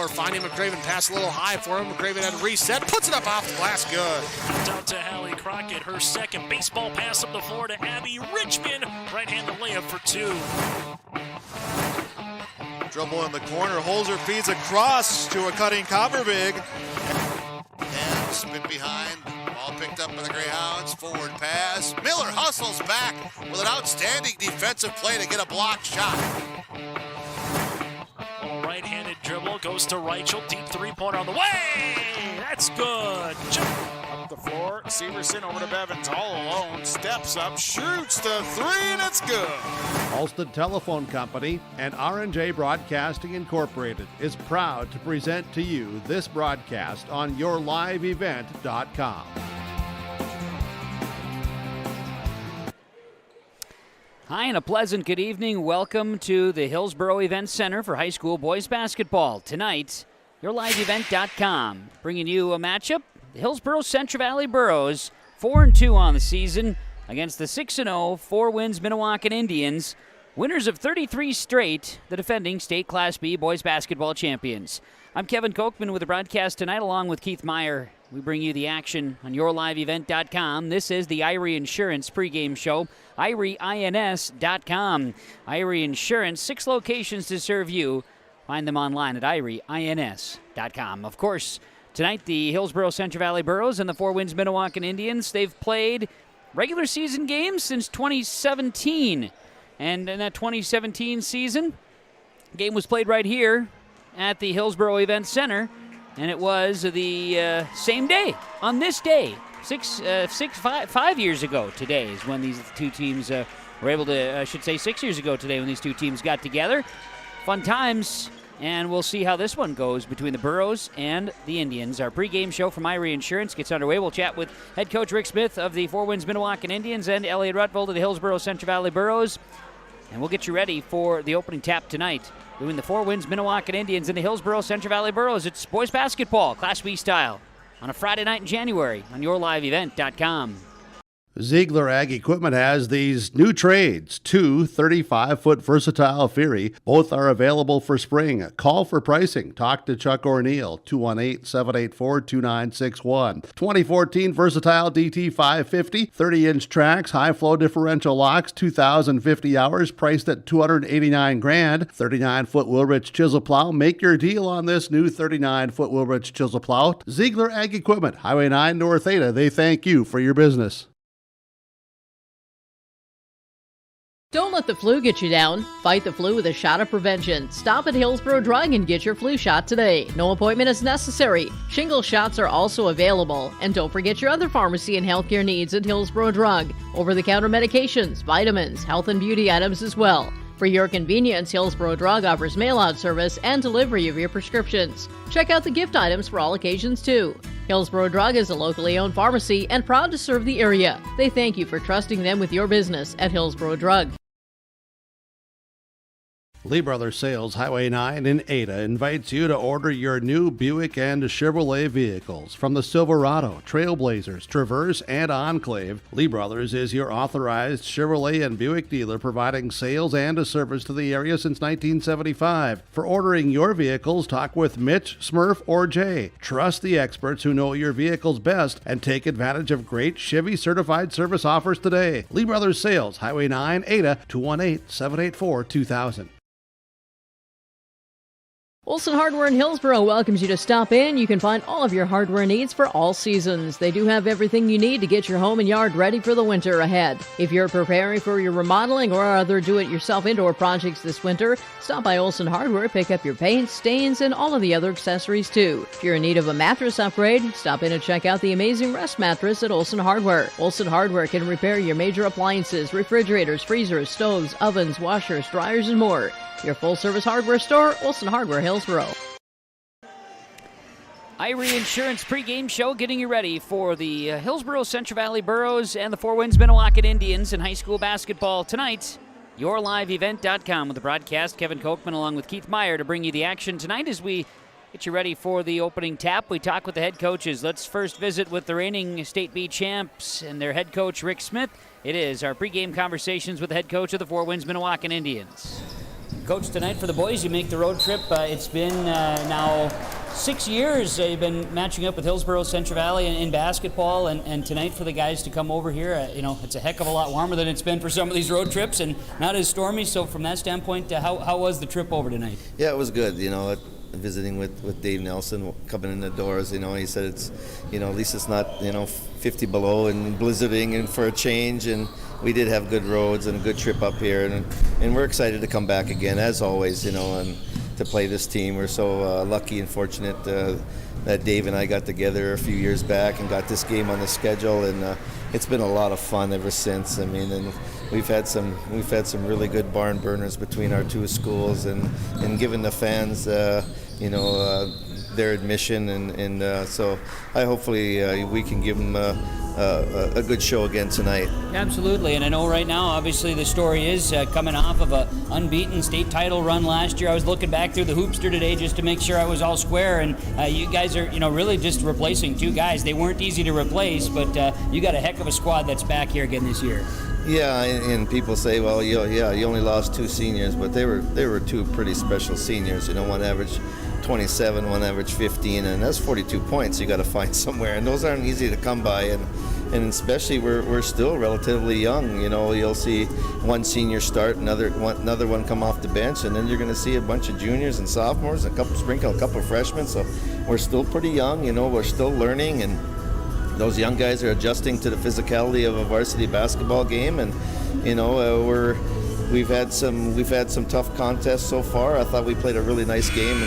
Miller finding McCraven, pass a little high for him. McCraven had to reset, puts it up off the glass, good. Out to Hallie Crockett, her second baseball pass up the floor to Abby Richmond. Right-handed layup for 2. Dribble in the corner, Holzer feeds across to a cutting Copperbig. And spin behind, ball picked up by the Greyhounds, forward pass. Miller hustles back with an outstanding defensive play to get a block shot. Little right-handed dribble, goes to Reichel, deep three-pointer on the way! That's good! Up the floor, Severson over to Bevins, all alone, steps up, shoots the 3, and it's good. Alston Telephone Company and R&J Broadcasting Incorporated is proud to present to you this broadcast on yourliveevent.com. Hi, and a pleasant good evening. Welcome to the Hillsboro Event Center for high school boys basketball. Tonight, yourliveevent.com bringing you a matchup. The Hillsboro-Central Valley Burros, 4-2 on the season against the 6-0, 4 wins Minnewaukan Indians, winners of 33 straight, the defending state Class B boys basketball champions. I'm Kevin Kochman with the broadcast tonight along with Keith Meyer. We bring you the action on yourliveevent.com. This is the Irie Insurance pregame show, IrieINS.com. Irie Insurance, 6 locations to serve you. Find them online at IrieINS.com. Of course, tonight, the Hillsboro-Central Valley Burros and the 4 wins Minnewaukan Indians, they've played regular season games since 2017. And in that 2017 season, game was played right here at the Hillsboro Event Center, and it was the same day, on this day, 5 years ago today is when these two teams were able to, I should say 6 years ago today when these two teams got together. Fun times. And we'll see how this one goes between the Burros and the Indians. Our pregame show from Irie Insurance gets underway. We'll chat with head coach Rick Smith of the 4 wins Minnewaukan Indians and Elliot Rutvold of the Hillsboro-Central Valley Burros. And we'll get you ready for the opening tap tonight. Doing the 4 wins Minnewaukan Indians and the Hillsboro-Central Valley Burros. It's boys basketball, Class B style, on a Friday night in January on yourliveevent.com. Ziegler Ag Equipment has these new trades, 2 35-foot versatile Fury. Both are available for spring. Call for pricing. Talk to Chuck O'Neill, 218-784-2961. 2014 versatile DT 550, 30-inch tracks, high-flow differential locks, 2,050 hours, priced at $289,000. 39-foot Wilrich chisel plow. Make your deal on this new 39-foot Wilrich chisel plow. Ziegler Ag Equipment, Highway 9 North Ada. They thank you for your business. Don't let the flu get you down. Fight the flu with a shot of prevention. Stop at Hillsboro Drug and get your flu shot today. No appointment is necessary. Shingle shots are also available. And don't forget your other pharmacy and healthcare needs at Hillsboro Drug. Over-the-counter medications, vitamins, health and beauty items as well. For your convenience, Hillsboro Drug offers mail-out service and delivery of your prescriptions. Check out the gift items for all occasions, too. Hillsboro Drug is a locally owned pharmacy and proud to serve the area. They thank you for trusting them with your business at Hillsboro Drug. Lee Brothers Sales, Highway 9 in Ada, invites you to order your new Buick and Chevrolet vehicles. From the Silverado, Trailblazers, Traverse, and Enclave, Lee Brothers is your authorized Chevrolet and Buick dealer, providing sales and a service to the area since 1975. For ordering your vehicles, talk with Mitch, Smurf, or Jay. Trust the experts who know your vehicles best and take advantage of great Chevy certified service offers today. Lee Brothers Sales, Highway 9, Ada, 218-784-2000. Olson Hardware in Hillsboro welcomes you to stop in. You can find all of your hardware needs for all seasons. They do have everything you need to get your home and yard ready for the winter ahead. If you're preparing for your remodeling or other do-it-yourself indoor projects this winter, stop by Olson Hardware, pick up your paints, stains, and all of the other accessories too. If you're in need of a mattress upgrade, stop in and check out the amazing Rest Mattress at Olson Hardware. Olson Hardware can repair your major appliances, refrigerators, freezers, stoves, ovens, washers, dryers, and more. Your full-service hardware store, Olson Hardware, Hillsboro. Irie Insurance pregame show getting you ready for the Hillsboro-Central Valley Burros and the 4 wins Minnewaukan Indians in high school basketball tonight. YourLiveEvent.com with the broadcast. Kevin Kochman along with Keith Meyer to bring you the action tonight as we get you ready for the opening tap. We talk with the head coaches. Let's first visit with the reigning State B champs and their head coach, Rick Smith. It is our pregame conversations with the head coach of the 4 wins Minnewaukan Indians. Coach, tonight for the boys, you make the road trip. It's been now 6 years you've been matching up with Hillsboro-Central Valley in basketball, and tonight for the guys to come over here, it's a heck of a lot warmer than it's been for some of these road trips and not as stormy. So from that standpoint, how was the trip over tonight? Yeah, it was good. Visiting with Dave Nelson, coming in the doors, he said it's, at least it's not, 50 below and blizzarding and for a change, and we did have good roads and a good trip up here, and we're excited to come back again, as always, and to play this team. We're so lucky and fortunate that Dave and I got together a few years back and got this game on the schedule, and it's been a lot of fun ever since. I mean, and we've had some really good barn burners between our two schools, and giving the fans their admission, and so hopefully we can give them a good show again tonight. Absolutely, and I know right now, obviously, the story is coming off of a unbeaten state title run last year. I was looking back through the hoopster today just to make sure I was all square, and you guys are, really just replacing two guys. They weren't easy to replace, but you got a heck of a squad that's back here again this year. Yeah, and people say, well, you only lost two seniors, but they were two pretty special seniors. One averaged 27, one average 15, and that's 42 points you got to find somewhere, and those aren't easy to come by, and especially we're still relatively young. You'll see one senior start, another one come off the bench, and then you're going to see a bunch of juniors and sophomores, a couple of freshmen. So we're still pretty young. We're still learning, and those young guys are adjusting to the physicality of a varsity basketball game, and we've had some tough contests so far. I thought we played a really nice game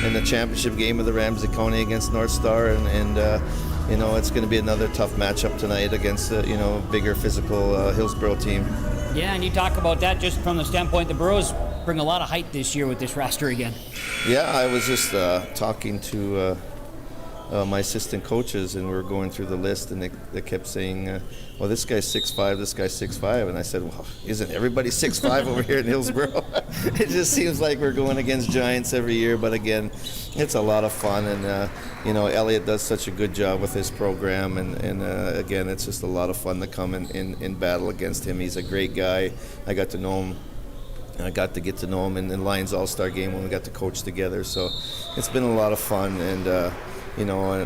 in the championship game of the Ramsey County against North Star, and it's going to be another tough matchup tonight against a bigger physical Hillsboro team. Yeah, and you talk about that just from the standpoint the Burros bring a lot of height this year with this roster again. Yeah, I was just talking to my assistant coaches, and we were going through the list, and they kept saying, well, this guy's 6'5", this guy's 6'5", and I said, well, isn't everybody 6'5" over here in Hillsboro? It just seems like we're going against giants every year, but again, it's a lot of fun, and Elliot does such a good job with his program, and again, it's just a lot of fun to come in battle against him. He's a great guy. I got to know him. I got to get to know him in the Lions All-Star game when we got to coach together, so it's been a lot of fun, and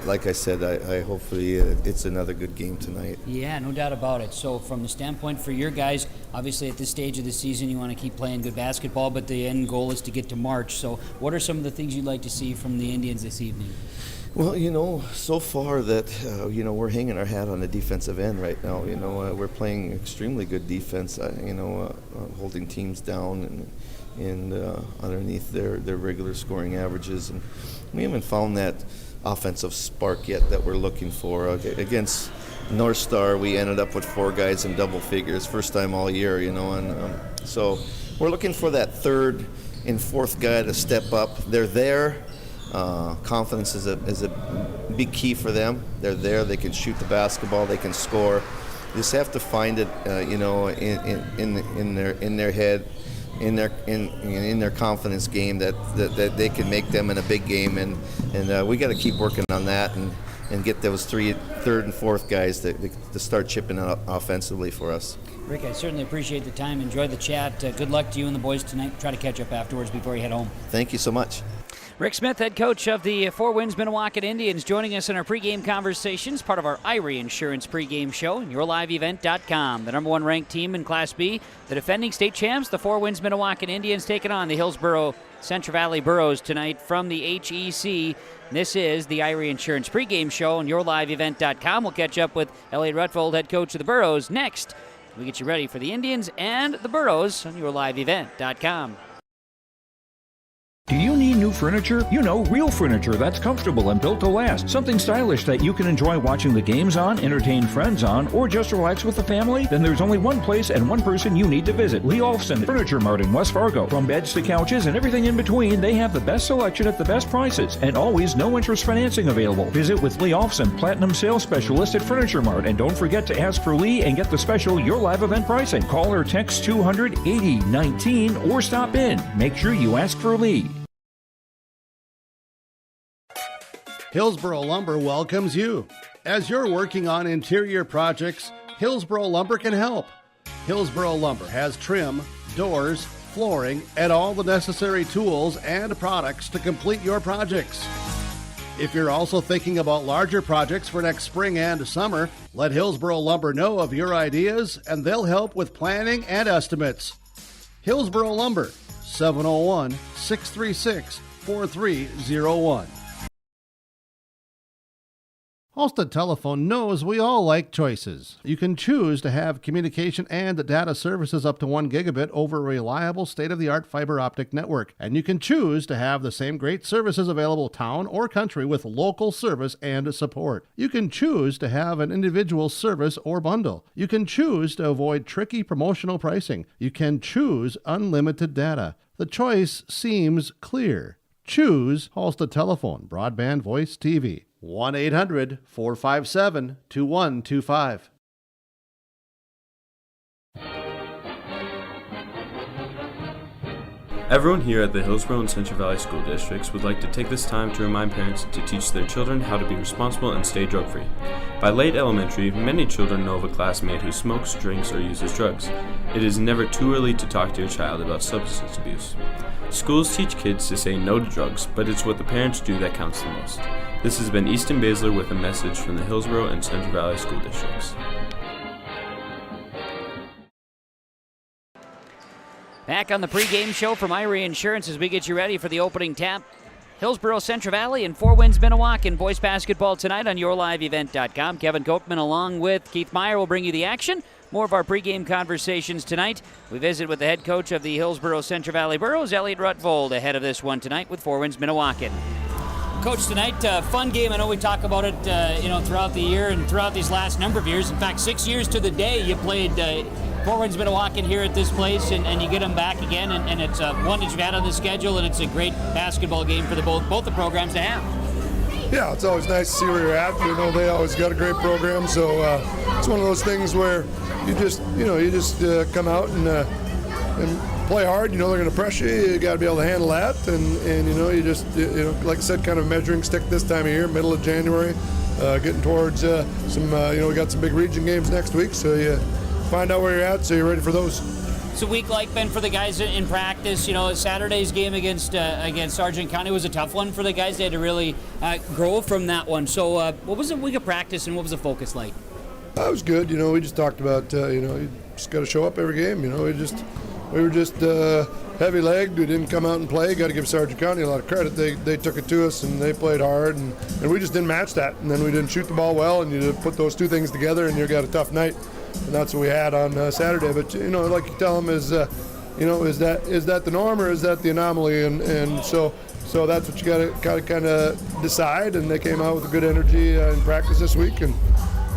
like I said, I hopefully it's another good game tonight. Yeah, no doubt about it. So from the standpoint for your guys, obviously at this stage of the season you want to keep playing good basketball, but the end goal is to get to March. So what are some of the things you'd like to see from the Indians this evening? Well, so far that, we're hanging our hat on the defensive end right now. We're playing extremely good defense, holding teams down and underneath their regular scoring averages. And we haven't found that offensive spark yet that we're looking for. Against North Star, we ended up with 4 guys in double figures, first time all year, and so we're looking for that third and fourth guy to step up. They're there. Confidence is a big key for them. They're there. They can shoot the basketball. They can score. You just have to find it, in their head, in their confidence game that they can make them in a big game, and we got to keep working on that and get those third and fourth guys to start chipping out offensively for us. Rick, I certainly appreciate the time. Enjoy the chat. Good luck to you and the boys tonight. Try to catch up afterwards before you head home. Thank you so much. Rick Smith, head coach of the Four Winds Minnewaukan Indians, joining us in our pregame conversations, part of our Irie Insurance pregame show, yourliveevent.com. The number 1 ranked team in Class B, the defending state champs, the Four Winds Minnewaukan Indians, taking on the Hillsboro-Central Valley Burros tonight from the HEC. This is the Irie Insurance pregame show on yourliveevent.com. We'll catch up with Elliot Rutvold, head coach of the Burros, next. We get you ready for the Indians and the Burros on yourliveevent.com. Do you need new furniture? Real furniture that's comfortable and built to last. Something stylish that you can enjoy watching the games on, entertain friends on, or just relax with the family? Then there's only one place and one person you need to visit. Lee Olfson Furniture Mart in West Fargo. From beds to couches and everything in between, they have the best selection at the best prices and always no interest financing available. Visit with Lee Olfson, Platinum Sales Specialist at Furniture Mart, and don't forget to ask for Lee and get the special Your Live event pricing. Call or text 200-8019 or stop in. Make sure you ask for Lee. Hillsboro Lumber welcomes you. As you're working on interior projects, Hillsboro Lumber can help. Hillsboro Lumber has trim, doors, flooring, and all the necessary tools and products to complete your projects. If you're also thinking about larger projects for next spring and summer, let Hillsboro Lumber know of your ideas, and they'll help with planning and estimates. Hillsboro Lumber, 701-636-4301. Halstead Telephone knows we all like choices. You can choose to have communication and data services up to 1 gigabit over a reliable state-of-the-art fiber optic network. And you can choose to have the same great services available town or country with local service and support. You can choose to have an individual service or bundle. You can choose to avoid tricky promotional pricing. You can choose unlimited data. The choice seems clear. Choose Halstead Telephone, broadband voice TV. 1-800-457-2125. Everyone here at the Hillsboro and Central Valley School Districts would like to take this time to remind parents to teach their children how to be responsible and stay drug-free. By late elementary, many children know of a classmate who smokes, drinks, or uses drugs. It is never too early to talk to your child about substance abuse. Schools teach kids to say no to drugs, but it's what the parents do that counts the most. This has been Easton Baszler with a message from the Hillsboro and Central Valley School Districts. Back on the pregame show from Irie Insurance as we get you ready for the opening tap. Hillsboro-Central Valley and Four Winds Minnewaukan boys basketball tonight on yourliveevent.com. Kevin Copeman along with Keith Meyer will bring you the action. More of our pregame conversations tonight. We visit with the head coach of the Hillsboro-Central Valley Burros, Elliot Rutvold, ahead of this one tonight with Four Winds Minnewaukan. Coach, tonight, fun game. I know we talk about it, throughout the year and throughout these last number of years. In fact, 6 years to the day you played Four Winds Minnewaukan here at this place, and you get them back again, and it's one that you've had on the schedule, and it's a great basketball game for both the programs to have. Yeah, it's always nice to see where you're at. They always got a great program, so it's one of those things where you just come out and play hard. They're going to pressure you. You got to be able to handle that, and you just like I said, kind of measuring stick this time of year, middle of January, getting towards some. We got some big region games next week, so you find out where you're at, so you're ready for those. It's a week like been for the guys in practice. Saturday's game against Sargent County was a tough one for the guys. They had to really grow from that one. So what was a week of practice and what was the focus like? That was good. We just talked about you just got to show up every game. We were just heavy legged. We didn't come out and play. Got to give Sargent County a lot of credit. They took it to us and they played hard and we just didn't match that. And then we didn't shoot the ball well, and you put those two things together and you got a tough night. And that's what we had on Saturday. But like you tell them is that the norm or is that the anomaly? And so that's what you got to kind of decide. And they came out with a good energy in practice this week, and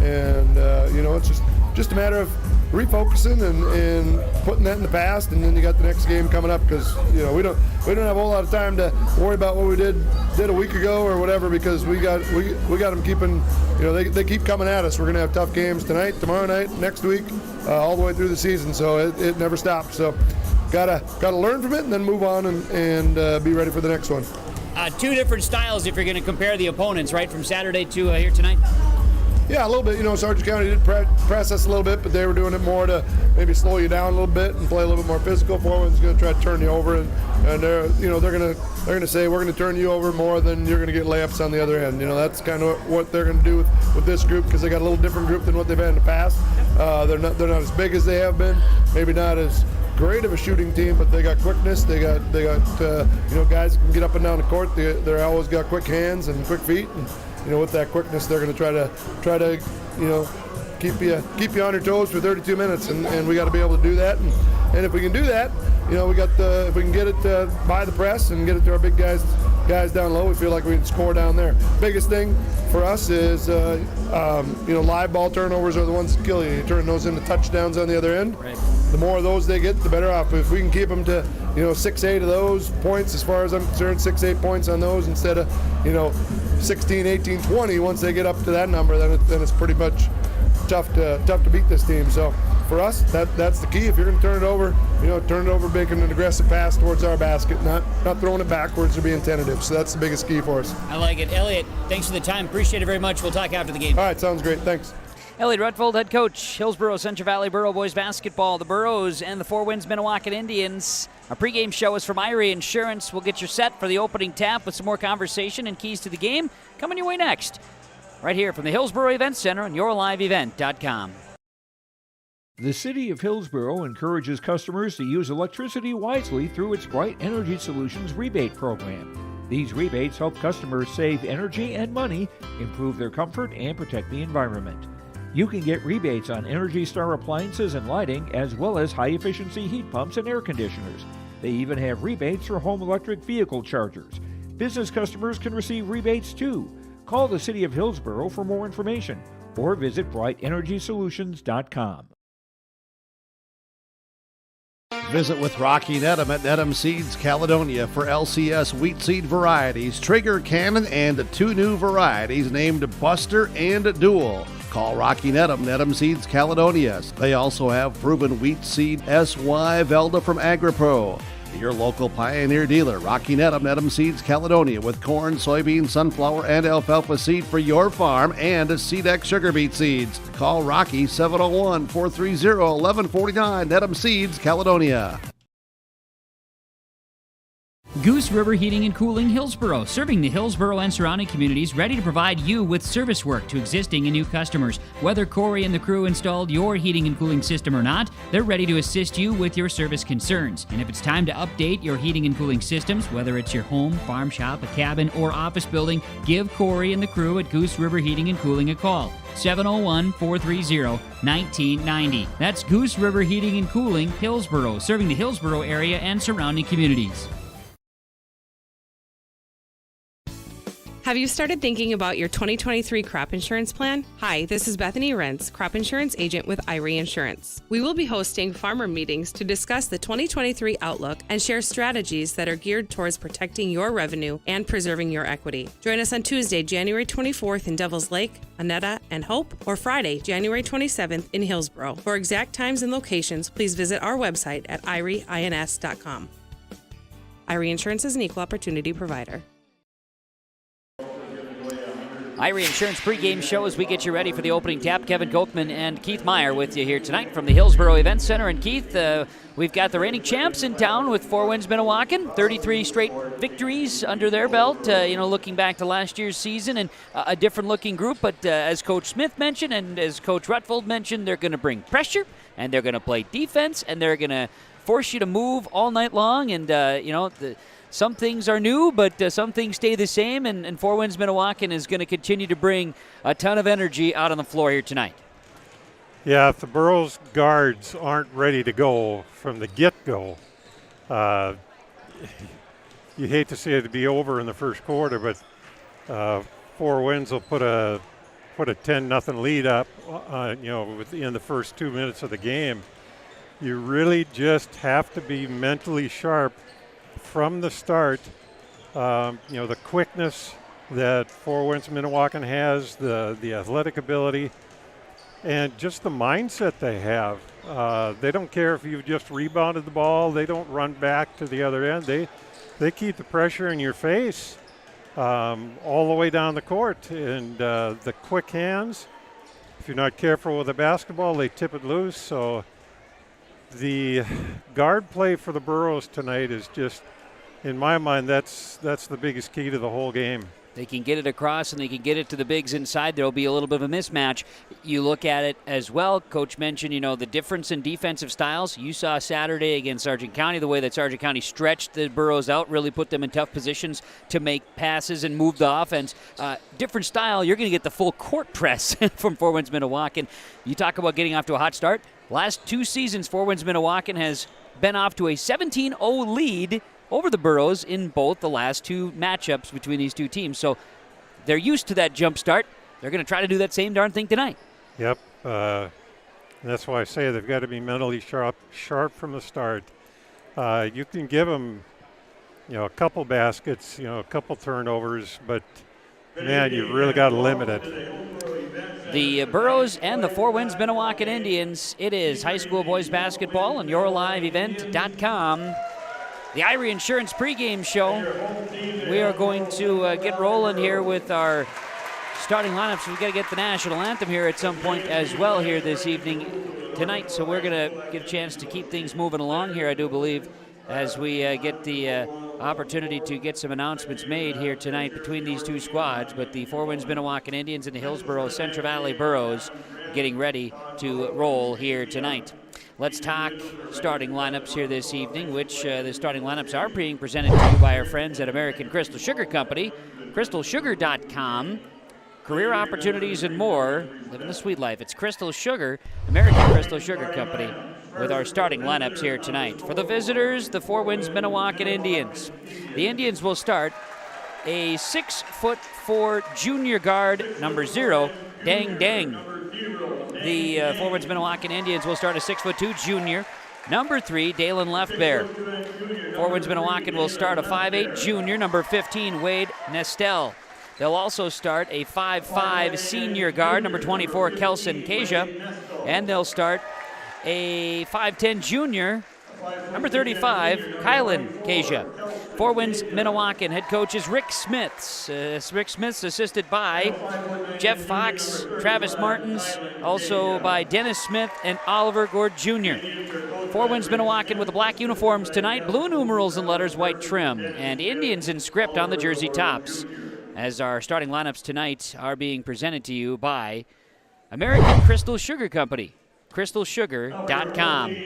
it's just a matter of refocusing and putting that in the past, and then you got the next game coming up because we don't have a whole lot of time to worry about what we did a week ago or whatever, because we got them keeping they keep coming at us. We're gonna have tough games tonight, tomorrow night, next week, all the way through the season, so it never stops. So gotta learn from it and then move on and be ready for the next one. Two different styles if you're going to compare the opponents, right, from Saturday to here tonight? Yeah, a little bit. Sargent County did press us a little bit, but they were doing it more to maybe slow you down a little bit and play a little bit more physical. Four Winds going to try to turn you over, and they're going to say we're going to turn you over more than you're going to get layups on the other end. That's kind of what they're going to do with this group, because they got a little different group than what they've had in the past. They're not as big as they have been. Maybe not as great of a shooting team, but they got quickness. They got guys who can get up and down the court. They're always got quick hands and quick feet. And, with that quickness, they're going to try to keep you on your toes for 32 minutes, and we got to be able to do that. And if we can do that, if we can get it by the press and get it to our big guys down low, we feel like we can score down there. Biggest thing for us is live ball turnovers are the ones that kill you. You turn those into touchdowns on the other end. Right. The more of those they get, the better off. If we can keep them to 6-8 of those points, as far as I'm concerned, 6-8 points on those instead of 16, 18, 20. Once they get up to that number, then it's pretty much tough to beat this team. So for us, that's the key. If you're going to turn it over, making an aggressive pass towards our basket, not throwing it backwards or being tentative. So that's the biggest key for us. I like it. Elliot, thanks for the time. Appreciate it very much. We'll talk after the game. All right, sounds great. Thanks. Elliot Rutvold, head coach, Hillsboro-Central Valley Borough boys basketball. The Burros and the Four Winds Minnewaukan Indians. Our pregame show is from Irie Insurance. We'll get you set for the opening tap with some more conversation and keys to the game coming your way next. Right here from the Hillsboro Event Center on yourliveevent.com. The City of Hillsboro encourages customers to use electricity wisely through its Bright Energy Solutions rebate program. These rebates help customers save energy and money, improve their comfort, and protect the environment. You can get rebates on Energy Star appliances and lighting, as well as high-efficiency heat pumps and air conditioners. They even have rebates for home electric vehicle chargers. Business customers can receive rebates too. Call the City of Hillsboro for more information or visit brightenergysolutions.com. Visit with Rocky Nedham at Nedham Seeds Caledonia for LCS wheat seed varieties, Trigger Cannon, and 2 new varieties named Buster and Dual. Call Rocky Nedham, Nedham Seeds Caledonia. They also have proven wheat seed SY Velda from AgriPro. Your local Pioneer dealer, Rocky Nedham, Nedham Seeds Caledonia, with corn, soybean, sunflower, and alfalfa seed for your farm and Seedex sugar beet seeds. Call Rocky 701-430-1149, Nedham Seeds Caledonia. Goose River Heating and Cooling Hillsboro, serving the Hillsboro and surrounding communities, ready to provide you with service work to existing and new customers. Whether Corey and the crew installed your heating and cooling system or not, they're ready to assist you with your service concerns. And if it's time to update your heating and cooling systems, whether it's your home, farm shop, a cabin, or office building, give Corey and the crew at Goose River Heating and Cooling a call. 701-430-1990. That's Goose River Heating and Cooling, Hillsboro, serving the Hillsboro area and surrounding communities. Have you started thinking about your 2023 crop insurance plan? Hi, this is Bethany Rentz, crop insurance agent with Irie Insurance. We will be hosting farmer meetings to discuss the 2023 outlook and share strategies that are geared towards protecting your revenue and preserving your equity. Join us on Tuesday, January 24th in Devils Lake, Annetta, and Hope, or Friday, January 27th in Hillsboro. For exact times and locations, please visit our website at irieins.com. Irie Insurance is an equal opportunity provider. Irie Insurance pregame show as we get you ready for the opening tap. Kevin Kochman and Keith Meyer with you here tonight from the Hillsboro Event Center. And Keith, we've got the reigning champs in town with Four Winds Minnewaukan. 33 straight victories under their belt, looking back to last year's season, and a different looking group. But as Coach Smith mentioned and as Coach Rutvold mentioned, they're going to bring pressure and they're going to play defense and they're going to force you to move all night long. And, some things are new, but some things stay the same, and Four Winds Minnewaukan is going to continue to bring a ton of energy out on the floor here tonight. Yeah, if the Burros guards aren't ready to go from the get-go, you hate to see it be over in the first quarter, but Four Winds will put a 10-0 lead up, within the first 2 minutes of the game. You really just have to be mentally sharp from the start. The quickness that Four Winds Minnewaukan has, the athletic ability, and just the mindset they have. They don't care if you've just rebounded the ball. They don't run back to the other end. They keep the pressure in your face all the way down the court. And the quick hands, if you're not careful with the basketball, they tip it loose. So the guard play for the Burros tonight is just, in my mind, that's the biggest key to the whole game. They can get it across and they can get it to the bigs inside. There'll be a little bit of a mismatch. You look at it as well. Coach mentioned, the difference in defensive styles. You saw Saturday against Sargent County, the way that Sargent County stretched the Burros out, really put them in tough positions to make passes and move the offense. Different style. You're going to get the full court press from Four Winds Minnewaukan. You talk about getting off to a hot start. Last 2 seasons, Four Winds Minnewaukan has been off to a 17-0 lead over the Burros in both the last 2 matchups between these 2 teams. So they're used to that jump start. They're going to try to do that same darn thing tonight. Yep. That's why I say they've got to be mentally sharp from the start. You can give them, a couple baskets, a couple turnovers, but, man, you really got to limit it. The Burros and the Four Winds Minnewaukan Indians. It is high school boys basketball on yourliveevent.com. The Irie Insurance pregame show. We are going to get rolling here with our starting lineups. We've got to get the national anthem here at some point as well here this evening tonight, so we're going to get a chance to keep things moving along here, I do believe, as we get the opportunity to get some announcements made here tonight between these two squads. But the Four Winds Minnewaukan Indians and the Hillsboro-Central Valley Burros getting ready to roll here tonight. Let's talk starting lineups here this evening, which the starting lineups are being presented to you by our friends at American Crystal Sugar Company, crystalsugar.com. Career opportunities and more. Living the sweet life. It's Crystal Sugar, American Crystal Sugar Company, with our starting lineups here tonight. For the visitors, the Four Winds Minnewaukan Indians. The Indians will start a 6'4" junior guard, number 0, Dang Dang. The Four Winds Minnewaukan Indians will start a 6'2" junior, number 3, Dalen Leftbear. Four Winds Minnewaukan will start a 5'8" junior, number 15, Wade Nestel. They'll also start a 5'5" senior guard, number 24, Kelson Kasia. And they'll start a 5'10" junior, number 35, Kylan Kasia. Four Winds Minnewaukan head coach is Rick Smiths. Rick Smiths assisted by Jeff Fox, Travis Martins, also by Dennis Smith and Oliver Gord Jr. Four Winds Minnewaukan with the black uniforms tonight, blue numerals and letters, white trim, and Indians in script on the jersey tops. As our starting lineups tonight are being presented to you by American Crystal Sugar Company, crystalsugar.com.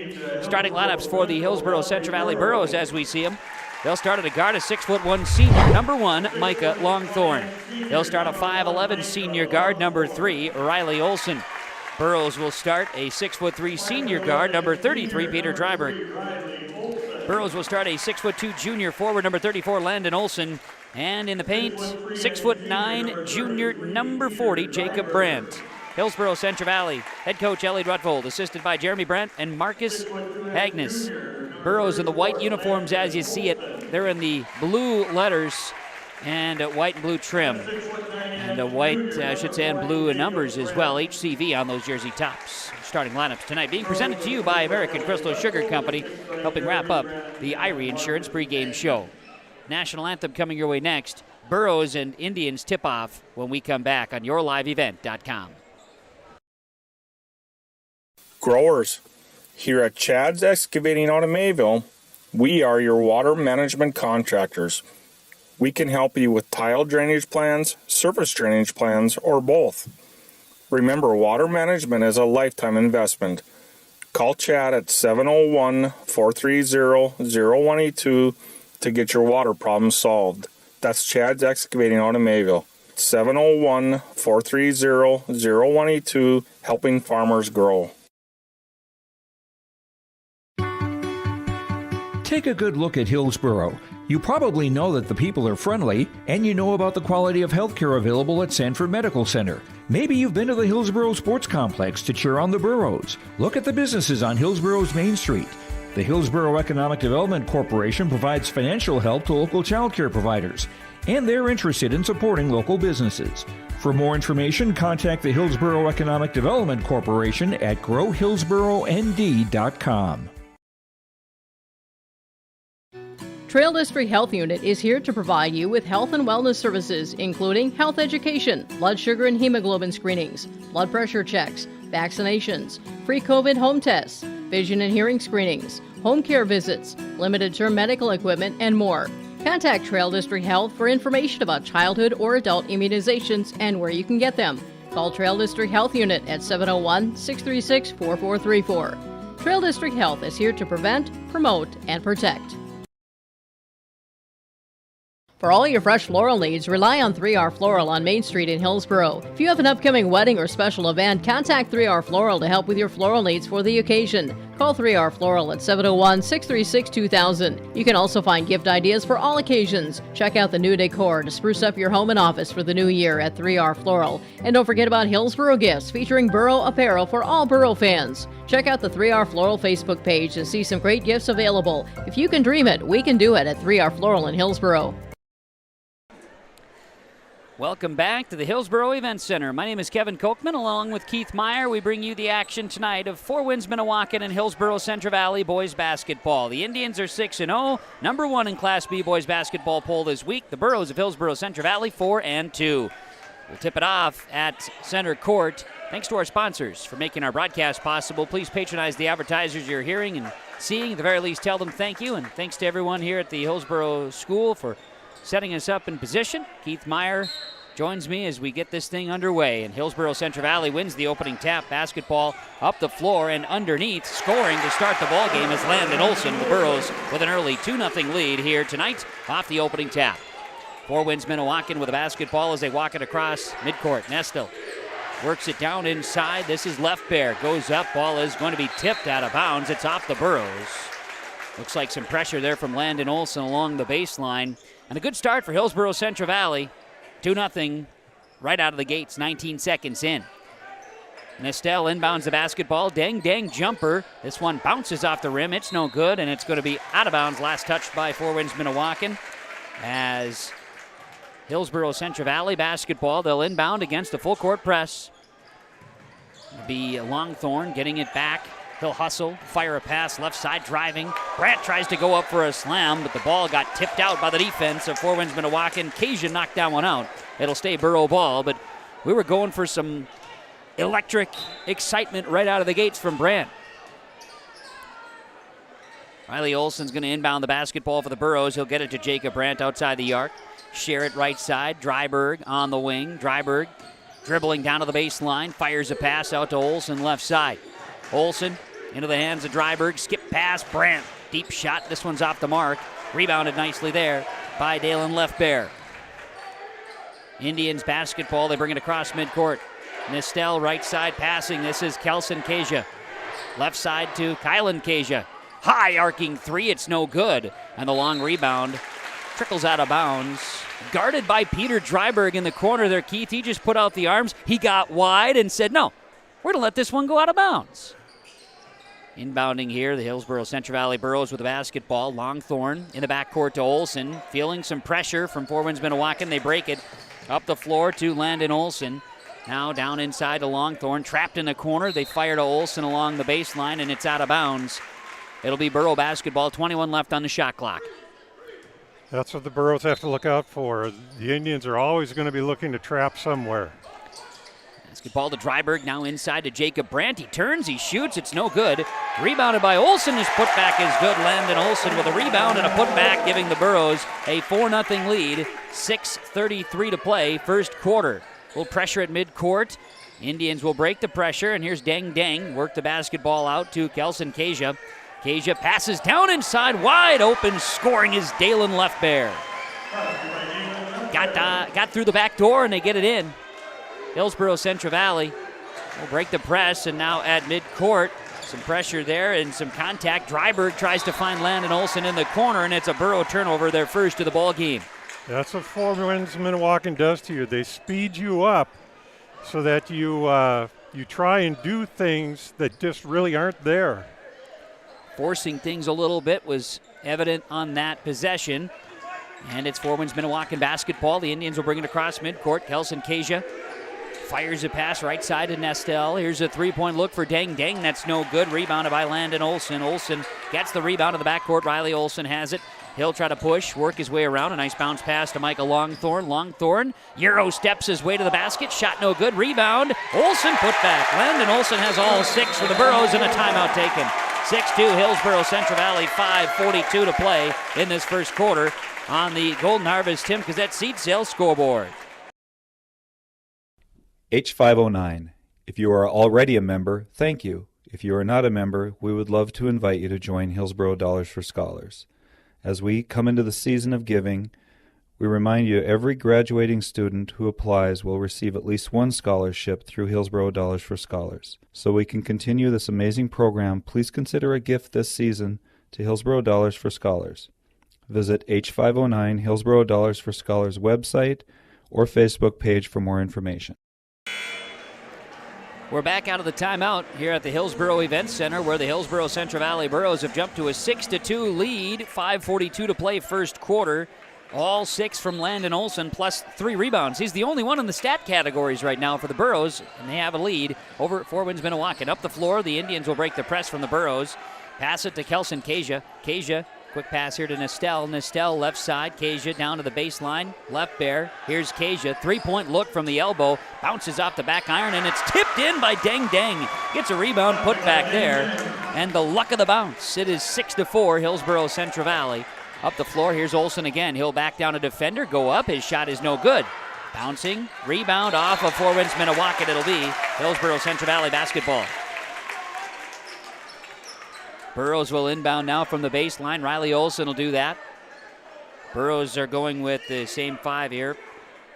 Starting lineups for the Hillsboro-Central Valley Burros as we see them. They'll start at a guard, a 6'1" senior, number 1, Micah Longthorn. They'll start a 5'11" senior guard, number 3, Riley Olson. Burros will start a 6'3" senior guard, number 33, Peter Dryberg. Burros will start a 6'2" junior forward, number 34, Landon Olson. And in the paint, 6'9" junior, number 40, Jacob Brandt. Hillsboro-Central Valley head coach Elliot Rutvold, assisted by Jeremy Brandt and Marcus Agnes. Burros in the white uniforms as you see it. They're in the blue letters and white and blue trim. And white, I should say, and blue numbers as well. HCV on those jersey tops. Starting lineups tonight being presented to you by American Crystal Sugar Company, helping wrap up the Irie Insurance pregame show. National anthem coming your way next. Burros and Indians tip-off when we come back on yourliveevent.com. Growers, here at Chad's Excavating out of Mayville, we are your water management contractors. We can help you with tile drainage plans, surface drainage plans, or both. Remember, water management is a lifetime investment. Call Chad at 701-430-0182 to get your water problems solved. That's Chad's Excavating out of Mayville. 701-430-0182, helping farmers grow. Take a good look at Hillsboro. You probably know that the people are friendly, and you know about the quality of healthcare available at Sanford Medical Center. Maybe you've been to the Hillsboro Sports Complex to cheer on the Burros. Look at the businesses on Hillsboro's Main Street. The Hillsboro Economic Development Corporation provides financial help to local child care providers, and they're interested in supporting local businesses. For more information, contact the Hillsboro Economic Development Corporation at growhillsboroND.com. Trail District Health Unit is here to provide you with health and wellness services, including health education, blood sugar and hemoglobin screenings, blood pressure checks, vaccinations, free COVID home tests, vision and hearing screenings, home care visits, limited-term medical equipment, and more. Contact Trail District Health for information about childhood or adult immunizations and where you can get them. Call Trail District Health Unit at 701-636-4434. Trail District Health is here to prevent, promote, and protect. For all your fresh floral needs, rely on 3R Floral on Main Street in Hillsboro. If you have an upcoming wedding or special event, contact 3R Floral to help with your floral needs for the occasion. Call 3R Floral at 701-636-2000. You can also find gift ideas for all occasions. Check out the new decor to spruce up your home and office for the new year at 3R Floral. And don't forget about Hillsboro Gifts, featuring Burro apparel for all Burro fans. Check out the 3R Floral Facebook page and see some great gifts available. If you can dream it, we can do it at 3R Floral in Hillsboro. Welcome back to the Hillsboro Event Center. My name is Kevin Kochman. Along with Keith Meyer, we bring you the action tonight of Four Winds Minnewaukan and Hillsboro-Central Valley boys basketball. The Indians are 6-0, number 1 in Class B boys basketball poll this week. The Burros of Hillsboro-Central Valley 4-2. We'll tip it off at center court. Thanks to our sponsors for making our broadcast possible. Please patronize the advertisers you're hearing and seeing. At the very least, tell them thank you. And thanks to everyone here at the Hillsboro School for setting us up in position. Keith Meyer joins me as we get this thing underway. And Hillsboro-Central Valley wins the opening tap. Basketball up the floor and underneath. Scoring to start the ball game is Landon Olson. The Burros with an early 2-0 lead here tonight off the opening tap. Four Winds Minnewaukan with a basketball as they walk it across midcourt. Nestel works it down inside. This is left bear. Goes up. Ball is going to be tipped out of bounds. It's off the Burros. Looks like some pressure there from Landon Olson along the baseline. And a good start for Hillsboro-Central Valley. 2-0 right out of the gates, 19 seconds in. Nestel inbounds the basketball. Dang jumper. This one bounces off the rim. It's no good, and it's going to be out of bounds. Last touched by Four Winds Minnewaukan. As Hillsboro-Central Valley basketball, they'll inbound against a full court press. It'll be Longthorn getting it back. He'll hustle, fire a pass, left side driving. Brandt tries to go up for a slam, but the ball got tipped out by the defense of Four Winds Minnewaukan. Cajun knocked that one out. It'll stay Burro ball, but we were going for some electric excitement right out of the gates from Brandt. Riley Olson's going to inbound the basketball for the Burros. He'll get it to Jacob Brandt outside the arc. Share it right side. Dryberg on the wing. Dryberg dribbling down to the baseline. Fires a pass out to Olson left side. Olson into the hands of Dryberg. Skip pass. Brandt. Deep shot. This one's off the mark. Rebounded nicely there by Dalen Leftbear. Indians basketball. They bring it across midcourt. Nestel right side passing. This is Kelson Kasia. Left side to Kylan Kasia. High arcing three. It's no good. And the long rebound trickles out of bounds. Guarded by Peter Dryberg in the corner there, Keith. He just put out the arms. He got wide and said, no, we're going to let this one go out of bounds. Inbounding here, the Hillsboro-Central Valley Burros with the basketball. Longthorn in the backcourt to Olson. Feeling some pressure from Four Winds Minnewaukan. They break it up the floor to Landon Olson. Now down inside to Longthorn. Trapped in the corner. They fire to Olson along the baseline, and it's out of bounds. It'll be Burro basketball. 21 left on the shot clock. That's what the Burros have to look out for. The Indians are always going to be looking to trap somewhere. Basketball to Dryberg, now inside to Jacob Brandt. He turns, he shoots, it's no good. Rebounded by Olson. His putback is good. Landon Olson with a rebound and a putback, giving the Burros a 4-0 lead. 6:33 to play, first quarter. A little pressure at midcourt. Indians will break the pressure, and here's Dang. Work the basketball out to Kelson Kasia. Kasia passes down inside, wide open, scoring is Dalen Leftbear. Got through the back door, and they get it in. Hillsboro-Central Valley will break the press, and now at midcourt, some pressure there and some contact. Dryberg tries to find Landon Olson in the corner, and it's a Burro turnover, their first of the ball game. That's what Four Winds Minnewaukan does to you. They speed you up so that you try and do things that just really aren't there. Forcing things a little bit was evident on that possession. And it's Four Winds Minnewaukan basketball. The Indians will bring it across midcourt. Kelson Kasia fires a pass right side to Nestel. Here's a three-point look for Dang. That's no good. Rebounded by Landon Olson. Olson gets the rebound to the backcourt. Riley Olson has it. He'll try to push, work his way around. A nice bounce pass to Michael Longthorn. Longthorn, Euro steps his way to the basket. Shot no good. Rebound. Olson put back. Landon Olson has all six for the Burros and a timeout taken. 6-2 Hillsboro-Central Valley, 5:42 to play in this first quarter on the Golden Harvest Tim Gazette seed sales scoreboard. H509. If you are already a member, thank you. If you are not a member, we would love to invite you to join Hillsboro Dollars for Scholars. As we come into the season of giving, we remind you every graduating student who applies will receive at least one scholarship through Hillsboro Dollars for Scholars. So we can continue this amazing program, please consider a gift this season to Hillsboro Dollars for Scholars. Visit H509 Hillsboro Dollars for Scholars website or Facebook page for more information. We're back out of the timeout here at the Hillsboro Event Center, where the Hillsboro-Central Valley Burros have jumped to a 6-2 lead. 5:42 to play first quarter. All six from Landon Olson, plus 3 rebounds. He's the only one in the stat categories right now for the Burros, and they have a lead over at Four Winds Minnewaukan. Up the floor, the Indians will break the press from the Burros. Pass it to Kelson Kasia. Kasia Quick pass here to Nestel. Nestel left side. Kasia down to the baseline. Left bear. Here's Kasia. 3-point look from the elbow. Bounces off the back iron, and it's tipped in by Deng Deng. Gets a rebound, put back there. And the luck of the bounce. It is 6-4, Hillsboro-Central Valley. Up the floor, here's Olsen again. He'll back down a defender, go up. His shot is no good. Bouncing, rebound off of Four Winds Minnewaukan. It'll be Hillsboro-Central Valley basketball. Burrows will inbound now from the baseline. Riley Olsen will do that. Burrows are going with the same five here.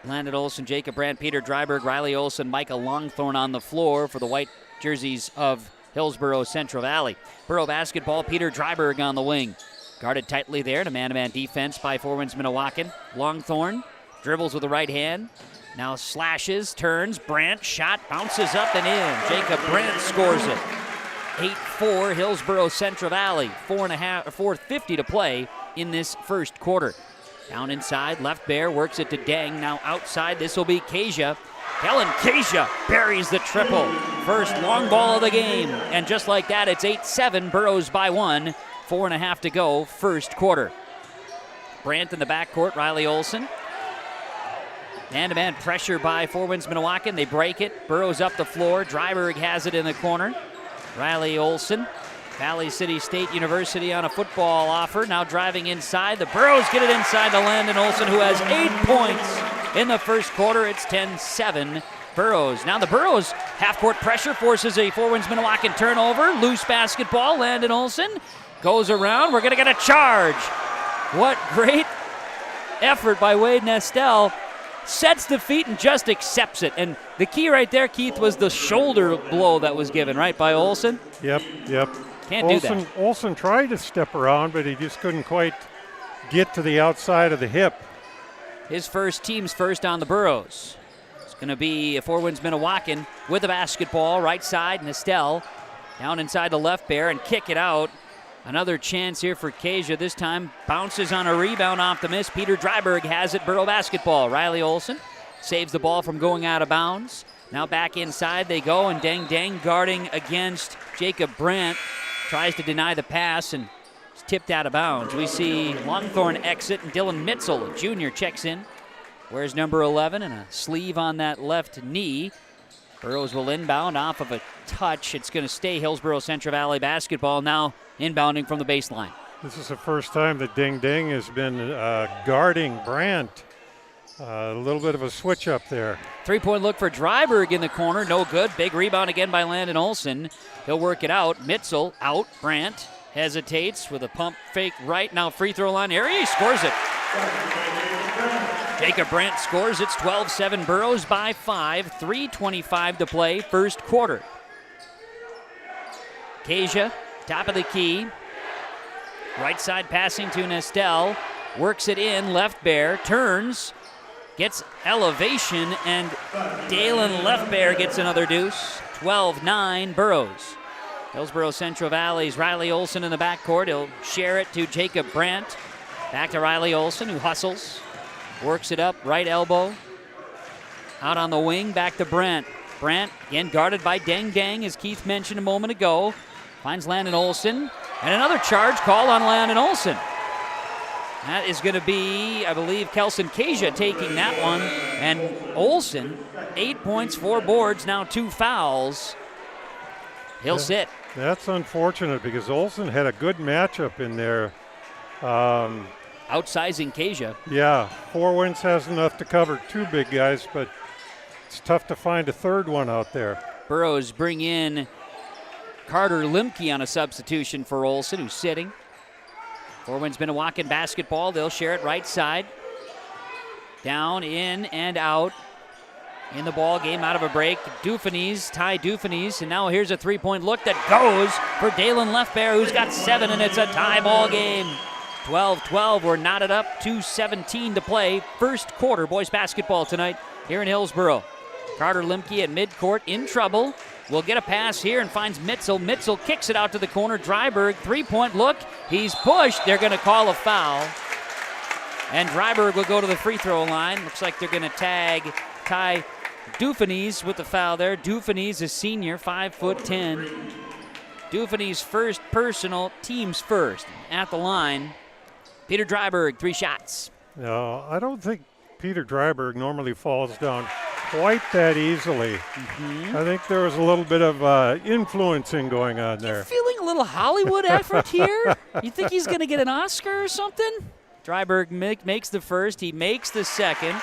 Landon Olsen, Jacob Brandt, Peter Dryberg, Riley Olsen, Micah Longthorn on the floor for the white jerseys of Hillsboro-Central Valley. Burrow basketball, Peter Dryberg on the wing. Guarded tightly there to man-to-man defense by Four Winds Minnewaukan. Longthorn dribbles with the right hand. Now slashes, turns, Brandt, shot, bounces up and in. Jacob Brandt scores it. 8-4 Hillsboro-Central Valley. 4:50 to play in this first quarter. Down inside, left bear works it to Deng. Now outside, this will be Kasia. Helen Kasia buries the triple. First long ball of the game. And just like that, it's 8-7. Burrows by 1. 4:30 to go, first quarter. Brandt in the backcourt, Riley Olsen. Man-to-man pressure by Four Winds Minnewaukan. They break it. Burrows up the floor. Dryberg has it in the corner. Riley Olsen, Valley City State University on a football offer. Now driving inside. The Burrows get it inside to Landon Olsen, who has 8 points in the first quarter. It's 10-7 Burrows. Now the Burrows half-court pressure forces a Four Winds Minnewaukan turnover. Loose basketball. Landon Olsen goes around. We're going to get a charge. What great effort by Wade Nestel. Sets the feet and just accepts it. And the key right there, Keith, was the shoulder blow that was given, right, by Olsen? Yep. Can't do that. Olsen tried to step around, but he just couldn't quite get to the outside of the hip. His first, team's first on the Burrows. It's going to be Four Winds Minnewaukan with the basketball, right side, Nestel. Down inside the left bear and kick it out. Another chance here for Kasia. This time bounces on a rebound off the miss. Peter Dryberg has it. Burrow basketball. Riley Olsen saves the ball from going out of bounds. Now back inside they go, and Deng Deng guarding against Jacob Brandt. Tries to deny the pass and is tipped out of bounds. We see Longthorn exit, and Dylan Mitzel, a junior, checks in. Wears number 11 and a sleeve on that left knee. Burrows will inbound off of a touch. It's going to stay Hillsboro-Central Valley basketball now. Inbounding from the baseline. This is the first time that Deng Deng has been guarding Brandt. A little bit of a switch up there. 3-point look for Dryberg in the corner. No good. Big rebound again by Landon Olsen. He'll work it out. Mitzel out. Brandt hesitates with a pump fake right. Now free throw line area. He scores it. Jacob Brandt scores. It's 12-7. Burrows by 5. 3:25 to play. First quarter. Kasia. Top of the key. Right side passing to Nestel. Works it in. Left bear. Turns. Gets elevation. And Dalen Left bear gets another deuce. 12-9 Burrows. Hillsboro-Central Valley's Riley Olsen in the backcourt. He'll share it to Jacob Brandt. Back to Riley Olsen, who hustles. Works it up. Right elbow. Out on the wing. Back to Brandt. Brandt again guarded by Deng Deng, as Keith mentioned a moment ago. Finds Landon Olsen, and another charge called on Landon Olsen. That is going to be, I believe, Kelson Kasia taking that one. And Olsen, 8 points, 4 boards, now 2 fouls. He'll sit. That's unfortunate because Olsen had a good matchup in there. Outsizing Kasia. Yeah, Four Winds has enough to cover 2 big guys, but it's tough to find a third one out there. Burrows bring in Carter Limke on a substitution for Olsen, who's sitting. Four Winds Minnewaukan basketball. They'll share it right side. Down, in, and out. In the ball game, out of a break. Dufines, Ty Dufines, and now here's a 3-point look that goes for Dalen Left bear, who's got 7, and it's a tie ball game. 12-12, we're knotted up. 2:17 to play. First quarter boys basketball tonight here in Hillsboro. Carter Limke at midcourt in trouble. Will get a pass here and finds Mitzel. Mitzel kicks it out to the corner. Dryberg, 3-point look. He's pushed. They're going to call a foul. And Dryberg will go to the free throw line. Looks like they're going to tag Ty Dufines with the foul there. Dufines is senior, 5'10". Dufines first personal, team's first. At the line, Peter Dryberg, 3 shots. No, I don't think Peter Dryberg normally falls down quite that easily. I think there was a little bit of influencing going on there. Feeling a little Hollywood effort here? You think he's going to get an Oscar or something? Dryberg makes the first. He makes the second.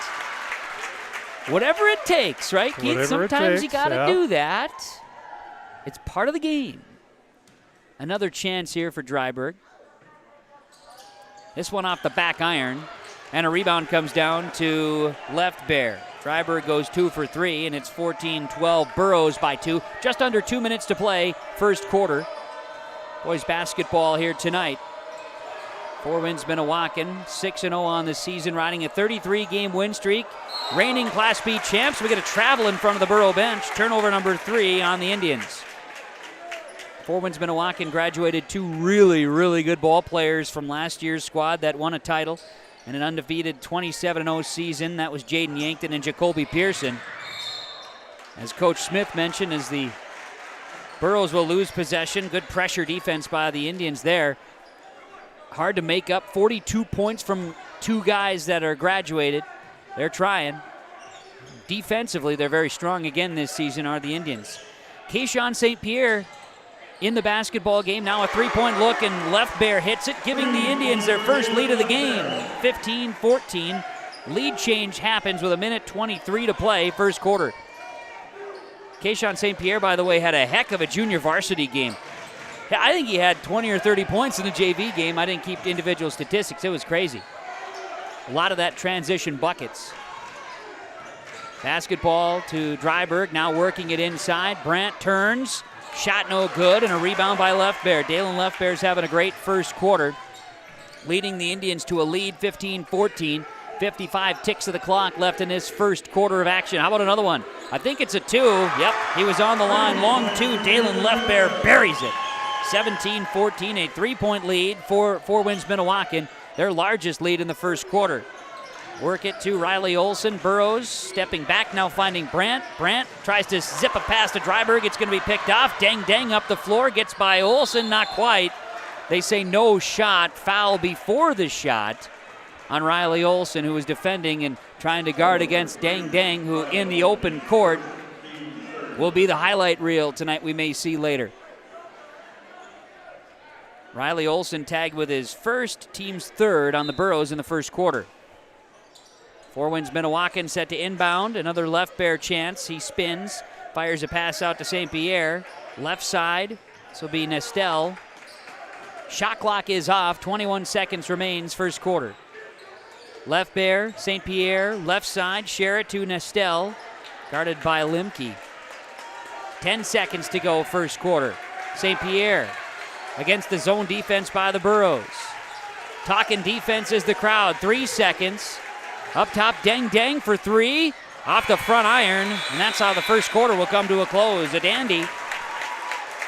Whatever it takes, right, Keith? Whatever Sometimes you takes, got to yeah. do that. It's part of the game. Another chance here for Dryberg. This one off the back iron. And a rebound comes down to Left Bear. Dryberg goes 2 for 3, and it's 14-12. Burrows by 2. Just under 2 minutes to play, first quarter. Boys basketball here tonight. Four Winds Minnewaukan, 6-0 on the season, riding a 33-game win streak. Reigning Class B champs. We get a travel in front of the Burrow bench. Turnover number 3 on the Indians. Four Winds Minnewaukan graduated 2 really, really good ball players from last year's squad that won a title and an undefeated 27-0 season. That was Jaden Yankton and Jacoby Pearson. As Coach Smith mentioned, as the Burrows will lose possession, good pressure defense by the Indians there. Hard to make up 42 points from 2 guys that are graduated. They're trying. Defensively, they're very strong again this season, are the Indians. Keyshawn St. Pierre in the basketball game. Now a 3-point look, and Left Bear hits it, giving the Indians their first lead of the game. 15-14. Lead change happens with 1:23 to play, first quarter. Keyshawn St. Pierre, by the way, had a heck of a junior varsity game. I think he had 20 or 30 points in the JV game. I didn't keep individual statistics. It was crazy. A lot of that transition buckets. Basketball to Dryberg, now working it inside. Brandt turns. Shot no good, and a rebound by Left Bear. Dalen Left Bear's having a great first quarter, leading the Indians to a lead, 15-14. 55 ticks of the clock left in this first quarter of action. How about another one? I think it's a 2. Yep, he was on the line. Long 2. Dalen Left Bear buries it. 17-14, a 3-point lead for Four Winds Minnewaukan, their largest lead in the first quarter. Work it to Riley Olson. Burrows stepping back, now finding Brandt. Brandt tries to zip a pass to Dryberg. It's going to be picked off. Dang up the floor. Gets by Olson. Not quite. They say no shot. Foul before the shot on Riley Olson, who was defending and trying to guard against Dang, who in the open court will be the highlight reel tonight, we may see later. Riley Olson tagged with his first, team's third on the Burrows in the first quarter. Four Winds Minnewaukan set to inbound. Another Left Bear chance. He spins, fires a pass out to St. Pierre. Left side, this will be Nestel. Shot clock is off. 21 seconds remains, first quarter. Left Bear, St. Pierre, left side, share it to Nestel. Guarded by Limke. 10 seconds to go, first quarter. St. Pierre against the zone defense by the Burrows. Talking defense is the crowd. 3 seconds. Up top, Dang for 3. Off the front iron, and that's how the first quarter will come to a close. A dandy.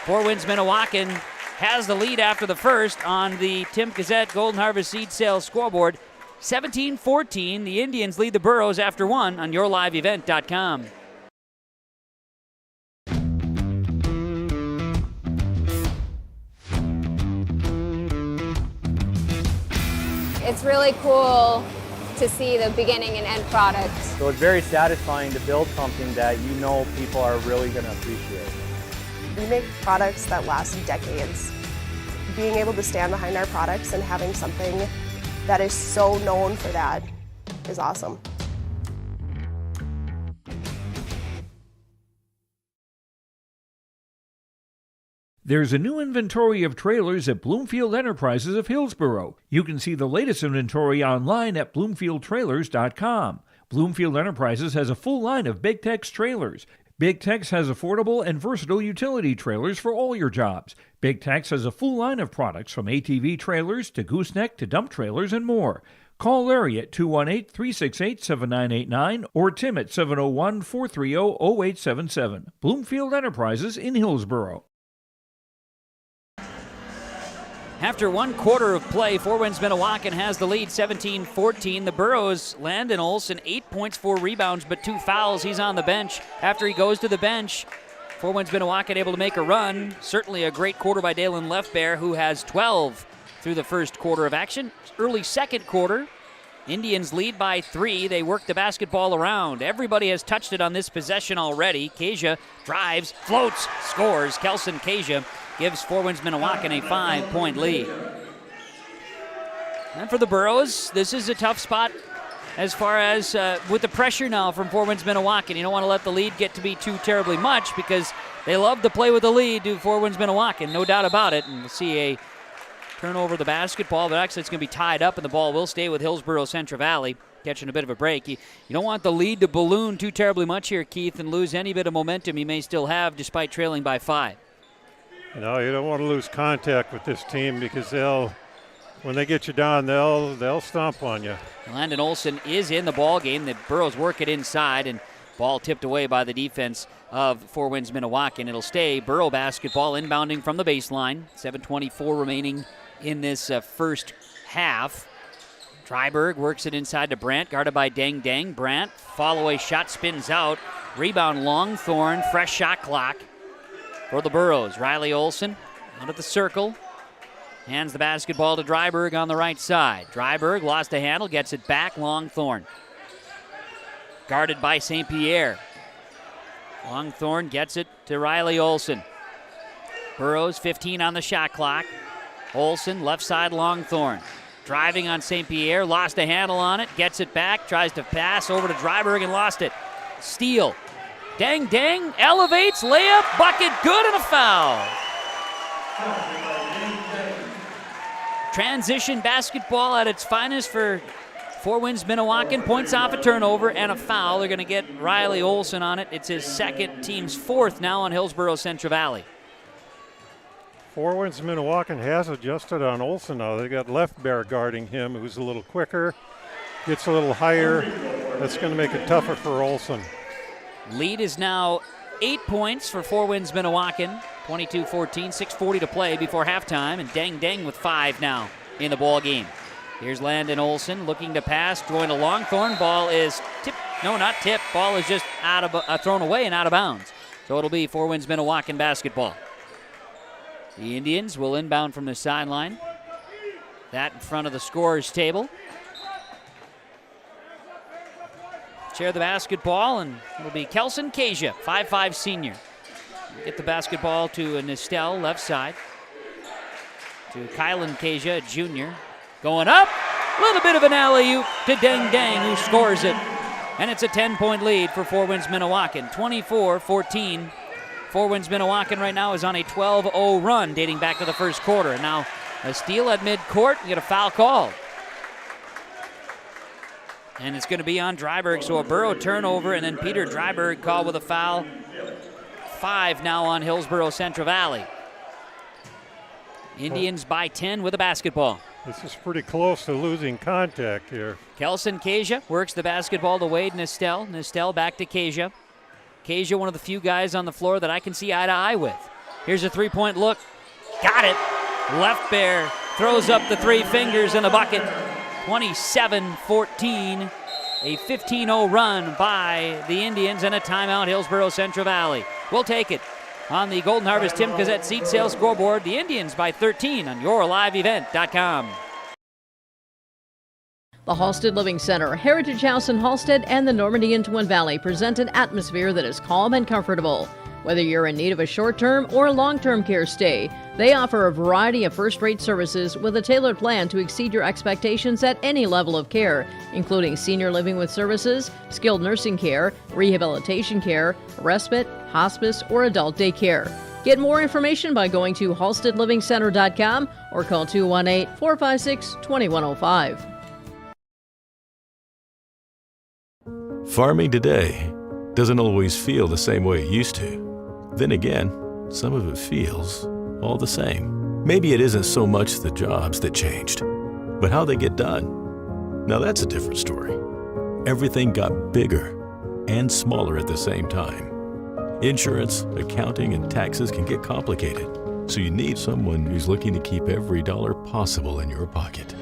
Four Winds Minnewaukan has the lead after the first on the Tim Gazette Golden Harvest Seed Sales scoreboard. 17-14, the Indians lead the Burrows after 1 on yourliveevent.com. It's really cool to see the beginning and end product. So it's very satisfying to build something that you know people are really going to appreciate. We make products that last decades. Being able to stand behind our products and having something that is so known for that is awesome. There's a new inventory of trailers at Bloomfield Enterprises of Hillsboro. You can see the latest inventory online at BloomfieldTrailers.com. Bloomfield Enterprises has a full line of Big Tex trailers. Big Tex has affordable and versatile utility trailers for all your jobs. Big Tex has a full line of products from ATV trailers to gooseneck to dump trailers and more. Call Larry at 218-368-7989 or Tim at 701-430-0877. Bloomfield Enterprises in Hillsboro. After 1 quarter of play, Four Winds Minnewaukan has the lead, 17-14. The Burrows, Landon Olson, 8 points, 4 rebounds, but 2 fouls. He's on the bench. After he goes to the bench, Four Winds Minnewaukan able to make a run. Certainly a great quarter by Dalen Left Bear, who has 12 through the first quarter of action. Early second quarter, Indians lead by 3. They work the basketball around. Everybody has touched it on this possession already. Kasia drives, floats, scores. Kelson Kasia gives Four Winds Minnewaukan a 5-point lead. And for the Burros, this is a tough spot as far as with the pressure now from Four Winds Minnewaukan. You don't want to let the lead get to be too terribly much because they love to play with the lead, do Four Winds Minnewaukan, no doubt about it. And we'll see a turn over the basketball, but actually it's going to be tied up, and the ball will stay with Hillsboro-Central Valley, catching a bit of a break. You don't want the lead to balloon too terribly much here, Keith, and lose any bit of momentum you may still have despite trailing by 5. You don't want to lose contact with this team because when they get you down, they'll stomp on you. Landon Olson is in the ball game. The Burros work it inside, and ball tipped away by the defense of Four Winds Minnewaukan. It'll stay Burro basketball inbounding from the baseline. 7:24 remaining in this first half. Dryberg works it inside to Brandt, guarded by Dang Dang. Brandt, follow-away shot, spins out. Rebound Longthorn, fresh shot clock for the Burros. Riley Olson out of the circle. Hands the basketball to Dryberg on the right side. Dryberg lost a handle, gets it back. Longthorn guarded by St. Pierre. Longthorn gets it to Riley Olson. Burros 15 on the shot clock. Olson, left side, Longthorn. Driving on St. Pierre, lost a handle on it, gets it back, tries to pass over to Dryberg and lost it. Steal. Dang Dang elevates, layup, bucket, good, and a foul. Transition basketball at its finest for Four Winds Minnewaukan. Points off a turnover and a foul. They're going to get Riley Olson on it. It's his second, team's 4th now on Hillsboro-Central Valley. Four Winds Minnewaukan has adjusted on Olson now. They got left bear guarding him, who's a little quicker, gets a little higher. That's going to make it tougher for Olson. Lead is now 8 points for Four Winds Minnewaukan. 22-14, 6:40 to play before halftime, and Dang Dang with 5 now in the ball game. Here's Landon Olson looking to pass, going to Longthorn. Ball is tipped. No, not tipped. Ball is just thrown away and out of bounds. So it'll be Four Winds Minnewaukan basketball. The Indians will inbound from the sideline. That in front of the scorer's table. Share the basketball, and it'll be Kelson Kasia, 5'5" senior. Get the basketball to Nistel, left side. To Kylan Kasia, a junior. Going up, a little bit of an alley-oop to Dang Dang, who scores it. And it's a 10-point lead for Four Winds Minnewaukan, 24-14. Four Winds Minnewaukan right now is on a 12-0 run dating back to the first quarter. And now a steal at midcourt, you get a foul called. And it's going to be on Dryberg, so a Burro turnover, and then Peter Dryberg called with a foul. 5 now on Hillsboro-Central Valley. Indians by 10 with a basketball. This is pretty close to losing contact here. Kelson Kasia works the basketball to Wade Nistel. Nistel back to Kasia. Kasia, one of the few guys on the floor that I can see eye to eye with. Here's a three-point look. Got it. Left bear throws up the 3 fingers in the bucket. 27-14. A 15-0 run by the Indians and a timeout Hillsboro-Central Valley. We'll take it on the Golden Harvest Tim Gazette seat sales scoreboard. The Indians by 13 on YourLiveEvent.com. The Halstead Living Center, Heritage House in Halstead, and the Normandy in Twin Valley present an atmosphere that is calm and comfortable. Whether you're in need of a short-term or long-term care stay, they offer a variety of first-rate services with a tailored plan to exceed your expectations at any level of care, including senior living with services, skilled nursing care, rehabilitation care, respite, hospice, or adult daycare. Get more information by going to halsteadlivingcenter.com or call 218-456-2105. Farming today doesn't always feel the same way it used to. Then again, some of it feels all the same. Maybe it isn't so much the jobs that changed, but how they get done. Now that's a different story. Everything got bigger and smaller at the same time. Insurance, accounting, and taxes can get complicated, so you need someone who's looking to keep every dollar possible in your pocket.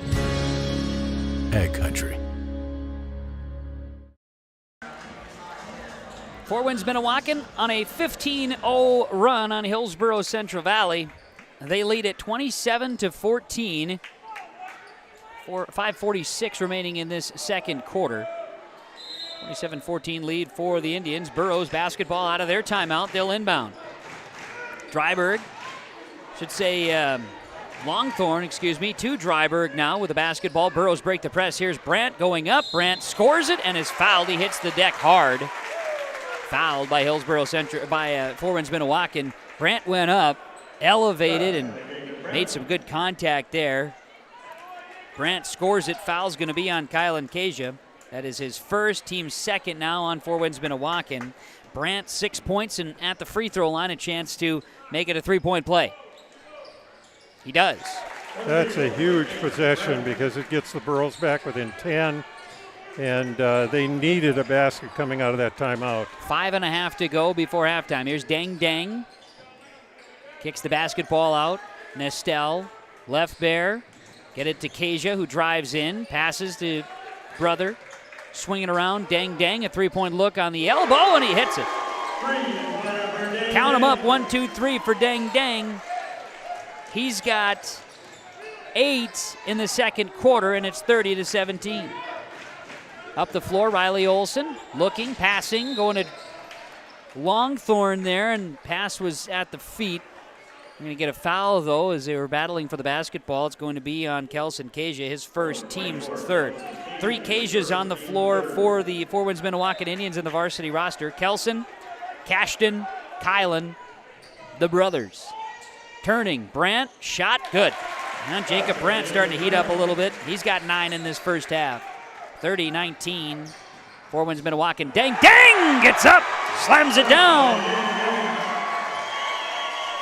Ag Country. Four Winds Minnewaukan on a 15-0 run on Hillsboro-Central Valley. They lead at 27-14. 5:46 remaining in this second quarter. 27-14 lead for the Indians. Burrows basketball out of their timeout. They'll inbound. Dryburgh, Longthorn, to Dryburgh now with the basketball. Burrows break the press. Here's Brandt going up. Brandt scores it and is fouled. He hits the deck hard. Fouled by Hillsboro-Central, by Four Winds Minnewaukan. Brandt went up, elevated, and made some good contact there. Brandt scores it. Foul's going to be on Kylan Kasia. That is his first, team second now on Four Winds Minnewaukan. Brandt 6 points, and at the free throw line, a chance to make it a three-point play. He does. That's a huge possession because it gets the Burros back within 10, and they needed a basket coming out of that timeout. 5.5 to go before halftime. Here's Dang Dang. Kicks the basketball out. Nestel, left bear. Get it to Kasia, who drives in. Passes to brother. Swinging around. Dang Dang, a three-point look on the elbow, and he hits it. Count them up. 1, 2, 3 for Dang Dang. He's got 8 in the second quarter, and it's 30-17. Up the floor, Riley Olson looking, passing, going to Longthorn there, and pass was at the feet. We're going to get a foul, though, as they were battling for the basketball. It's going to be on Kelson Kasia, his first, team's third. 3 Kasias on the floor for the Four Winds Minnewaukan Indians in the varsity roster. Kelson, Cashton, Kylan, the brothers. Turning, Brandt, shot, good. And Jacob Brandt starting to heat up a little bit. He's got 9 in this first half. 30-19. Four Winds Minnewaukan. Dang, Dang gets up, slams it down.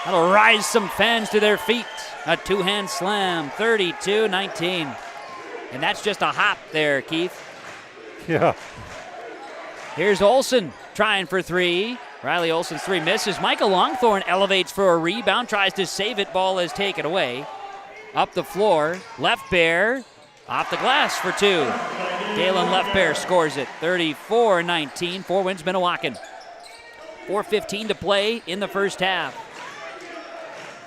That'll rise some fans to their feet. A two-hand slam, 32-19. And that's just a hop there, Keith. Yeah. Here's Olson trying for 3. Riley Olson's 3 misses. Michael Longthorn elevates for a rebound, tries to save it. Ball is taken away. Up the floor, left bear, off the glass for 2. Galen left bear scores it. 34-19. Four Winds Minnewaukan. 4:15 to play in the first half.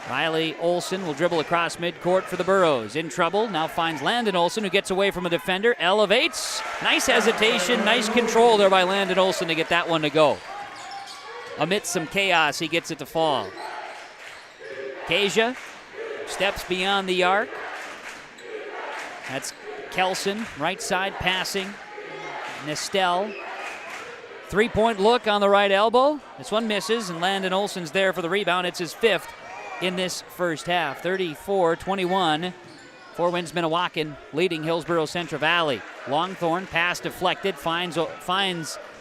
Riley Olson will dribble across midcourt for the Burros. In trouble, now finds Landon Olson, who gets away from a defender, elevates. Nice hesitation, nice control there by Landon Olson to get that one to go. Amidst some chaos, he gets it to fall. Kasia steps beyond the arc. That's Kelson, right side passing. Nestel. 3-point look on the right elbow. This one misses, and Landon Olson's there for the rebound. It's his 5th in this first half. 34-21. Four Winds Minnewaukan leading Hillsboro-Central Valley. Longthorn, pass deflected, finds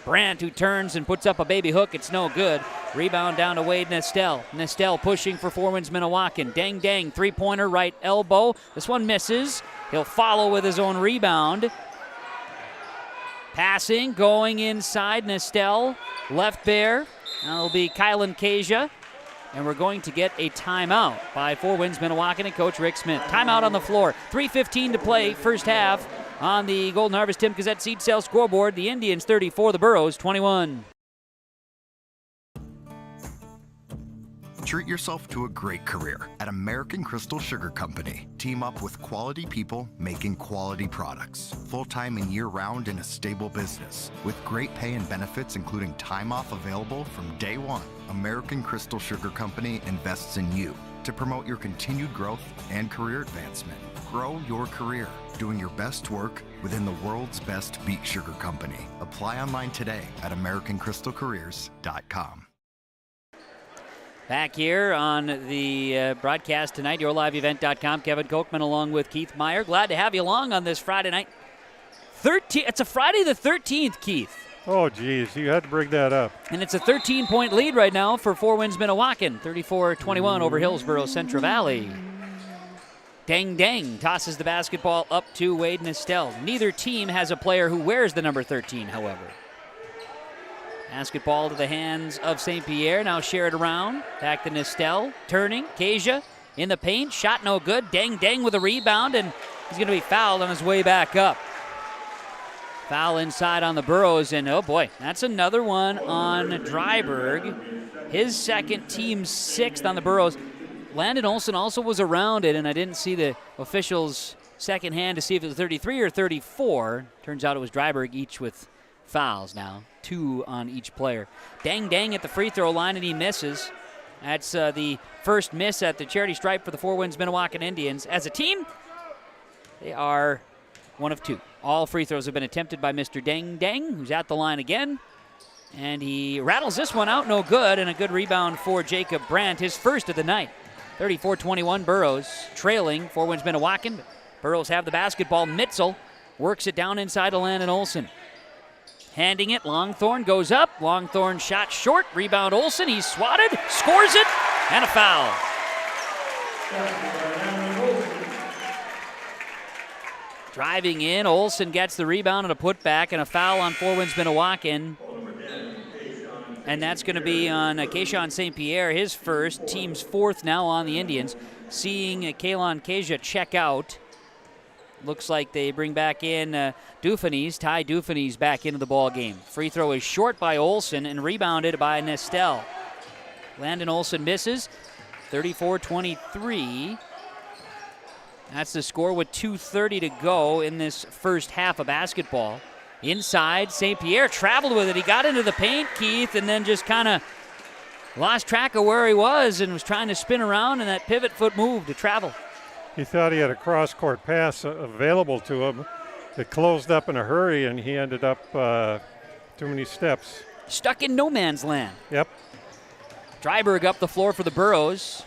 Brandt, who turns and puts up a baby hook. It's no good. Rebound down to Wade Nestel. Nestel pushing for Four Winds Minnewaukan. Dang Dang, three-pointer, right elbow. This one misses. He'll follow with his own rebound. Passing, going inside, Nestel. Left bear. That'll be Kylan Kasia. And we're going to get a timeout by Four Winds Minnewaukan and Coach Rick Smith. Timeout on the floor. 3:15 to play, first half on the Golden Harvest Tim Gazette seed sales scoreboard. The Indians 34, the Burros 21. Treat yourself to a great career at American Crystal Sugar Company. Team up with quality people making quality products. Full-time and year-round in a stable business. With great pay and benefits, including time off available from day one. American Crystal Sugar Company invests in you to promote your continued growth and career advancement. Grow your career, doing your best work within the world's best beet sugar company. Apply online today at AmericanCrystalCareers.com. Back here on the broadcast tonight, YourLiveEvent.com. Kevin Kochman along with Keith Meyer. Glad to have you along on this Friday night. It's a Friday the 13th, Keith. Oh, geez, you had to bring that up. And it's a 13-point lead right now for Four Winds Minnewaukan. 34-21 over Hillsboro-Central Valley. Dang Dang tosses the basketball up to Wade Nestel. Neither team has a player who wears the number 13, however. Basketball to the hands of St. Pierre. Now share it around. Back to Nestel. Turning. Kasia in the paint. Shot no good. Dang Dang with a rebound, and he's going to be fouled on his way back up. Foul inside on the Burros, and oh boy, that's another one on Dryburgh. His second, team's 6th on the Burros. Landon Olson also was around it, and I didn't see the officials' second hand to see if it was 33 or 34. Turns out it was Dryberg, each with fouls now. 2 on each player. Dang at the free throw line, and he misses. That's the first miss at the charity stripe for the Four Winds Minnewaukan Indians. As a team, they are 1 of 2. All free throws have been attempted by Mr. Dang, who's at the line again. And he rattles this one out, no good, and a good rebound for Jacob Brandt, his first of the night. 34-21, Burrows trailing Four Winds Minnewaukan. Burrows have the basketball. Mitzel works it down inside to Landon Olson. Handing it, Longthorne goes up. Longthorne shot short. Rebound Olson. He's swatted, scores it, and a foul. Driving in, Olson gets the rebound and a putback, and a foul on Four Winds Minnewaukan. And that's going to be on Keishon St. Pierre, his first, team's 4th now on the Indians. Seeing Kalon Keja check out. Looks like they bring back in Dufanies, Ty Dufanies back into the ball game. Free throw is short by Olson and rebounded by Nestel. Landon Olson misses, 34-23. That's the score with 2:30 to go in this first half of basketball. Inside, St. Pierre traveled with it. He got into the paint, Keith, and then just kind of lost track of where he was and was trying to spin around, and that pivot foot move to travel. He thought he had a cross-court pass available to him. It closed up in a hurry, and he ended up too many steps. Stuck in no man's land. Yep. Dryberg up the floor for the Burrows.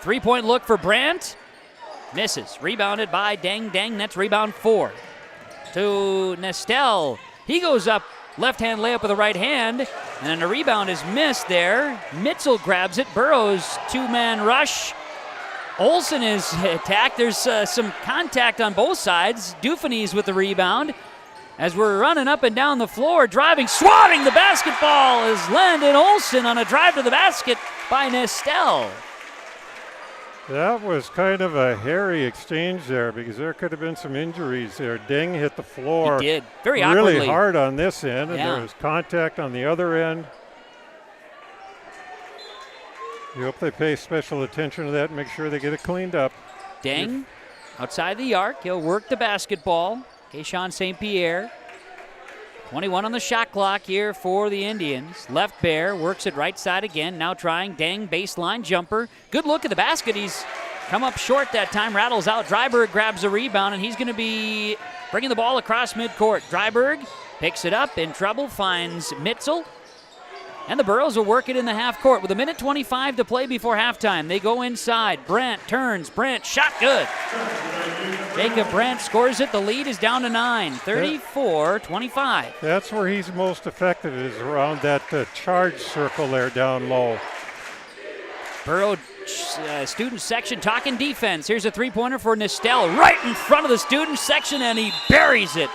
3-point look for Brandt. Misses. Rebounded by Dang. That's rebound 4. To Nestel. He goes up. Left-hand layup with the right hand. And then the rebound is missed there. Mitzel grabs it. Burrows, 2-man rush. Olson is attacked. There's some contact on both sides. Dufanies with the rebound. As we're running up and down the floor, driving, swatting the basketball is Landon Olson on a drive to the basket by Nestel. That was kind of a hairy exchange there because there could have been some injuries there. Ding hit the floor. He did. Very awkwardly. Really hard on this end, and Yeah. there was contact on the other end. You hope they pay special attention to that and make sure they get it cleaned up. Dang, outside the arc. He'll work the basketball. Keishon St. Pierre. 21 on the shot clock here for the Indians. Left Bear works it right side again. Now trying Dang baseline jumper. Good look at the basket. He's come up short that time. Rattles out. Dryberg grabs a rebound, and he's going to be bringing the ball across midcourt. Dryberg picks it up, in trouble, finds Mitzel. And the Burrows will work it in the half court with 1:25 to play before halftime. They go inside. Brandt turns. Brandt shot good. Jacob Brandt scores it. The lead is down to 9, 34-25. That's where he's most effective, is around that charge circle there down low. Burrow student section talking defense. Here's a three-pointer for Nestel right in front of the student section, and he buries it.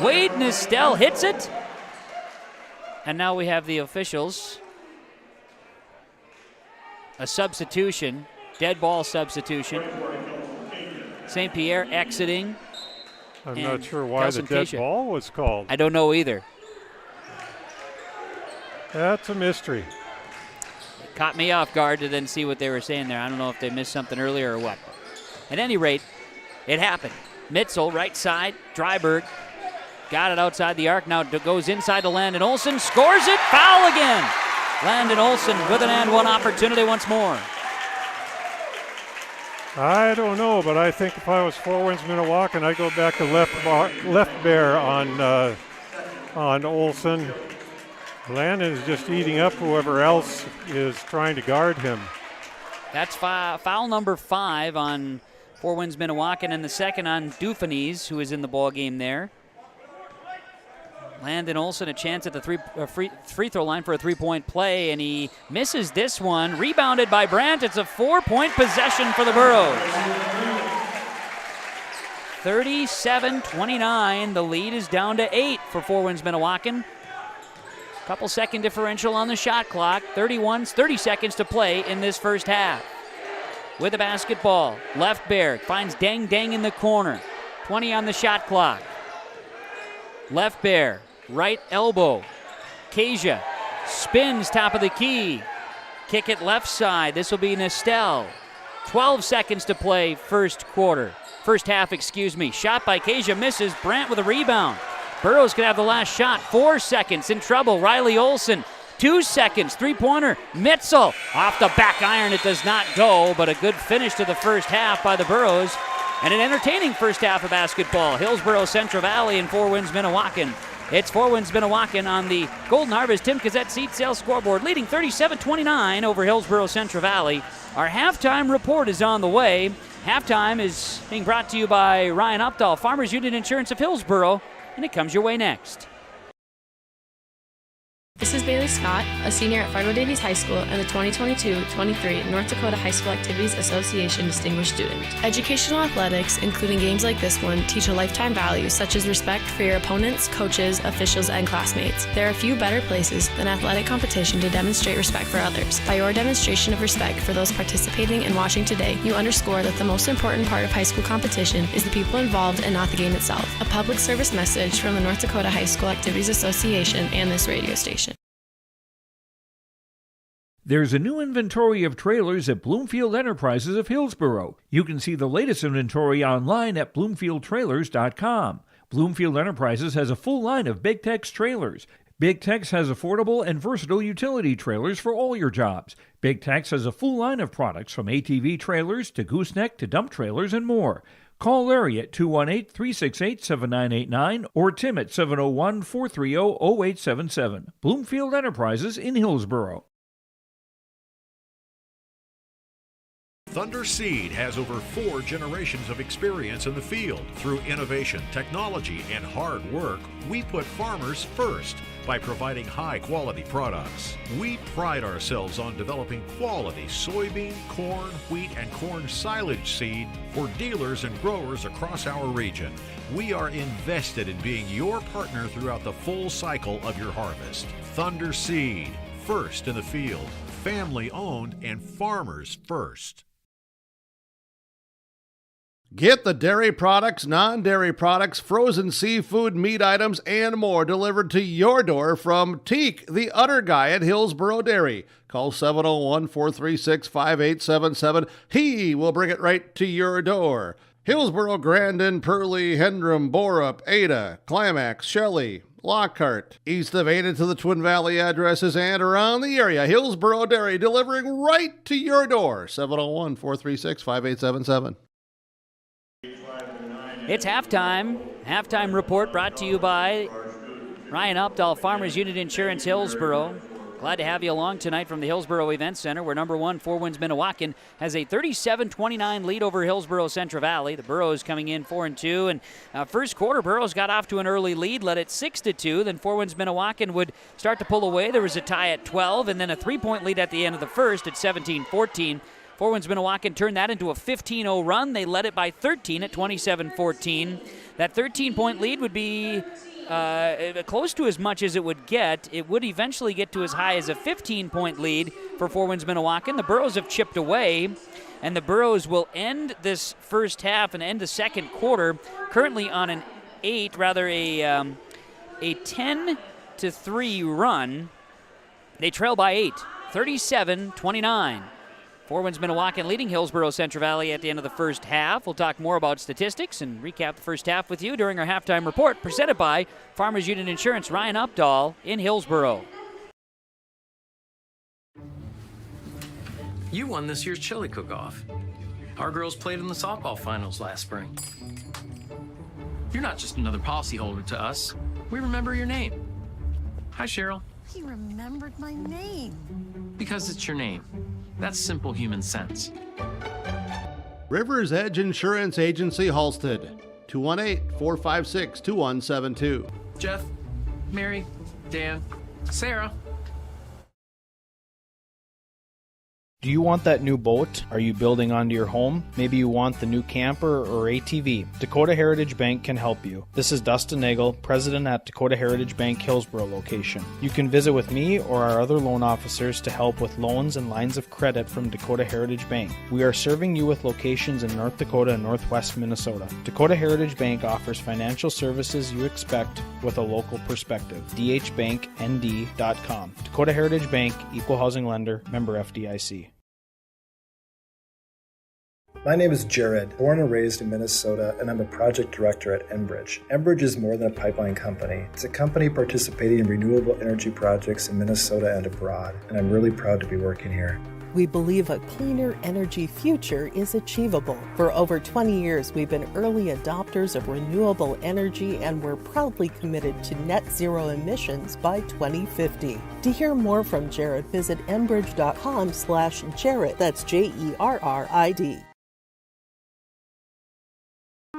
Wade Nestel hits it. And now we have the officials. A substitution, dead ball substitution. St. Pierre exiting. I'm not sure why the dead ball was called. I don't know either. That's a mystery. It caught me off guard to then see what they were saying there. I don't know if they missed something earlier or what. At any rate, it happened. Mitzel, right side, Dryberg. Got it outside the arc, now goes inside to Landon Olson, scores it, foul again. Landon Olson with an and one opportunity once more. I don't know, but I think if I was Four Winds Minnewaukan, I'd go back to left bear on Olson. Landon is just eating up whoever else is trying to guard him. That's foul number 5 on Four Winds Minnewaukan, and the second on Dufanies, who is in the ball game there. Landon Olson a chance at the free throw line for a 3-point play, and he misses this one. Rebounded by Brandt. It's a 4-point possession for the Burrows. 37-29. The lead is down to 8 for Four Winds Minnewaukan. Couple second differential on the shot clock. 30 seconds to play in this first half. With the basketball, left Bear finds Dang in the corner. 20 on the shot clock. Left Bear. Right elbow. Keja spins top of the key. kick it left side. This will be Nestel. 12 seconds to play first half, Shot by Kasia misses. Brandt with a rebound. Burrows could have the last shot. 4 seconds, in trouble. Riley Olson, 2 seconds, three-pointer. Mitzel off the back iron. It does not go, but a good finish to the first half by the Burros. And an entertaining first half of basketball. Hillsboro-Central Valley and Four Winds Minnewaukan. It's Four Winds Minnewaukan on the Golden Harvest Tim Gazette seat sales scoreboard, leading 37-29 over Hillsboro-Central Valley. Our halftime report is on the way. Halftime is being brought to you by Ryan Updahl, Farmers Union Insurance of Hillsboro, and it comes your way next. This is Bailey Scott, a senior at Fargo-Davies High School and the 2022-23 North Dakota High School Activities Association Distinguished Student. Educational athletics, including games like this one, teach a lifetime value such as respect for your opponents, coaches, officials, and classmates. There are few better places than athletic competition to demonstrate respect for others. By your demonstration of respect for those participating and watching today, you underscore that the most important part of high school competition is the people involved and not the game itself. A public service message from the North Dakota High School Activities Association and this radio station. There's a new inventory of trailers at Bloomfield Enterprises of Hillsboro. You can see the latest inventory online at bloomfieldtrailers.com. Bloomfield Enterprises has a full line of Big Tex trailers. Big Tex has affordable and versatile utility trailers for all your jobs. Big Tex has a full line of products from ATV trailers to gooseneck to dump trailers and more. Call Larry at 218-368-7989 or Tim at 701-430-0877. Bloomfield Enterprises in Hillsboro. Thunder Seed has over 4 generations of experience in the field. Through innovation, technology, and hard work, we put farmers first by providing high-quality products. We pride ourselves on developing quality soybean, corn, wheat, and corn silage seed for dealers and growers across our region. We are invested in being your partner throughout the full cycle of your harvest. Thunder Seed, first in the field, family-owned and farmers first. Get the dairy products, non-dairy products, frozen seafood, meat items, and more delivered to your door from Teak, the Udder Guy at Hillsboro Dairy. Call 701-436-5877. He will bring it right to your door. Hillsboro, Grandin, Purley, Hendrum, Borup, Ada, Climax, Shelley, Lockhart. East of Ada to the Twin Valley addresses and around the area. Hillsboro Dairy delivering right to your door. 701-436-5877. It's halftime. Halftime report brought to you by Ryan Updahl, Farmers Union Insurance, Hillsboro. Glad to have you along tonight from the Hillsboro Event Center, where number 1, Four Winds Minnewaukan, has a 37-29 lead over Hillsboro-Central Valley. The Burros coming in 4-2, and first quarter, Burros got off to an early lead, led it 6-2. Then Four Winds Minnewaukan would start to pull away. There was a tie at 12, and then a 3-point lead at the end of the first at 17-14. Four Winds Minnewaukan turned that into a 15-0 run. They led it by 13 at 27-14. That 13-point lead would be close to as much as it would get. It would eventually get to as high as a 15-point lead for Four Winds Minnewaukan. The Burros have chipped away, and the Burros will end this first half and end the second quarter currently on a 10-3 run. They trail by 8, 37-29. Four Winds Minnewaukan leading Hillsboro-Central Valley at the end of the first half. We'll talk more about statistics and recap the first half with you during our halftime report, presented by Farmers Union Insurance. Ryan Updahl in Hillsboro. You won this year's chili cook-off. Our girls played in the softball finals last spring. You're not just another policyholder to us. We remember your name. Hi, Cheryl. He remembered my name. Because it's your name. That's simple human sense. River's Edge Insurance Agency, Halstead. 218-456-2172. Jeff, Mary, Dan, Sarah. Do you want that new boat? Are you building onto your home? Maybe you want the new camper or ATV. Dakota Heritage Bank can help you. This is Dustin Nagel, president at Dakota Heritage Bank Hillsboro location. You can visit with me or our other loan officers to help with loans and lines of credit from Dakota Heritage Bank. We are serving you with locations in North Dakota and Northwest Minnesota. Dakota Heritage Bank offers financial services you expect with a local perspective. dhbanknd.com. Dakota Heritage Bank, Equal Housing Lender, member FDIC. My name is Jared, born and raised in Minnesota, and I'm a project director at Enbridge. Enbridge is more than a pipeline company. It's a company participating in renewable energy projects in Minnesota and abroad, and I'm really proud to be working here. We believe a cleaner energy future is achievable. For over 20 years, we've been early adopters of renewable energy, and we're proudly committed to net zero emissions by 2050. To hear more from Jared, visit enbridge.com/Jared. That's JERRID.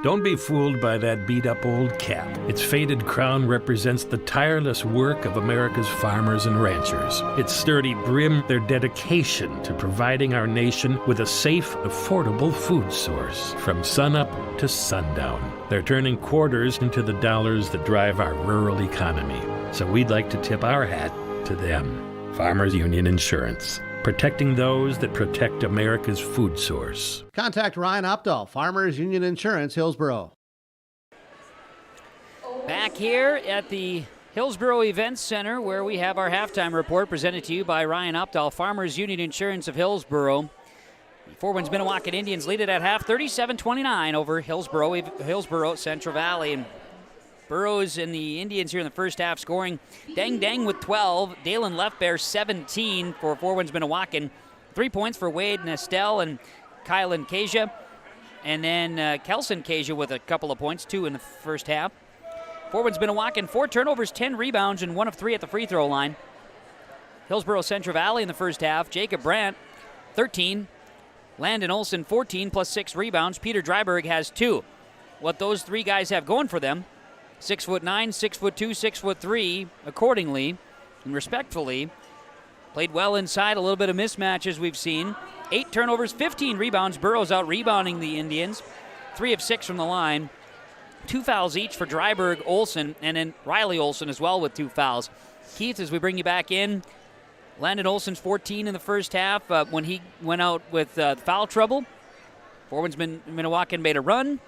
Don't be fooled by that beat-up old cap. Its faded crown represents the tireless work of America's farmers and ranchers. Its sturdy brim, their dedication to providing our nation with a safe, affordable food source from sunup to sundown. They're turning quarters into the dollars that drive our rural economy. So we'd like to tip our hat to them. Farmers Union Insurance. Protecting those that protect America's food source. Contact Ryan Opdahl, Farmers Union Insurance, Hillsboro. Back here at the Hillsboro Events Center, where we have our halftime report presented to you by Ryan Opdahl, Farmers Union Insurance of Hillsboro. The Four Winds Minnewaukan Indians lead it at half, 37-29 over Hillsboro-Central Valley. And Burrows and the Indians here in the first half scoring. Dang with 12. Dalen Leftbear 17 for Four Winds Minnewaukan. 3 points for Wade Nestel and Kylan Kasia. And then Kelson Kasia with a couple of points, 2 in the first half. Four Winds Minnewaukan, 4 turnovers, 10 rebounds, and 1 of 3 at the free throw line. Hillsboro-Central Valley in the first half. Jacob Brandt, 13. Landon Olson, 14 plus 6 rebounds. Peter Dryberg has 2. What those 3 guys have going for them: 6'9", 6'2", 6'3", accordingly and respectfully. Played well inside, a little bit of mismatches we've seen. 8 turnovers, 15 rebounds. Burrows out rebounding the Indians. 3 of 6 from the line. 2 fouls each for Dryberg, Olson, and then Riley Olson as well with 2 fouls. Keith, as we bring you back in, Landon Olson's 14 in the first half when he went out with foul trouble. Four Winds Minnewaukan made a run.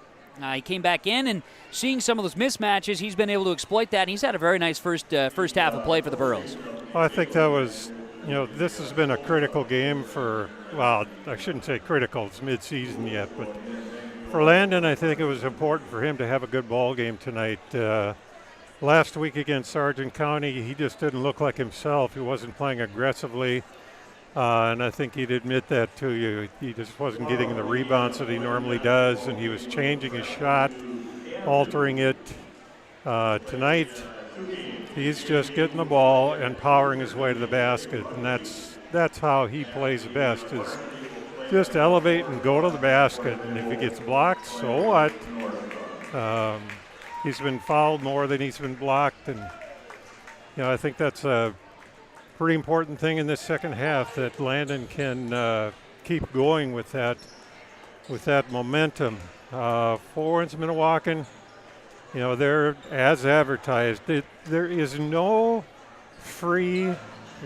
He came back in, and seeing some of those mismatches, he's been able to exploit that, and he's had a very nice first half of play for the Burrows. Well, I think that was, this has been a critical game for, well, I shouldn't say critical, it's mid-season yet, but for Landon, I think it was important for him to have a good ball game tonight. Last week against Sargent County, he just didn't look like himself. He wasn't playing aggressively. And I think he'd admit that to you. He just wasn't getting the rebounds that he normally does, and he was changing his shot, altering it. Tonight, he's just getting the ball and powering his way to the basket, and that's how he plays best, is just elevate and go to the basket. And if he gets blocked, so what? He's been fouled more than he's been blocked, and I think that's a pretty important thing in this second half, that Landon can keep going with that momentum. Four Winds Minnewaukan, they're as advertised. There is no free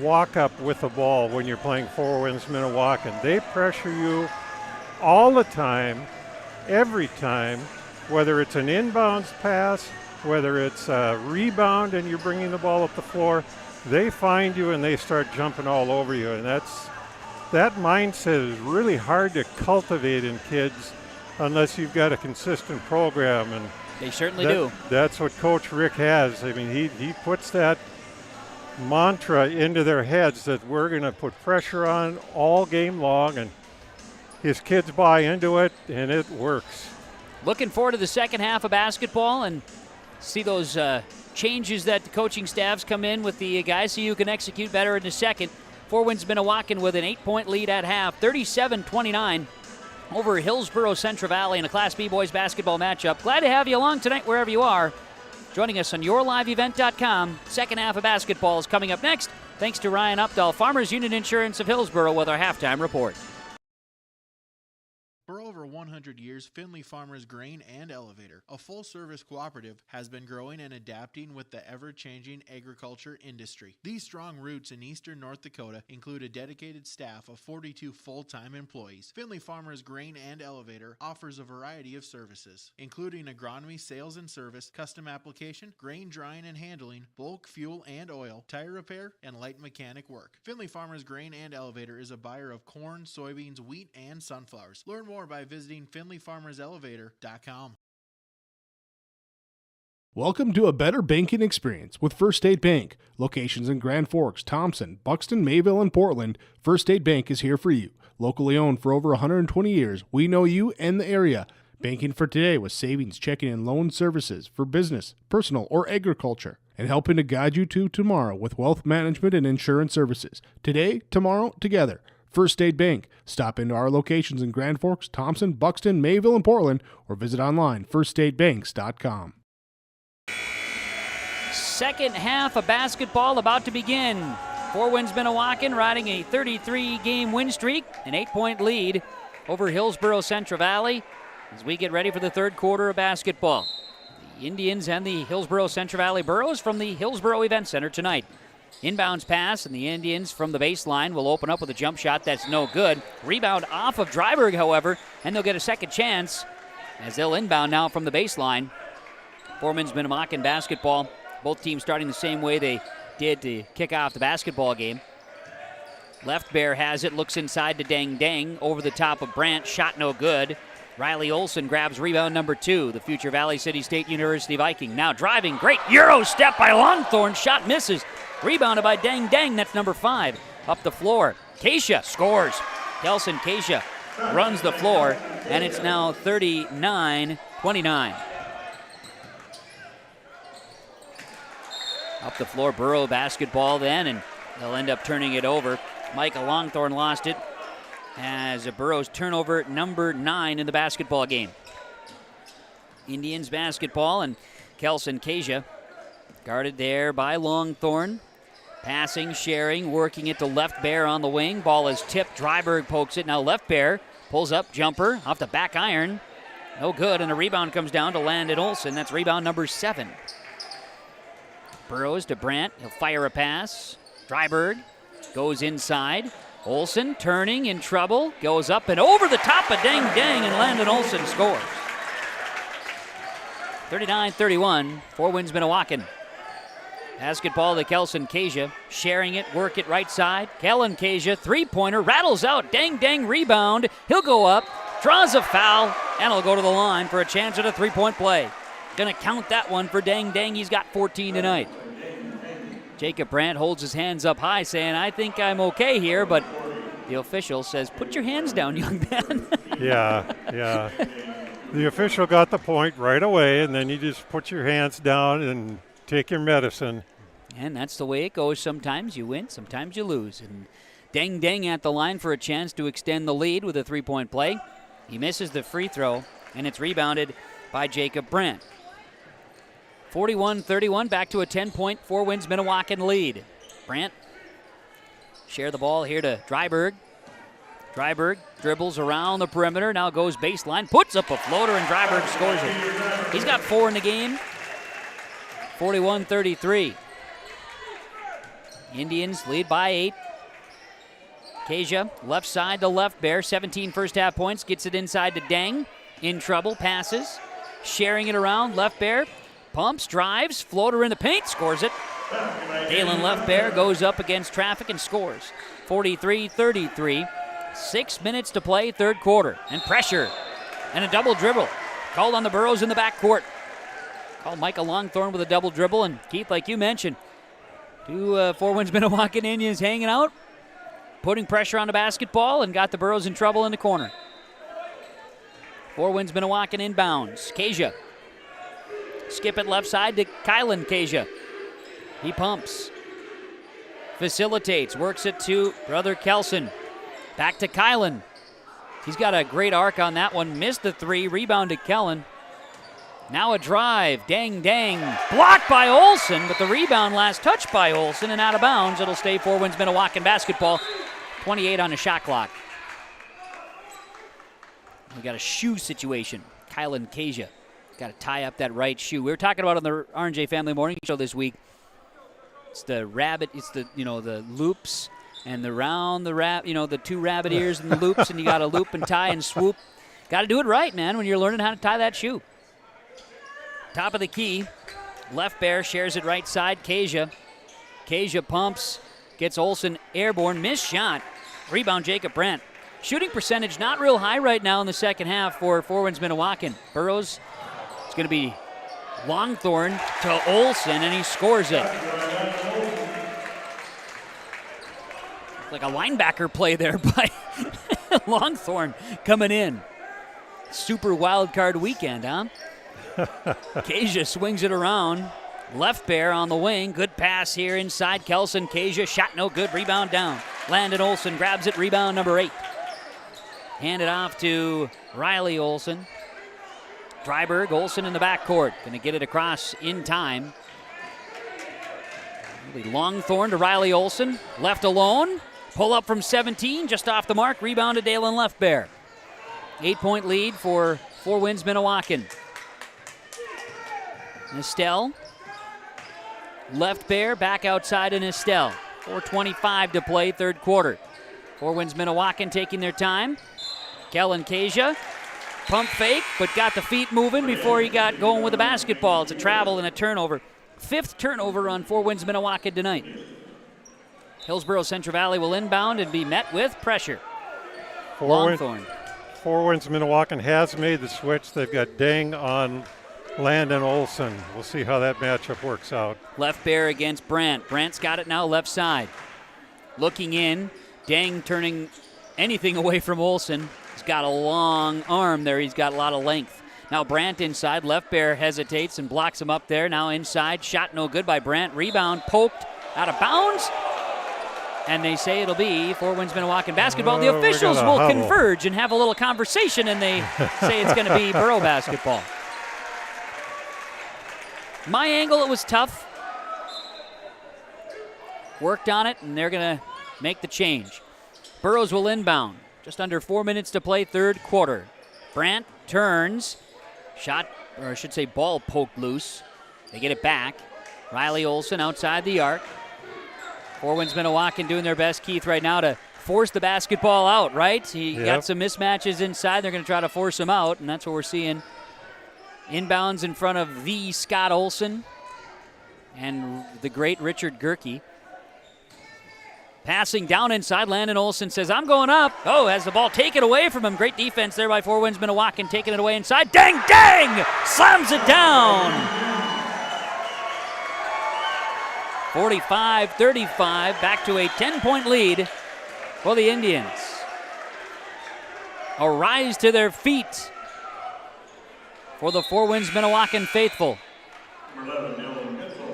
walk up with the ball when you're playing Four Winds Minnewaukan. They pressure you all the time, every time, whether it's an inbounds pass, whether it's a rebound and you're bringing the ball up the floor. They find you and they start jumping all over you, and that mindset is really hard to cultivate in kids unless you've got a consistent program. And they certainly do. That's what Coach Rick has. I mean, he puts that mantra into their heads that we're going to put pressure on all game long, and his kids buy into it, and it works. Looking forward to the second half of basketball and see those changes that the coaching staffs come in with the guys so you can execute better in the second. Four Winds Minnewaukan with an 8-point lead at half, 37-29 over Hillsboro-Central Valley in a Class B boys basketball matchup. Glad to have you along tonight wherever you are. Joining us on yourliveevent.com. Second half of basketball is coming up next Thanks to Ryan Updahl, Farmers Union Insurance of Hillsboro, with our halftime report. For over 100 years, Findlay Farmers Grain and Elevator, a full-service cooperative, has been growing and adapting with the ever-changing agriculture industry. These strong roots in eastern North Dakota include a dedicated staff of 42 full-time employees. Findlay Farmers Grain and Elevator offers a variety of services, including agronomy, sales and service, custom application, grain drying and handling, bulk fuel and oil, tire repair, and light mechanic work. Findlay Farmers Grain and Elevator is a buyer of corn, soybeans, wheat, and sunflowers. Learn more by visiting FindlayFarmersElevator.com. Welcome to a better banking experience with First State Bank. Locations in Grand Forks, Thompson, Buxton, Mayville, and Portland, First State Bank is here for you. Locally owned for over 120 years, we know you and the area. Banking for today with savings, checking, and loan services for business, personal, or agriculture. And helping to guide you to tomorrow with wealth management and insurance services. Today, tomorrow, together. First State Bank. Stop into our locations in Grand Forks, Thompson, Buxton, Mayville, and Portland, or visit online firststatebanks.com. Second half of basketball about to begin. Four Winds Minnewaukan riding a 33-game win streak, an 8-point lead over Hillsboro-Central Valley as we get ready for the third quarter of basketball. The Indians and the Hillsboro-Central Valley Burros from the Hillsboro Event Center tonight. Inbounds pass, and the Indians from the baseline will open up with a jump shot that's no good. Rebound off of Dryberg, however, and they'll get a second chance as they'll inbound now from the baseline. Four Winds Minnewaukan basketball. Both teams starting the same way they did to kick off the basketball game. Left Bear has it, looks inside to Dang Dang, over the top of Brandt, shot no good. Riley Olson grabs rebound number 2, the future Valley City State University Viking. Now driving, great Euro step by Longthorn, shot misses. Rebounded by Dang Dang, that's number 5. Up the floor, Keisha scores. Kelson Keisha runs the floor, and it's now 39-29. Up the floor, Burrow basketball then, and they'll end up turning it over. Micah Longthorn lost it as a Burrow's turnover number 9 in the basketball game. Indians basketball, and Kelson Keisha guarded there by Longthorn. Passing, sharing, working it to Left Bear on the wing. Ball is tipped. Dryberg pokes it. Now Left Bear pulls up, jumper off the back iron. No good, and a rebound comes down to Landon Olson. That's rebound number 7. Burrows to Brandt. He'll fire a pass. Dryberg goes inside. Olson turning, in trouble. Goes up and over the top of Dang Dang, and Landon Olson scores. 39-31, Four Winds Minnewaukan. Basketball to Kelson Keisha, sharing it, work it right side. Kellen Keisha, three-pointer, rattles out, Dang Dang rebound. He'll go up, draws a foul, and he'll go to the line for a chance at a three-point play. Gonna count that one for Dang Dang, he's got 14 tonight. Jacob Brandt holds his hands up high, saying, I think I'm okay here, but the official says, put your hands down, young man. Yeah. The official got the point right away, and then you just put your hands down and take your medicine. And that's the way it goes. Sometimes you win, sometimes you lose. And Dang Dang at the line for a chance to extend the lead with a three-point play. He misses the free throw, and it's rebounded by Jacob Brandt. 41-31, back to a 10-point Four Winds Minnewaukan lead. Brandt share the ball here to Dryberg. Dryberg dribbles around the perimeter, now goes baseline, puts up a floater, and Dryberg scores it. He's got 4 in the game. 41-33. Indians lead by 8. Keisha, left side to Left Bear, 17 first half points, gets it inside to Dang. In trouble, passes, sharing it around, Left Bear, pumps, drives, floater in the paint, scores it. Dalen Left Bear goes up against traffic and scores. 43-33. 6 minutes to play, third quarter, and pressure, and a double dribble. Called on the Burros in the backcourt. Called Micah Longthorn with a double dribble, and Keith, like you mentioned, 2 Four Winds Minnewaukan Indians hanging out, putting pressure on the basketball, and got the Burros in trouble in the corner. Four Winds Minnewaukan inbounds. Keisha. Skip it left side to Kylan Keisha. He pumps. Facilitates, works it to brother Kelson. Back to Kylan. He's got a great arc on that one. Missed the 3, rebound to Kellen. Now a drive. Dang. Blocked by Olsen, but the rebound last touched by Olsen and out of bounds. It'll stay Four Winds Minnewaukan basketball. 28 on the shot clock. We got a shoe situation. Kylan Kasia got to tie up that right shoe. We were talking about on the R&J Family Morning Show this week. It's the rabbit. It's the the loops and the two rabbit ears and the loops, and you got to loop and tie and swoop. Got to do it right, man, when you're learning how to tie that shoe. Top of the key. Left bear shares it right side. Kasia pumps. Gets Olsen airborne. Missed shot. Rebound Jacob Brandt. Shooting percentage not real high right now in the second half for Four Winds Minnewaukan. Burrows, it's going to be Longthorn to Olsen, and he scores it. Like a linebacker play there by Longthorn coming in. Super wild card weekend, huh? Kasia swings it around. Left bear on the wing. Good pass here inside. Kelson Kasia. Shot no good. Rebound down. Landon Olsen grabs it. Rebound number 8. Hand it off to Riley Olsen. Dryberg, Olsen in the backcourt. Going to get it across in time. Longthorn to Riley Olsen. Left alone. Pull up from 17. Just off the mark. Rebound to Dalen Leftbear. 8-point lead for Four Winds Minnewaukan. Estelle. Leftbear back outside in Estelle. 4:25 to play, third quarter. Four Winds Minnewaukan taking their time. Kellen Kasia, pump fake, but got the feet moving before he got going with the basketball. It's a travel and a turnover. 5th turnover on Four Winds Minnewaukan tonight. Hillsboro-Central Valley will inbound and be met with pressure. Longthorn. Four Winds Minnewaukan has made the switch. They've got Dang on Landon Olsen. We'll see how that matchup works out. Left bear against Brandt. Brandt's got it now left side. Looking in. Dang turning anything away from Olsen. He's got a long arm there. He's got a lot of length. Now Brandt inside. Left bear hesitates and blocks him up there. Now inside. Shot no good by Brandt. Rebound poked out of bounds. And they say it'll be Four Winds Minnewaukan basketball. The officials will converge and have a little conversation, and they say it's going to be Borough basketball. My angle, it was tough. Worked on it, and they're going to make the change. Burrows will inbound. Just under 4 minutes to play, third quarter. Brandt turns. Shot, or I should say ball poked loose. They get it back. Riley Olsen outside the arc. Four Winds Minnewaukan doing their best, Keith, right now to force the basketball out, right? He got some mismatches inside. They're going to try to force him out, and that's what we're seeing. Inbounds in front of the Scott Olsen and the great Richard Gerke. Passing down inside, Landon Olsen says, I'm going up. Oh, has the ball taken away from him. Great defense there by Four Winds Minnewaukan, taking it away inside. Dang! Slams it down. 45-35, back to a 10-point lead for the Indians. A rise to their feet for the Four Winds Minnewaukan faithful.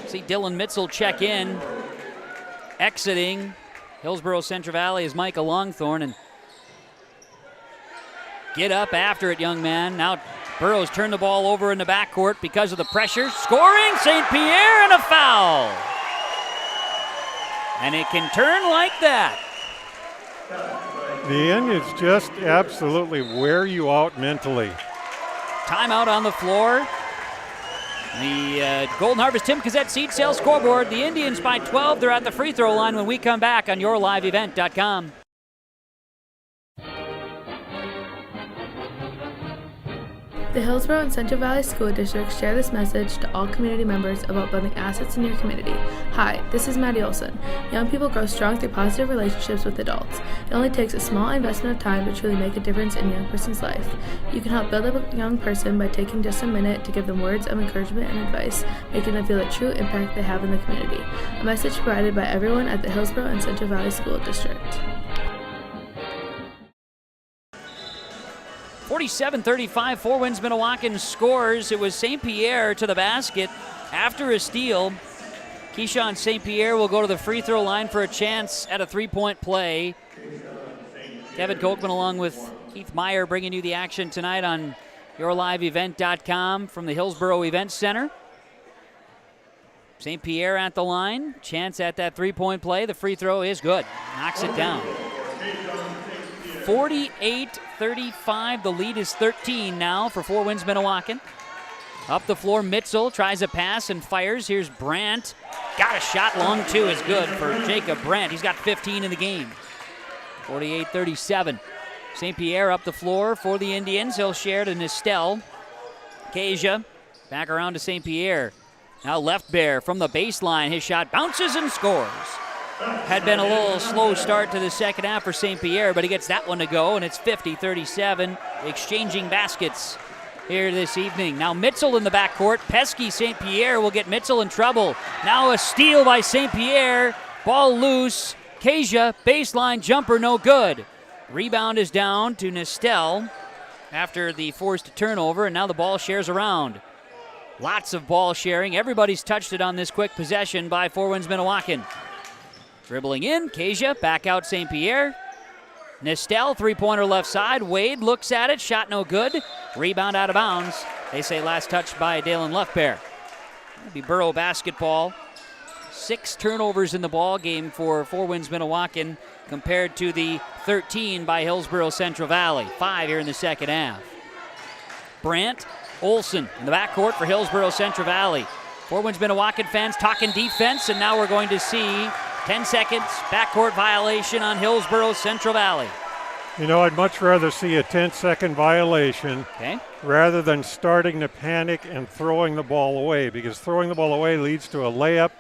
See Dylan Mitzel check in. Exiting Hillsboro-Central Valley is Micah Longthorn. And get up after it, young man. Now Burrows turned the ball over in the backcourt because of the pressure. Scoring, St. Pierre, and a foul. And it can turn like that. The Indians just absolutely wear you out mentally. Timeout on the floor. The Golden Harvest Tim Cassette seed sales scoreboard. The Indians by 12. They're at the free throw line when we come back on yourliveevent.com. The Hillsboro and Central Valley School Districts share this message to all community members about building assets in your community. Hi, this is Maddie Olson. Young people grow strong through positive relationships with adults. It only takes a small investment of time to truly make a difference in a young person's life. You can help build up a young person by taking just a minute to give them words of encouragement and advice, making them feel the true impact they have in the community. A message provided by everyone at the Hillsboro and Central Valley School District. 47-35, Four Winds Minnewaukan scores. It was St. Pierre to the basket after a steal. Keyshawn St. Pierre will go to the free throw line for a chance at a three-point play. Kevin Kochman along with Keith Meyer bringing you the action tonight on yourliveevent.com from the Hillsboro Event Center. St. Pierre at the line. Chance at that three-point play. The free throw is good. Knocks it down. 48-35. The lead is 13 now for Four Winds Minnewaukan. Up the floor, Mitzel tries a pass and fires. Here's Brandt. Got a shot. Long two is good for Jacob Brandt. He's got 15 in the game. 48-37. St. Pierre up the floor for the Indians. He'll share to Nistel. Kasia back around to St. Pierre. Now Left Bear from the baseline. His shot bounces and scores. Had been a little slow start to the second half for St. Pierre, but he gets that one to go, and it's 50-37. Exchanging baskets here this evening. Now Mitzel in the backcourt. Pesky St. Pierre will get Mitzel in trouble. Now a steal by St. Pierre. Ball loose. Kasia, baseline jumper, no good. Rebound is down to Nistel after the forced turnover, and now the ball shares around. Lots of ball sharing. Everybody's touched it on this quick possession by Four Winds Minnewaukan. Dribbling in, Kasia, back out St. Pierre. Nistel, three-pointer left side. Wade looks at it, shot no good. Rebound out of bounds. They say last touch by Dalen Leftbear. It'll be Borough basketball. 6 turnovers in the ball game for Four Winds Minnewaukan compared to the 13 by Hillsboro-Central Valley. 5 here in the second half. Brandt, Olsen in the backcourt for Hillsboro-Central Valley. Four Winds Minnewaukan fans talking defense, and now we're going to see 10 seconds backcourt violation on Hillsboro-Central Valley. You know, I'd much rather see a 10-second violation rather than starting to panic and throwing the ball away, because throwing the ball away leads to a layup.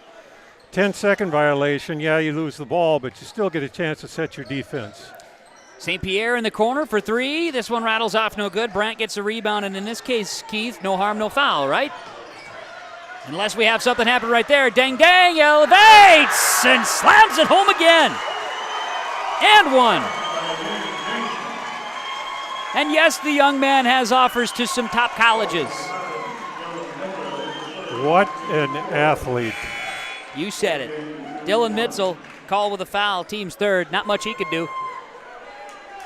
10-second violation, yeah, you lose the ball, but you still get a chance to set your defense. St. Pierre in the corner for 3. This one rattles off no good. Brandt gets a rebound, and in this case, Keith, no harm, no foul, right? Unless we have something happen right there. Dang elevates and slams it home again. And one. And yes, the young man has offers to some top colleges. What an athlete. You said it. Dylan Mitzel, called with a foul, team's third. Not much he could do.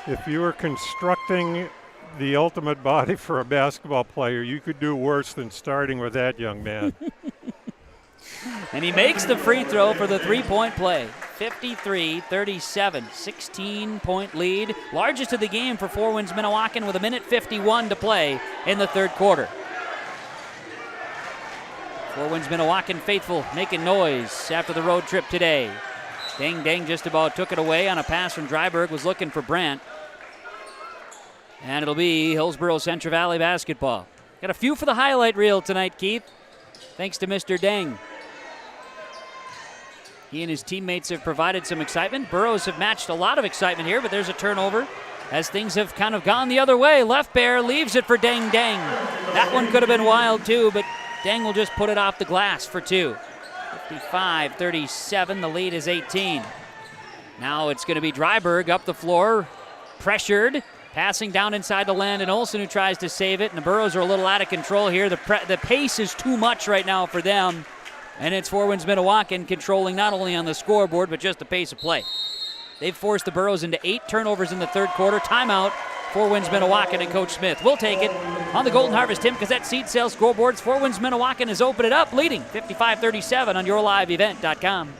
If you were constructing the ultimate body for a basketball player, you could do worse than starting with that young man. And he makes the free throw for the three-point play. 53-37, 16-point lead. Largest of the game for Four Winds Minnewaukan with 1:51 to play in the third quarter. Four Winds Minnewaukan faithful making noise after the road trip today. Dang just about took it away on a pass from Dryberg, was looking for Brandt. And it'll be Hillsboro-Central Valley basketball. Got a few for the highlight reel tonight, Keith. Thanks to Mr. Deng. He and his teammates have provided some excitement. Burrows have matched a lot of excitement here, but there's a turnover as things have kind of gone the other way. Left Bear leaves it for Deng. That one could have been wild too, but Deng will just put it off the glass for 2. 55-37, the lead is 18. Now it's going to be Dryberg up the floor, pressured, passing down inside to Landon Olsen, who tries to save it, and the Burrows are a little out of control here. The pace is too much right now for them, and it's Four Winds Minnewaukan controlling not only on the scoreboard, but just the pace of play. They've forced the Burrows into 8 turnovers in the third quarter. Timeout, Four Winds Minnewaukan and Coach Smith. We'll take it on the Golden Harvest Tim Cassette seed sales scoreboards. Four Winds Minnewaukan has opened it up, leading 55-37 on yourliveevent.com.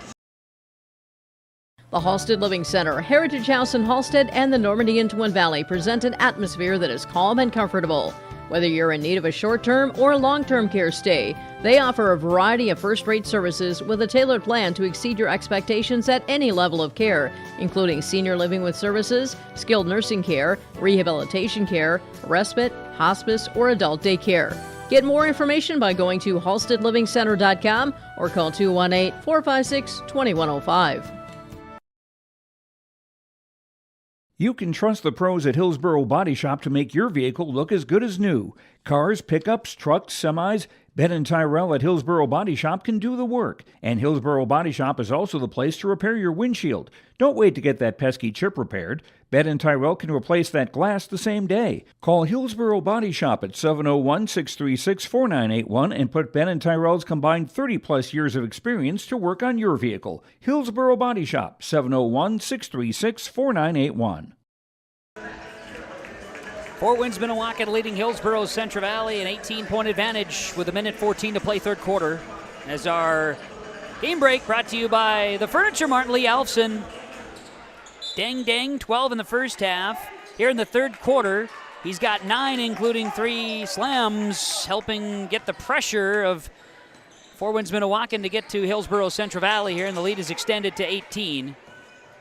The Halstead Living Center, Heritage House in Halstead, and the Normandy in Twin Valley present an atmosphere that is calm and comfortable. Whether you're in need of a short-term or long-term care stay, they offer a variety of first-rate services with a tailored plan to exceed your expectations at any level of care, including senior living with services, skilled nursing care, rehabilitation care, respite, hospice, or adult daycare. Get more information by going to halsteadlivingcenter.com or call 218-456-2105. You can trust the pros at Hillsboro Body Shop to make your vehicle look as good as new. Cars, pickups, trucks, semis, Ben & Tyrell at Hillsboro Body Shop can do the work. And Hillsboro Body Shop is also the place to repair your windshield. Don't wait to get that pesky chip repaired. Ben & Tyrell can replace that glass the same day. Call Hillsboro Body Shop at 701-636-4981 and put Ben & Tyrell's combined 30-plus years of experience to work on your vehicle. Hillsboro Body Shop, 701-636-4981. Four Winds Minnewaukan leading Hillsboro-Central Valley, an 18-point advantage with 1:14 to play third quarter. As our game break brought to you by the Furniture Mart, Lee Alfson. Dang, 12 in the first half. Here in the third quarter, he's got 9, including 3 slams, helping get the pressure of Four Winds Minnewaukan to get to Hillsboro-Central Valley here, and the lead is extended to 18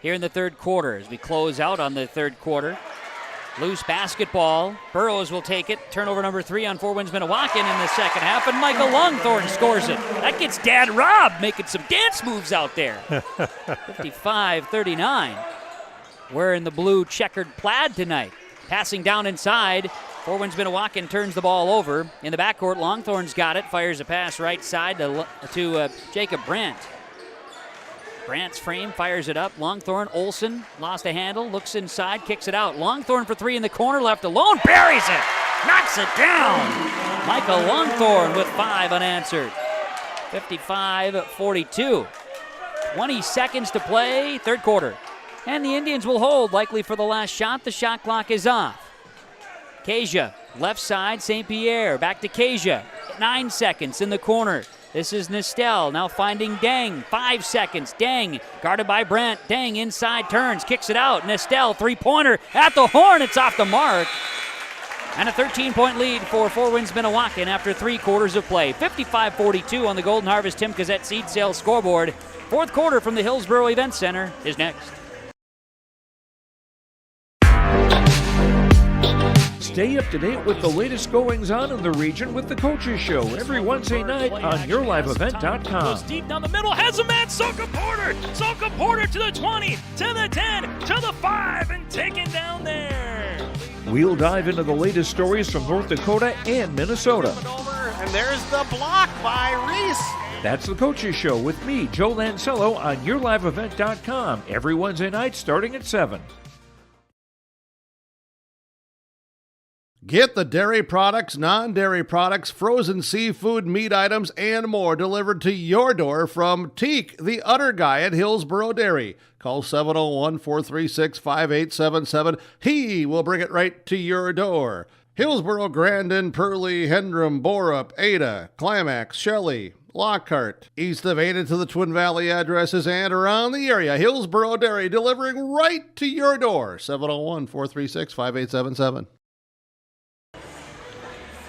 here in the third quarter as we close out on the third quarter. Loose basketball. Burrows will take it. Turnover number 3 on Four Winds Minnewaukan in the second half, and Michael Longthorne scores it. That gets Dad Rob making some dance moves out there. 55-39. Wearing the blue checkered plaid tonight. Passing down inside. Four Winds Minnewaukan turns the ball over. In the backcourt, Longthorne's got it. Fires a pass right side to Jacob Brandt. Brandt's frame, fires it up. Longthorne, Olsen, lost a handle, looks inside, kicks it out. Longthorne for 3 in the corner, left alone, buries it, knocks it down. Michael Longthorne with 5 unanswered. 55-42. 20 seconds to play, third quarter. And the Indians will hold, likely for the last shot. The shot clock is off. Kasia, left side, St. Pierre, back to Kasia. 9 seconds in the corner. This is Nestel, now finding Dang. 5 seconds, Dang, guarded by Brandt. Dang inside, turns, kicks it out. Nestel, three-pointer at the horn, it's off the mark. And a 13-point lead for Four Winds Minnewaukan after 3 quarters of play. 55-42 on the Golden Harvest Tim Gazette seed sales scoreboard. Fourth quarter from the Hillsboro Event Center is next. Stay up to date with the latest goings-on in the region with the Coaches Show every Wednesday night on YourLiveEvent.com. Goes deep down the middle, has a man, Soka Porter! Soka Porter to the 20, to the 10, to the 5, and taken down there. We'll dive into the latest stories from North Dakota and Minnesota. And there's the block by Reese. That's the Coaches Show with me, Joe Lancello, on YourLiveEvent.com every Wednesday night starting at 7. Get the dairy products, non-dairy products, frozen seafood, meat items, and more delivered to your door from Teak, the Udder Guy at Hillsboro Dairy. Call 701-436-5877. He will bring it right to your door. Hillsboro, Grandin, Pearlie, Hendrum, Borup, Ada, Climax, Shelley, Lockhart. East of Ada to the Twin Valley addresses and around the area. Hillsboro Dairy delivering right to your door. 701-436-5877.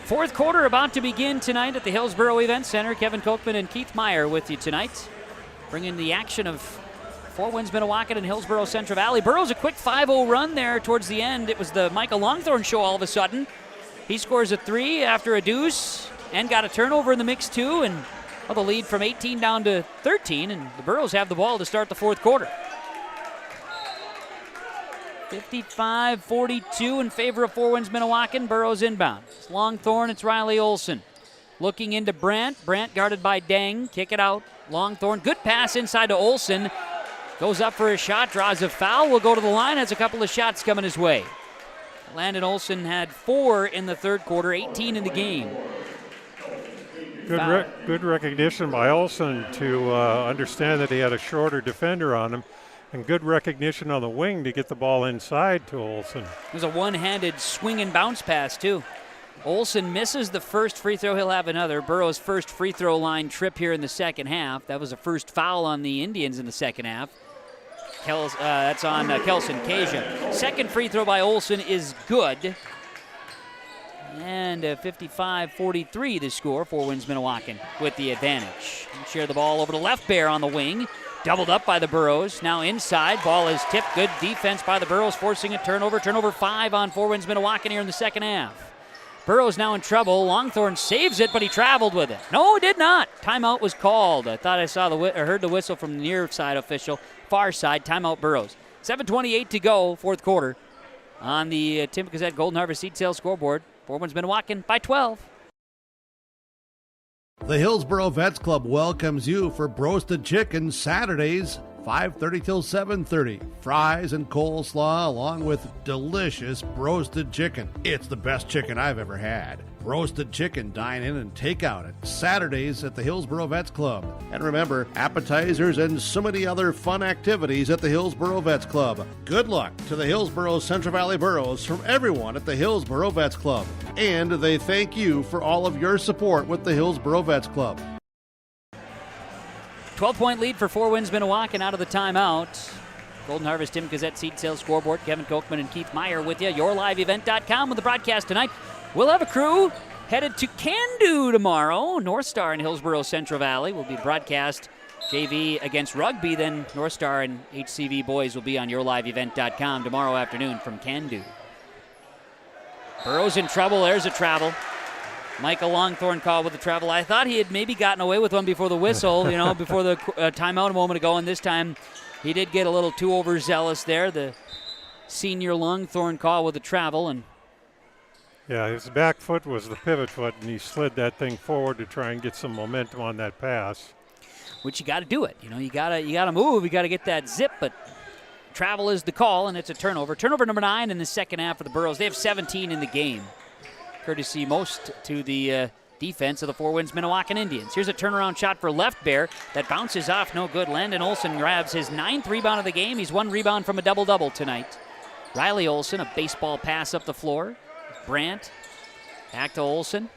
Fourth quarter about to begin tonight at the Hillsboro Event Center. Kevin Kochman and Keith Meyer with you tonight, bringing the action of Four Winds Minnewaukan and Hillsboro-Central Valley. Burrows a quick 5-0 run there towards the end. It was the Michael Longthorne show all of a sudden. He scores a 3 after a deuce and got a turnover in the mix too, and the lead from 18 down to 13, and the Burrows have the ball to start the fourth quarter. 55-42 in favor of Four Winds Minnewaukan. Burrows inbound. It's Longthorne, it's Riley Olsen. Looking into Brandt. Brandt guarded by Dang. Kick it out. Longthorne, good pass inside to Olsen. Goes up for a shot, draws a foul. Will go to the line, has a couple of shots coming his way. Landon Olsen had 4 in the third quarter, 18 in the game. Good recognition by Olsen to understand that he had a shorter defender on him. And good recognition on the wing to get the ball inside to Olsen. It was a one-handed swing and bounce pass, too. Olsen misses the first free throw. He'll have another. Burrow's first free throw line trip here in the second half. That was a first foul on the Indians in the second half. That's on Kelson Kasia. Second free throw by Olsen is good. And 55-43 the score. Four Winds Minnewaukan with the advantage. Share the ball over to Left Bear on the wing. Doubled up by the Burrows. Now inside. Ball is tipped. Good defense by the Burrows, forcing a turnover. Turnover 5 on Four Winds Minnewaukan here in the second half. Burrows now in trouble. Longthorne saves it, but he traveled with it. No, he did not. Timeout was called. I thought I heard the whistle from the near side official. Far side. Timeout Burrows. 7:28 to go, fourth quarter. On the Tim Gazette Golden Harvest seed sales scoreboard. Four Winds Minnewaukan by 12. The Hillsboro Vets Club welcomes you for Broasted Chicken Saturdays 5:30 till 7:30. Fries and coleslaw along with delicious roasted chicken. It's the best chicken I've ever had. Roasted chicken, dine in and take out at Saturdays at the Hillsboro Vets Club. And remember, appetizers and so many other fun activities at the Hillsboro Vets Club. Good luck to the Hillsboro-Central Valley Burros from everyone at the Hillsboro Vets Club. And they thank you for all of your support with the Hillsboro Vets Club. 12-point lead for Four Winds Minnewaukan out of the timeout. Golden Harvest Tim Gazette seed sales scoreboard. Kevin Kochman and Keith Meyer with you. YourLiveEvent.com with the broadcast tonight. We'll have a crew headed to Can-Do tomorrow. North Star and Hillsboro-Central Valley will be broadcast. JV against rugby, then North Star and HCV boys will be on YourLiveEvent.com tomorrow afternoon from Can-Do. Burrows in trouble. There's a travel. Michael Longthorne called with the travel. I thought he had maybe gotten away with one before the whistle, before the timeout a moment ago, and this time he did get a little too overzealous there. The senior Longthorne call with the travel, and yeah, his back foot was the pivot foot, and he slid that thing forward to try and get some momentum on that pass. Which you got to do it. You got to move. You got to get that zip, but travel is the call, and it's a turnover. Turnover number 9 in the second half for the Burros. They have 17 in the game, courtesy most to the defense of the Four Winds Minnewaukan Indians. Here's a turnaround shot for Left Bear that bounces off, no good. Landon Olson grabs his 9th rebound of the game. He's 1 rebound from a double-double tonight. Riley Olson, a baseball pass up the floor. Brandt, back to Olson.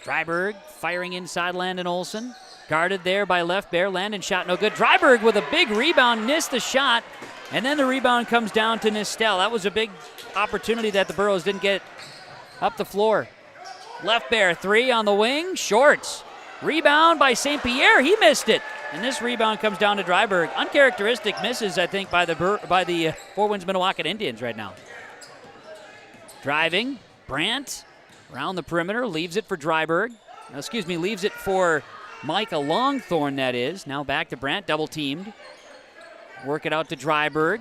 Dryberg firing inside Landon Olson. Guarded there by Left Bear. Landon shot no good. Dryberg with a big rebound, missed the shot, and then the rebound comes down to Nistel. That was a big opportunity that the Burros didn't get up the floor. Left Bear, 3 on the wing, short. Rebound by St. Pierre, he missed it. And this rebound comes down to Dryberg. Uncharacteristic misses, I think, by the Four Winds Minnewaukan Indians right now. Driving, Brandt around the perimeter, leaves it for Dryberg. Leaves it for Micah Longthorne, that is. Now back to Brandt, double teamed. Work it out to Dryberg.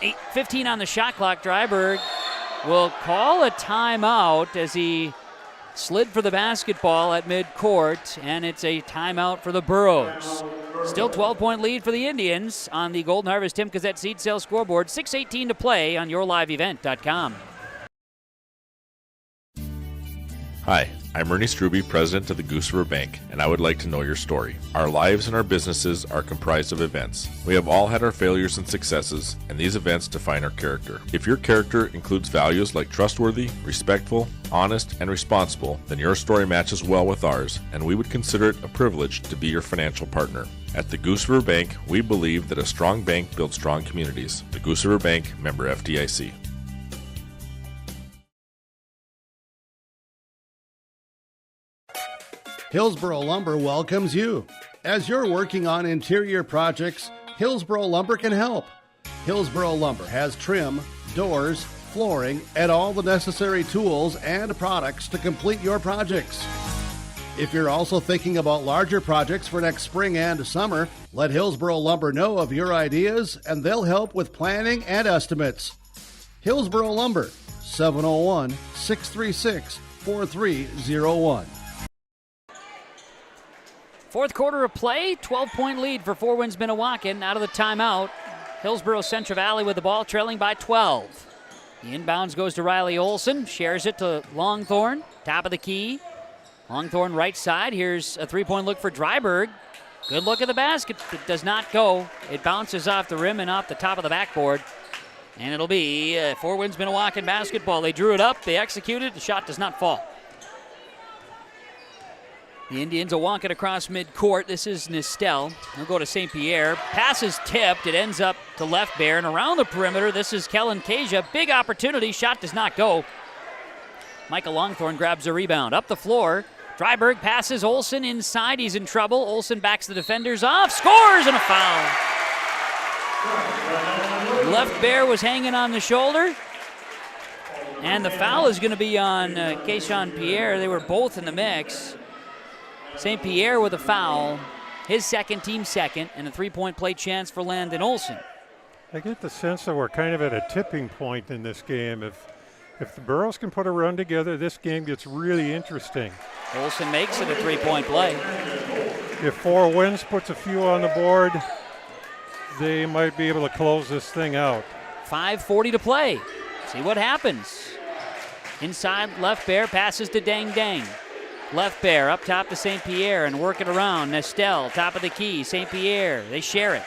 8:15 on the shot clock. Dryberg will call a timeout as he slid for the basketball at midcourt, and it's a timeout for the Burros. Still 12-point lead for the Indians on the Golden Harvest Tim Gazette seed sales scoreboard. 6:18 to play on YourLiveEvent.com. Hi, I'm Ernie Struby, president of the Goose River Bank, and I would like to know your story. Our lives and our businesses are comprised of events. We have all had our failures and successes, and these events define our character. If your character includes values like trustworthy, respectful, honest, and responsible, then your story matches well with ours, and we would consider it a privilege to be your financial partner. At the Goose River Bank, we believe that a strong bank builds strong communities. The Goose River Bank, member FDIC. Hillsboro Lumber welcomes you. As you're working on interior projects, Hillsboro Lumber can help. Hillsboro Lumber has trim, doors, flooring, and all the necessary tools and products to complete your projects. If you're also thinking about larger projects for next spring and summer, let Hillsboro Lumber know of your ideas, and they'll help with planning and estimates. Hillsboro Lumber, 701-636-4301. Fourth quarter of play, 12-point lead for Four Winds Minnewaukan out of the timeout. Hillsboro-Central Valley with the ball, trailing by 12. The inbounds goes to Riley Olson, shares it to Longthorne, top of the key. Longthorne right side, here's a three-point look for Dryberg. Good look at the basket, it does not go. It bounces off the rim and off the top of the backboard. And it'll be Four Winds Minnewaukan basketball. They drew it up, they executed, the shot does not fall. The Indians will walk it across midcourt. This is Nistel. He'll go to St. Pierre. Pass is tipped. It ends up to Left Bear. And around the perimeter, this is Kellen Kasia. Big opportunity. Shot does not go. Michael Longthorne grabs a rebound. Up the floor. Dryberg passes Olson inside. He's in trouble. Olson backs the defenders off. Scores and a foul. Left Bear was hanging on the shoulder. And the foul is going to be on Keishon Pierre. They were both in the mix. St. Pierre with a foul, his second, team second, and a three-point play chance for Landon Olson. I get the sense that we're kind of at a tipping point in this game. If the Burros can put a run together, this game gets really interesting. Olson makes it a three-point play. If Four Winds puts a few on the board, they might be able to close this thing out. 5:40 to play. See what happens. Inside, left bear passes to Dang Dang. Left bear up top to St. Pierre and work it around. Nestel, top of the key. St. Pierre, they share it.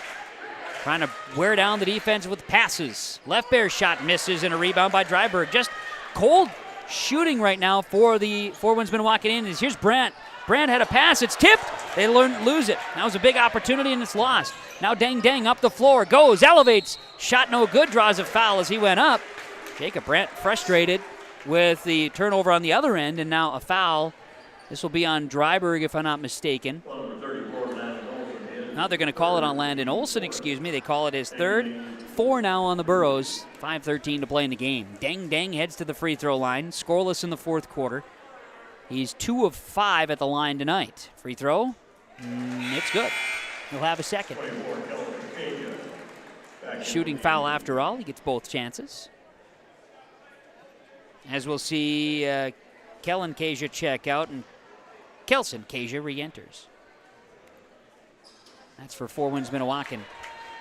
Trying to wear down the defense with passes. Left bear shot misses and a rebound by Dryberg. Just cold shooting right now for the Four Winds Minnewaukan Indians. Here's Brandt. Brandt had a pass. It's tipped. They lose it. That was a big opportunity and it's lost. Now Dang Dang up the floor. Goes, elevates. Shot no good. Draws a foul as he went up. Jacob Brandt frustrated with the turnover on the other end, and now a foul. This will be on Dryberg, if I'm not mistaken. Now they're going to call it on Landon Olsen, They call it his third. 4 now on the Burros. 5:13 to play in the game. Dang Dang heads to the free throw line. Scoreless in the fourth quarter. He's 2 of 5 at the line tonight. Free throw. It's good. He'll have a second. Shooting foul after all. He gets both chances. As we'll see Kellen Kasia check out, and Kelson Kasia re-enters. That's for Four Winds Minnewaukan.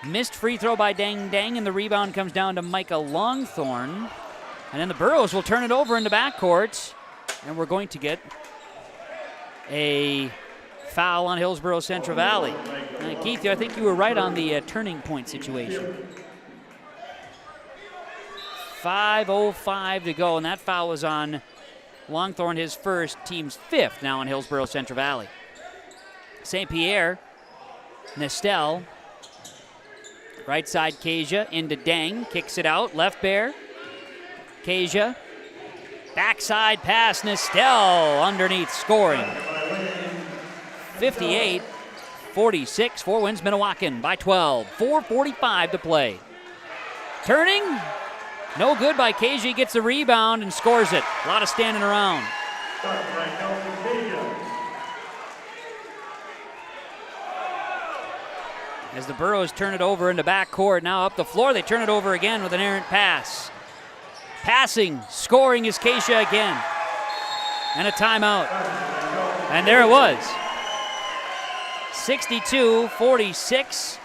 Missed free throw by Dang Dang, and the rebound comes down to Micah Longthorne. And then the Burros will turn it over in the backcourt, and we're going to get a foul on Hillsboro-Central Valley. Keith, I think you were right on the turning point situation. 5:05 to go, and that foul was on Longthorne, his first, team's 5th now on Hillsboro-Central Valley. St. Pierre, Nestel, right side Kasia into Dang, kicks it out, left bear, Kasia, backside pass, Nestel underneath scoring. 58-46, Four Winds Minnewaukan by 12, 4:45 to play. Turning, no good by Kasia, gets the rebound and scores it. A lot of standing around. As the Burros turn it over into backcourt, now up the floor, they turn it over again with an errant pass. Passing, scoring is Kasia again. And a timeout. And there it was. 62-46,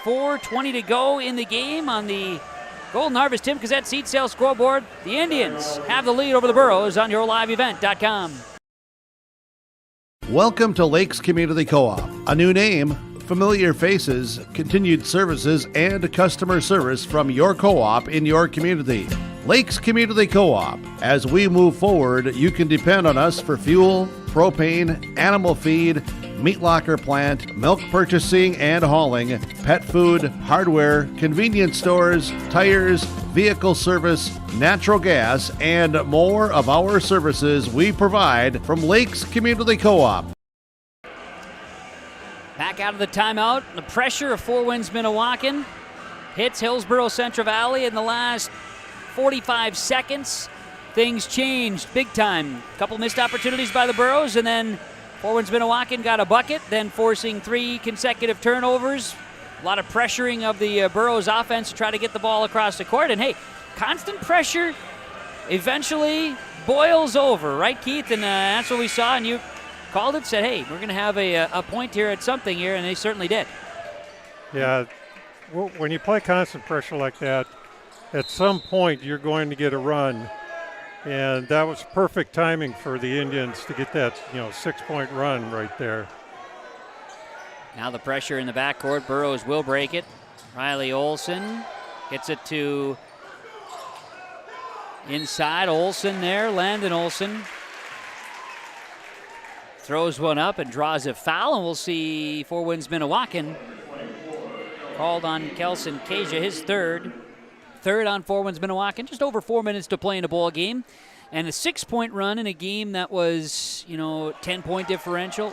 4:20 to go in the game on the Golden Harvest Tim Gazette seat sale scoreboard. The Indians have the lead over the Burros on YourLiveEvent.com. Welcome to Lakes Community Co-op. A new name, familiar faces, continued services, and customer service from your co-op in your community. Lakes Community Co-op. As we move forward, you can depend on us for fuel, propane, animal feed, meat locker plant, milk purchasing and hauling, pet food, hardware, convenience stores, tires, vehicle service, natural gas, and more of our services we provide from Lakes Community Co-op. Back out of the timeout. The pressure of Four Winds Minnewaukan hits Hillsboro-Central Valley in the last 45 seconds. Things changed big time. A couple missed opportunities by the Burros, and then Four Winds Minnewaukan got a bucket, then forcing 3 consecutive turnovers. A lot of pressuring of the Burros offense to try to get the ball across the court. And hey, constant pressure eventually boils over, right, Keith? And that's what we saw, and you called it, said, hey, we're going to have a point here at something here, and they certainly did. Yeah, when you play constant pressure like that, at some point you're going to get a run. And that was perfect timing for the Indians to get that, 6-point run right there. Now the pressure in the backcourt. Burros will break it. Riley Olsen gets it to inside. Olsen there. Landon Olsen throws one up and draws a foul. And we'll see Four Winds Minnewaukan called on Kelson Kasia, his third. Third on Four Winds Minnewaukan. Just over 4 minutes to play in a ball game. And a 6-point run in a game that was, 10-point differential.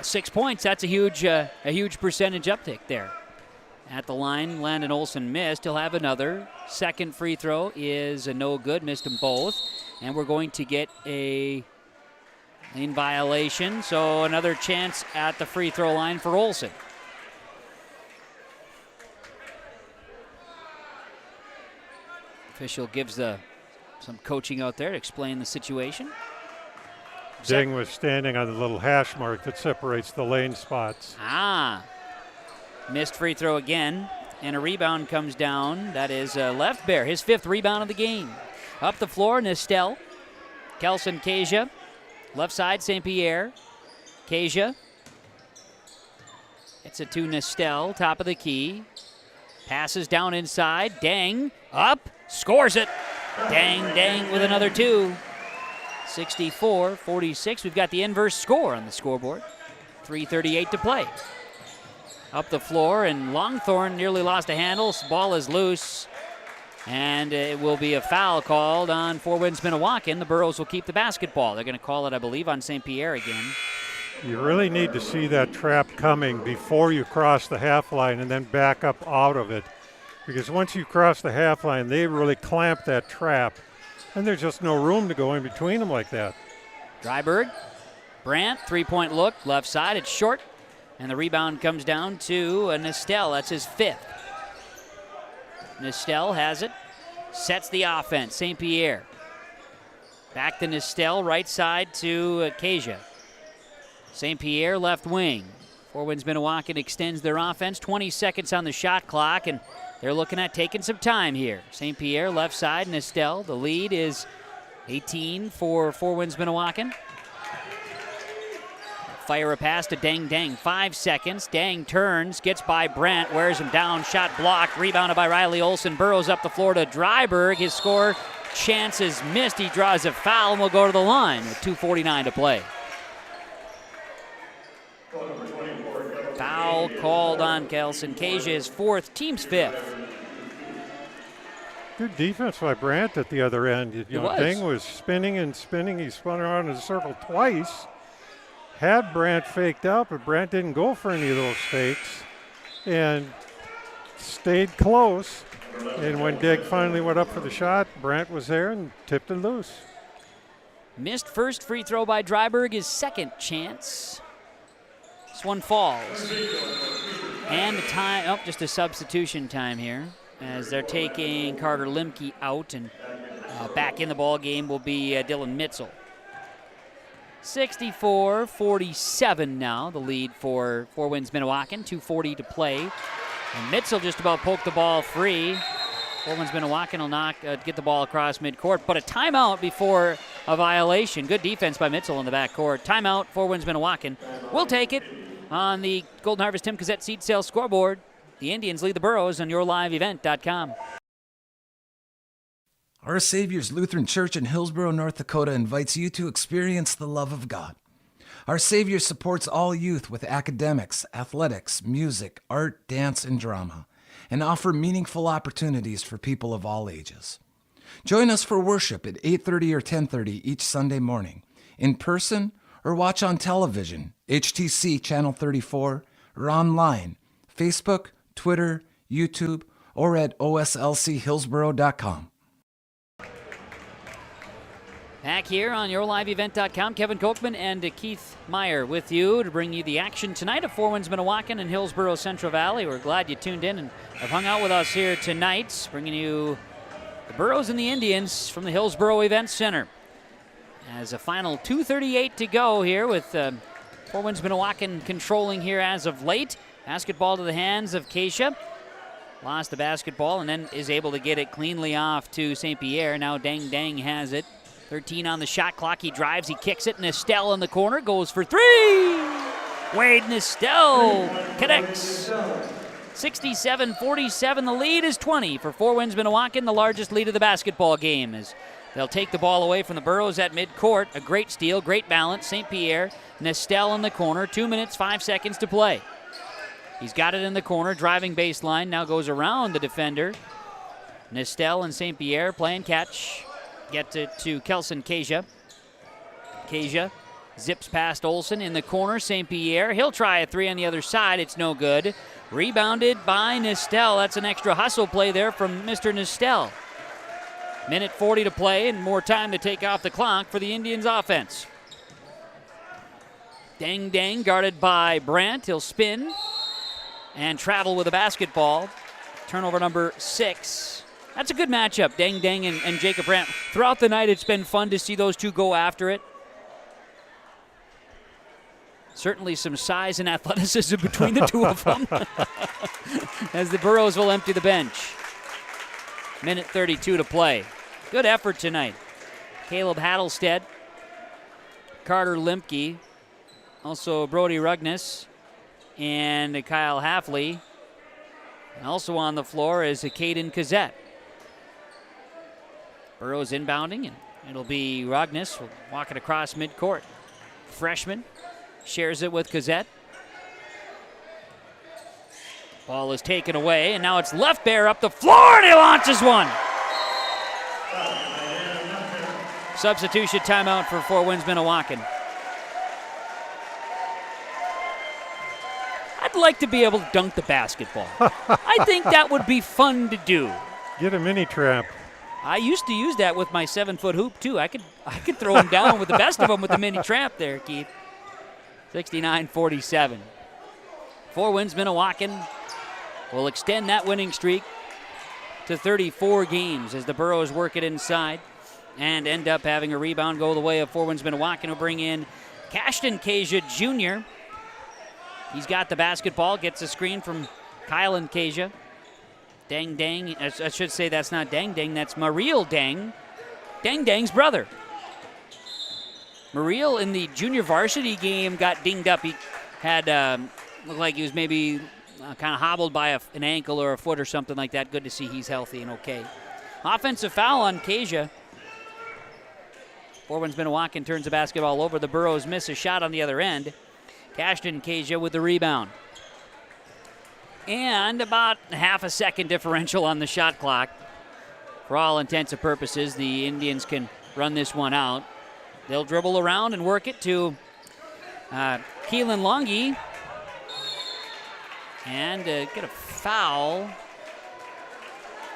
6 points, that's a huge percentage uptick there. At the line, Landon Olsen missed. He'll have another. Second free throw is a no good. Missed them both. And we're going to get a lane violation. So another chance at the free throw line for Olsen. Official gives some coaching out there to explain the situation. Ding was standing on the little hash mark that separates the lane spots. Missed free throw again, and a rebound comes down. That is Left Bear, his 5th rebound of the game. Up the floor, Nistel. Kelson Kasia. Left side, St. Pierre. Kasia. It's a to Nistel, top of the key. Passes down inside. Dang, up, scores it. Dang with another 2. 64-46. We've got the inverse score on the scoreboard. 3:38 to play. Up the floor, and Longthorn nearly lost a handle. Ball is loose, and it will be a foul called on Four Winds Minnewaukan. The Burros will keep the basketball. They're going to call it, I believe, on St. Pierre again. You really need to see that trap coming before you cross the half line and then back up out of it. Because once you cross the half line, they really clamp that trap, and there's just no room to go in between them like that. Dryberg, Brandt, 3-point look, left side, it's short, and the rebound comes down to Nistel. That's his 5th. Nistel has it, sets the offense. St. Pierre. Back to Nistel, right side to Kasia. St. Pierre, left wing. Four Winds Minnewaukan extends their offense. 20 seconds on the shot clock, and they're looking at taking some time here. St. Pierre, left side, Nistel. The lead is 18 for Four Winds Minnewaukan. Fire a pass to Dang. 5 seconds. Dang turns, gets by Brandt, wears him down. Shot blocked, rebounded by Riley Olson. Burrows up the floor to Dryberg. His score chance is missed. He draws a foul and will go to the line with 2:49 to play. Foul called on Kelson Kasia, his 4th, team's 5th. Good defense by Brandt at the other end. Dang was spinning and spinning. He spun around in a circle twice. Had Brandt faked out, but Brandt didn't go for any of those fakes and stayed close. And when Dig finally went up for the shot, Brandt was there and tipped it loose. Missed first free throw by Dryberg, his 2nd chance. This one falls. And the time, just a substitution time here as they're taking Carter Limke out, and back in the ball game will be Dylan Mitzel. 64-47 now, the lead for Four Winds Minnewaukan, 2:40 to play. And Mitzel just about poked the ball free. Four Winds Minnewaukan will get the ball across midcourt, but a timeout before a violation. Good defense by Mitzel in the backcourt. Timeout, Four Winds Minnewaukan. We'll take it on the Golden Harvest Tim Cassette seat sale scoreboard. The Indians lead the Burros on yourliveevent.com. Our Savior's Lutheran Church in Hillsboro, North Dakota invites you to experience the love of God. Our Savior supports all youth with academics, athletics, music, art, dance, and drama, and offer meaningful opportunities for people of all ages. Join us for worship at 8:30 or 10:30 each Sunday morning, in person or watch on television, HTC Channel 34, or online, Facebook, Twitter, YouTube, or at oslchillsboro.com. Back here on yourliveevent.com, Kevin Kochman and Keith Meyer with you to bring you the action tonight at Four Winds Minnewaukan and Hillsboro-Central Valley. We're glad you tuned in and have hung out with us here tonight, bringing you the Burros and the Indians from the Hillsboro Event Center. As a final 2:38 to go here with Four Winds Minnewaukan controlling here as of late. Basketball to the hands of Kasia. Lost the basketball and then is able to get it cleanly off to St. Pierre. Now Dang has it. 13 on the shot clock. He drives, he kicks it. Nistel in the corner, goes for 3. Wade Nistel connects. 67-47. The lead is 20 for Four Winds Minnewaukan, the largest lead of the basketball game. As they'll take the ball away from the Burros at midcourt. A great steal, great balance. St. Pierre, Nistel in the corner. 2 minutes, 5 seconds to play. He's got it in the corner, driving baseline. Now goes around the defender. Nistel and St. Pierre playing catch. Get it to Kelson Kasia. Kasia zips past Olson in the corner. St. Pierre, he'll try a 3 on the other side. It's no good. Rebounded by Nistel. That's an extra hustle play there from Mr. Nistel. Minute 40 to play and more time to take off the clock for the Indians offense. Dang guarded by Brandt. He'll spin and travel with a basketball. Turnover number 6. That's a good matchup, Dang and Jacob Brandt. Throughout the night, it's been fun to see those two go after it. Certainly some size and athleticism between the two of them. As the Burros will empty the bench. Minute 32 to play. Good effort tonight. Caleb Hattelstead, Carter Limke, also Brody Rugnes, and Kyle Halfley. And also on the floor is Caden Kazette. Burrows inbounding, and it'll be Rugnes walking across midcourt. Freshman shares it with Kazette. Ball is taken away, and now it's left Bear up the floor, and he launches one. Substitution timeout for Four Winds Minnewaukan. I'd like to be able to dunk the basketball. I think that would be fun to do. Get a mini trap. I used to use that with my 7-foot hoop, too. I could throw them down with the best of them with the mini trap there, Keith. 69-47. Four Winds Minnewaukan will extend that winning streak to 34 games as the Burros work it inside and end up having a rebound go the way of Four Winds Minnewaukan, who bring in Cashton Kasia Jr. He's got the basketball, gets a screen from Kyle and Kasia. Dang Dang, I should say that's not Dang Dang, that's Mariel Dang. Dang Dang's brother. Mariel in the junior varsity game got dinged up. He had, looked like he was maybe kind of hobbled by an ankle or a foot or something like that. Good to see he's healthy and okay. Offensive foul on Kasia. Four Winds Minnewaukan turns the basketball over. The Burros miss a shot on the other end. Cashton Kasia with the rebound. And about half a second differential on the shot clock. For all intents and purposes, the Indians can run this one out. They'll dribble around and work it to Keelan Longy. And get a foul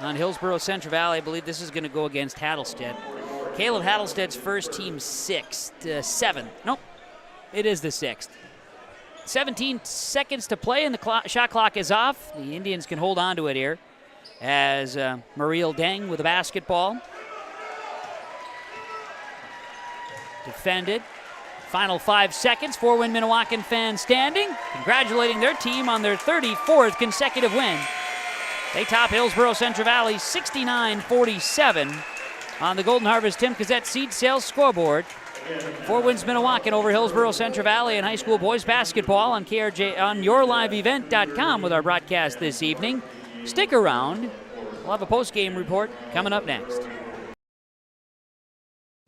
on Hillsboro-Central Valley. I believe this is going to go against Hattelstead. Caleb Hattelstead's first, team seventh. Nope, it is the sixth. 17 seconds to play, and the shot clock is off. The Indians can hold on to it here as Mariel Dang with the basketball. Defended. Final 5 seconds. Four Wind Minnewaukan fans standing, congratulating their team on their 34th consecutive win. They top Hillsboro-Central Valley 69-47 on the Golden Harvest Tim Kazette Seed Sales scoreboard. Four Winds Minnewaukan over Hillsboro-Central Valley in high school boys basketball on KRJ on YourLiveEvent.com with our broadcast this evening. Stick around. We'll have a post-game report coming up next.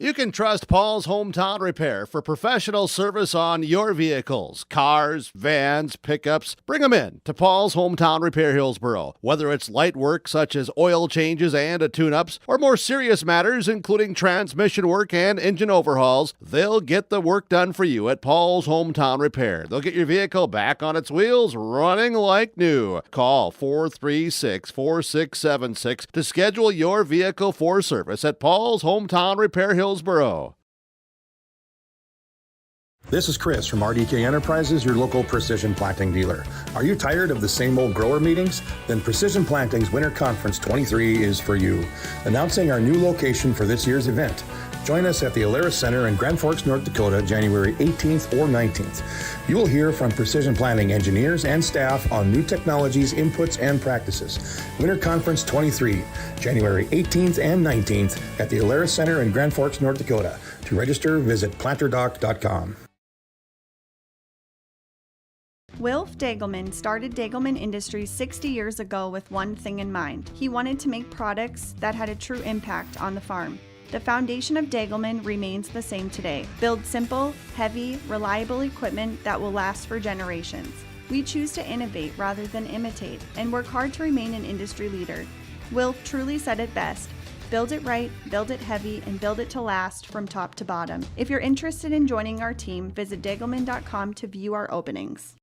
You can trust Paul's Hometown Repair for professional service on your vehicles, cars, vans, pickups. Bring them in to Paul's Hometown Repair Hillsboro. Whether it's light work such as oil changes and tune-ups, or more serious matters including transmission work and engine overhauls, they'll get the work done for you at Paul's Hometown Repair. They'll get your vehicle back on its wheels, running like new. Call 436-4676 to schedule your vehicle for service at Paul's Hometown Repair Hillsboro. This is Chris from RDK Enterprises, your local precision planting dealer. Are you tired of the same old grower meetings? Then Precision Planting's Winter Conference 23 is for you. Announcing our new location for this year's event. Join us at the Alaris Center in Grand Forks, North Dakota, January 18th or 19th. You will hear from Precision Planting engineers and staff on new technologies, inputs, and practices. Winter Conference 23, January 18th and 19th at the Alaris Center in Grand Forks, North Dakota. To register, visit planterdoc.com. Wilf Dagelman started Dagelman Industries 60 years ago with one thing in mind. He wanted to make products that had a true impact on the farm. The foundation of Dagelman remains the same today. Build simple, heavy, reliable equipment that will last for generations. We choose to innovate rather than imitate and work hard to remain an industry leader. Wilf truly said it best. Build it right, build it heavy, and build it to last from top to bottom. If you're interested in joining our team, visit dagelman.com to view our openings.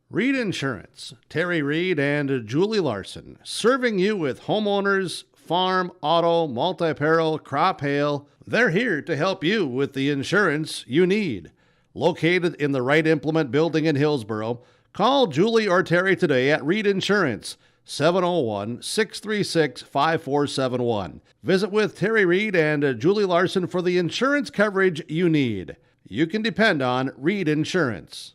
Reed Insurance, Terry Reed and Julie Larson, serving you with homeowners, farm, auto, multi-peril, crop hail. They're here to help you with the insurance you need. Located in the Wright Implement Building in Hillsboro, call Julie or Terry today at Reed Insurance, 701-636-5471. Visit with Terry Reed and Julie Larson for the insurance coverage you need. you can depend on Reed Insurance.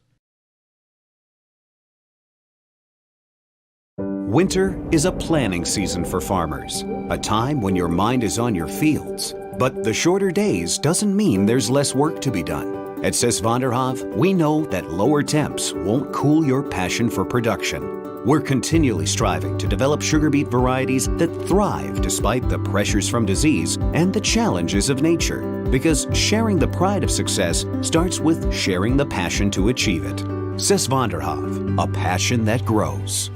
Winter is a planning season for farmers, a time when your mind is on your fields. But the shorter days doesn't mean there's less work to be done. At Sis van der Haaf, we know that lower temps won't cool your passion for production. We're continually striving to develop sugar beet varieties that thrive despite the pressures from disease and the challenges of nature. Because sharing the pride of success starts with sharing the passion to achieve it. Sis van der Haaf, a passion that grows.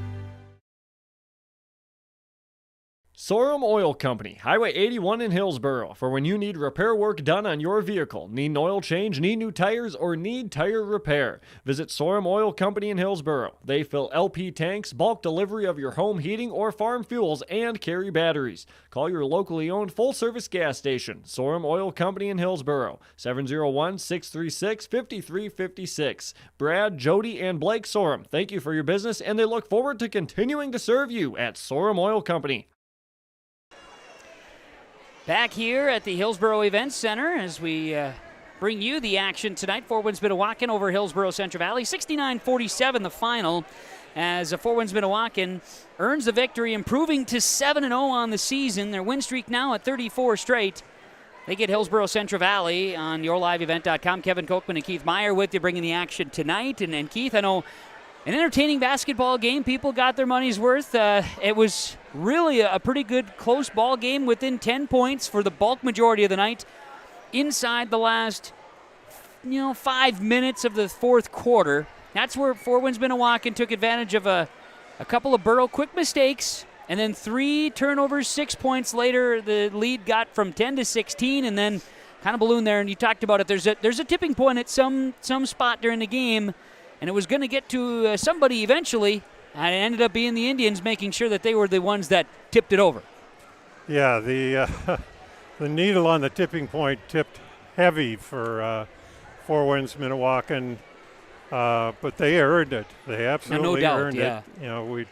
Sorum Oil Company, Highway 81 in Hillsboro, for when you need repair work done on your vehicle, need an oil change, need new tires, or need tire repair. Visit Sorum Oil Company in Hillsboro. They fill LP tanks, bulk delivery of your home heating or farm fuels, and carry batteries. Call your locally owned full-service gas station, Sorum Oil Company in Hillsboro, 701-636-5356. Brad, Jody, and Blake Sorum, thank you for your business, and they look forward to continuing to serve you at Sorum Oil Company. Back here at the Hillsboro Events Center as we bring you the action tonight. Four Winds Minnewaukan over Hillsboro-Central Valley. 69-47 the final as Four Winds Minnewaukan earns the victory, improving to 7-0 on the season. Their win streak now at 34 straight. They get Hillsboro-Central Valley on yourliveevent.com. Kevin Kochman and Keith Meyer with you bringing the action tonight. And Keith, I know an entertaining basketball game. People got their money's worth. It was really a pretty good close ball game within 10 points for the bulk majority of the night. Inside the last, 5 minutes of the fourth quarter, that's where Four Winds Minnewaukan took advantage of a couple of Burrow quick mistakes, and then 3 turnovers, 6 points later, the lead got from 10 to 16, and then kind of ballooned there. And you talked about it. There's a tipping point at some spot during the game, and it was going to get to somebody eventually, and it ended up being the Indians, making sure that they were the ones that tipped it over. Yeah, the needle on the tipping point tipped heavy for Four Winds Minnewaukan, but they earned it. They absolutely earned it. We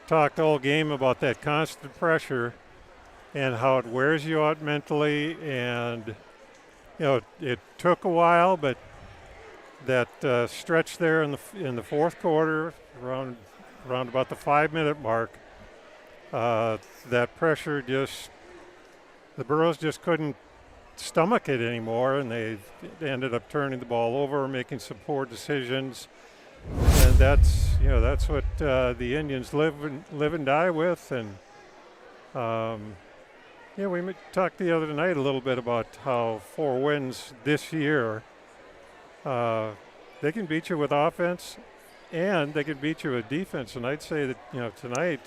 talked all game about that constant pressure and how it wears you out mentally, and it took a while, but that stretch there in the fourth quarter, around about the 5-minute mark, that pressure the Burros just couldn't stomach it anymore, and they ended up turning the ball over, making some poor decisions, and that's what the Indians live and die with. And we talked the other night a little bit about how Four Winds this year. They can beat you with offense, and they can beat you with defense. And I'd say that tonight,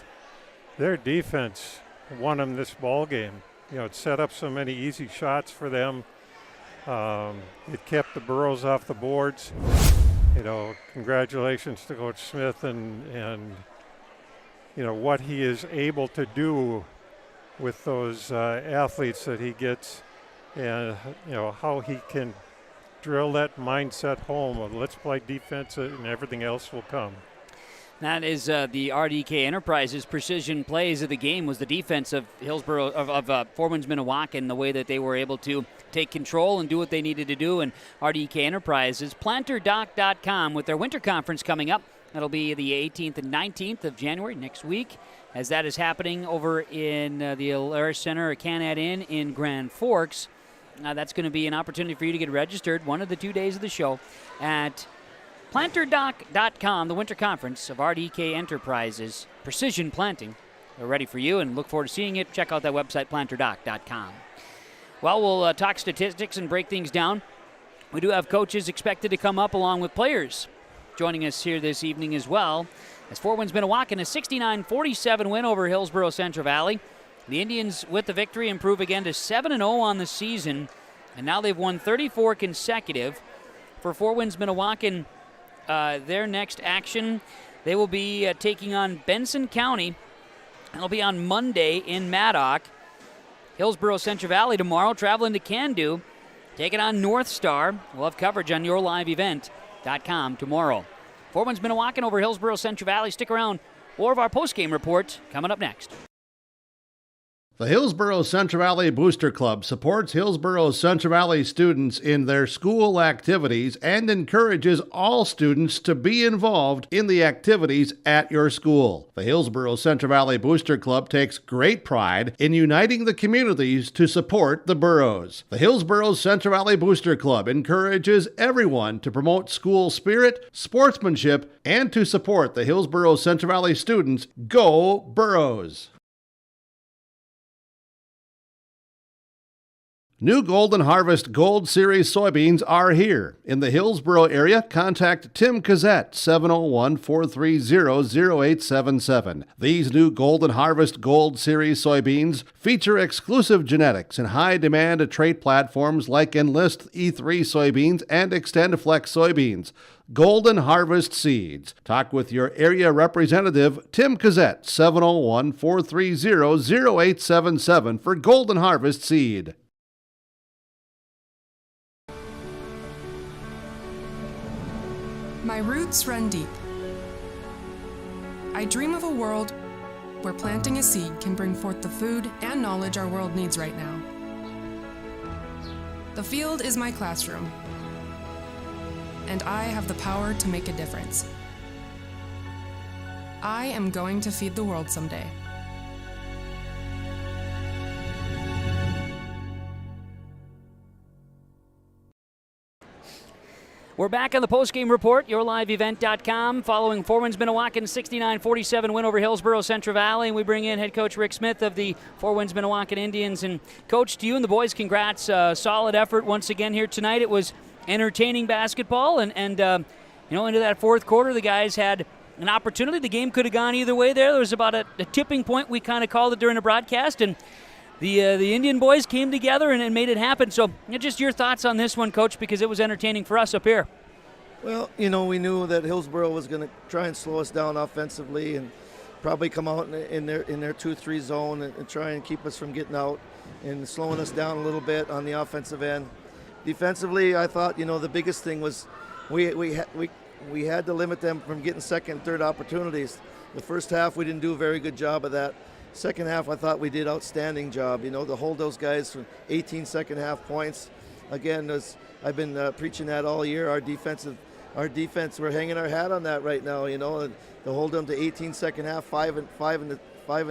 their defense won them this ball game. It set up so many easy shots for them. It kept the Burros off the boards. Congratulations to Coach Smith and what he is able to do with those athletes that he gets, and how he can drill that mindset home of let's play defense and everything else will come. That is the RDK Enterprises precision plays of the game, was the defense of Hillsboro, of Four Winds Minnewaukan, the way that they were able to take control and do what they needed to do. And RDK Enterprises, planterdoc.com with their winter conference coming up. That'll be the 18th and 19th of January next week, as that is happening over in the Alaris Center at Canad Inn in Grand Forks. That's going to be an opportunity for you to get registered one of the 2 days of the show at planterdoc.com, the winter conference of RDK Enterprises. Precision planting. They're ready for you, and look forward to seeing it. Check out that website, planterdoc.com. Well, we'll talk statistics and break things down. We do have coaches expected to come up along with players joining us here this evening as well, as Four Winds Minnewaukan a 69-47 win over Hillsboro-Central Valley. The Indians, with the victory, improve again to 7-0 on the season, and now they've won 34 consecutive. For Four Winds Minnewaukan, their next action, they will be taking on Benson County. It'll be on Monday in Maddock. Hillsboro-Central Valley tomorrow, traveling to Candu, taking on North Star. We'll have coverage on yourliveevent.com tomorrow. Four Winds Minnewaukan over Hillsboro-Central Valley. Stick around. More of our postgame report coming up next. The Hillsboro-Central Valley Booster Club supports Hillsboro-Central Valley students in their school activities and encourages all students to be involved in the activities at your school. The Hillsboro-Central Valley Booster Club takes great pride in uniting the communities to support the boroughs. The Hillsboro-Central Valley Booster Club encourages everyone to promote school spirit, sportsmanship, and to support the Hillsboro-Central Valley students. Go Boroughs! New Golden Harvest Gold Series soybeans are here. In the Hillsboro area, contact Tim Cassette, 701-430-0877. These new Golden Harvest Gold Series soybeans feature exclusive genetics and high-demand trait platforms like Enlist E3 soybeans and XtendFlex soybeans. Golden Harvest Seeds. Talk with your area representative, Tim Cassette, 701-430-0877 for Golden Harvest Seed. My roots run deep. I dream of a world where planting a seed can bring forth the food and knowledge our world needs right now. The field is my classroom, and I have the power to make a difference. I am going to feed the world someday. We're back on the Postgame Report, yourliveevent.com, following Four Winds Minnewaukan 69-47 win over Hillsboro-Central Valley. And we bring in head coach Rick Smith of the Four Winds Minnewaukan Indians. And, Coach, to you and the boys, congrats. Solid effort once again here tonight. It was entertaining basketball. And into that fourth quarter, the guys had an opportunity. The game could have gone either way there. There was about a tipping point, we kind of called it during the broadcast. And the Indian boys came together and made it happen. So just your thoughts on this one, Coach, because it was entertaining for us up here. Well, we knew that Hillsboro was going to try and slow us down offensively and probably come out in their 2-3 zone and try and keep us from getting out and slowing us down a little bit on the offensive end. Defensively, I thought, the biggest thing was we had to limit them from getting second and third opportunities. The first half, we didn't do a very good job of that. Second half, I thought we did outstanding job, to hold those guys for 18 second half points. Again, I've been preaching that all year. Our defense, we're hanging our hat on that right now, and to hold them to 18 second half, 5 in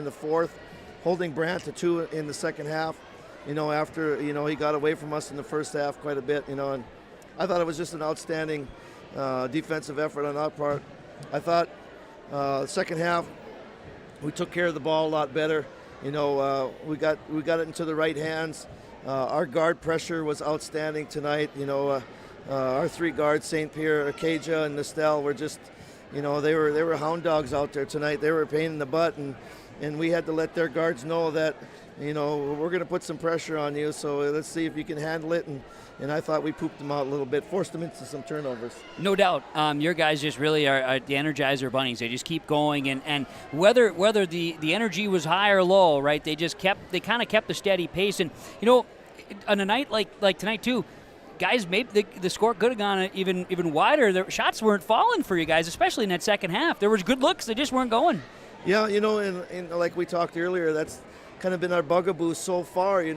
the fourth, holding Brandt to 2 in the second half, after, he got away from us in the first half quite a bit, and I thought it was just an outstanding defensive effort on our part. I thought second half, we took care of the ball a lot better. We got it into the right hands. Our guard pressure was outstanding tonight. Our three guards, St. Pierre, Acaja, and Nestel, were just, they were hound dogs out there tonight. They were a pain in the butt, and we had to let their guards know that, we're going to put some pressure on you. So let's see if you can handle it. And I thought we pooped them out a little bit, forced them into some turnovers. No doubt. Your guys just really are the Energizer bunnies. They just keep going. And whether the energy was high or low, right, they kind of kept the steady pace. And, on a night like tonight, too, guys, maybe the score could have gone even wider. The shots weren't falling for you guys, especially in that second half. There was good looks. They just weren't going. Yeah, and like we talked earlier, that's kind of been our bugaboo so far. We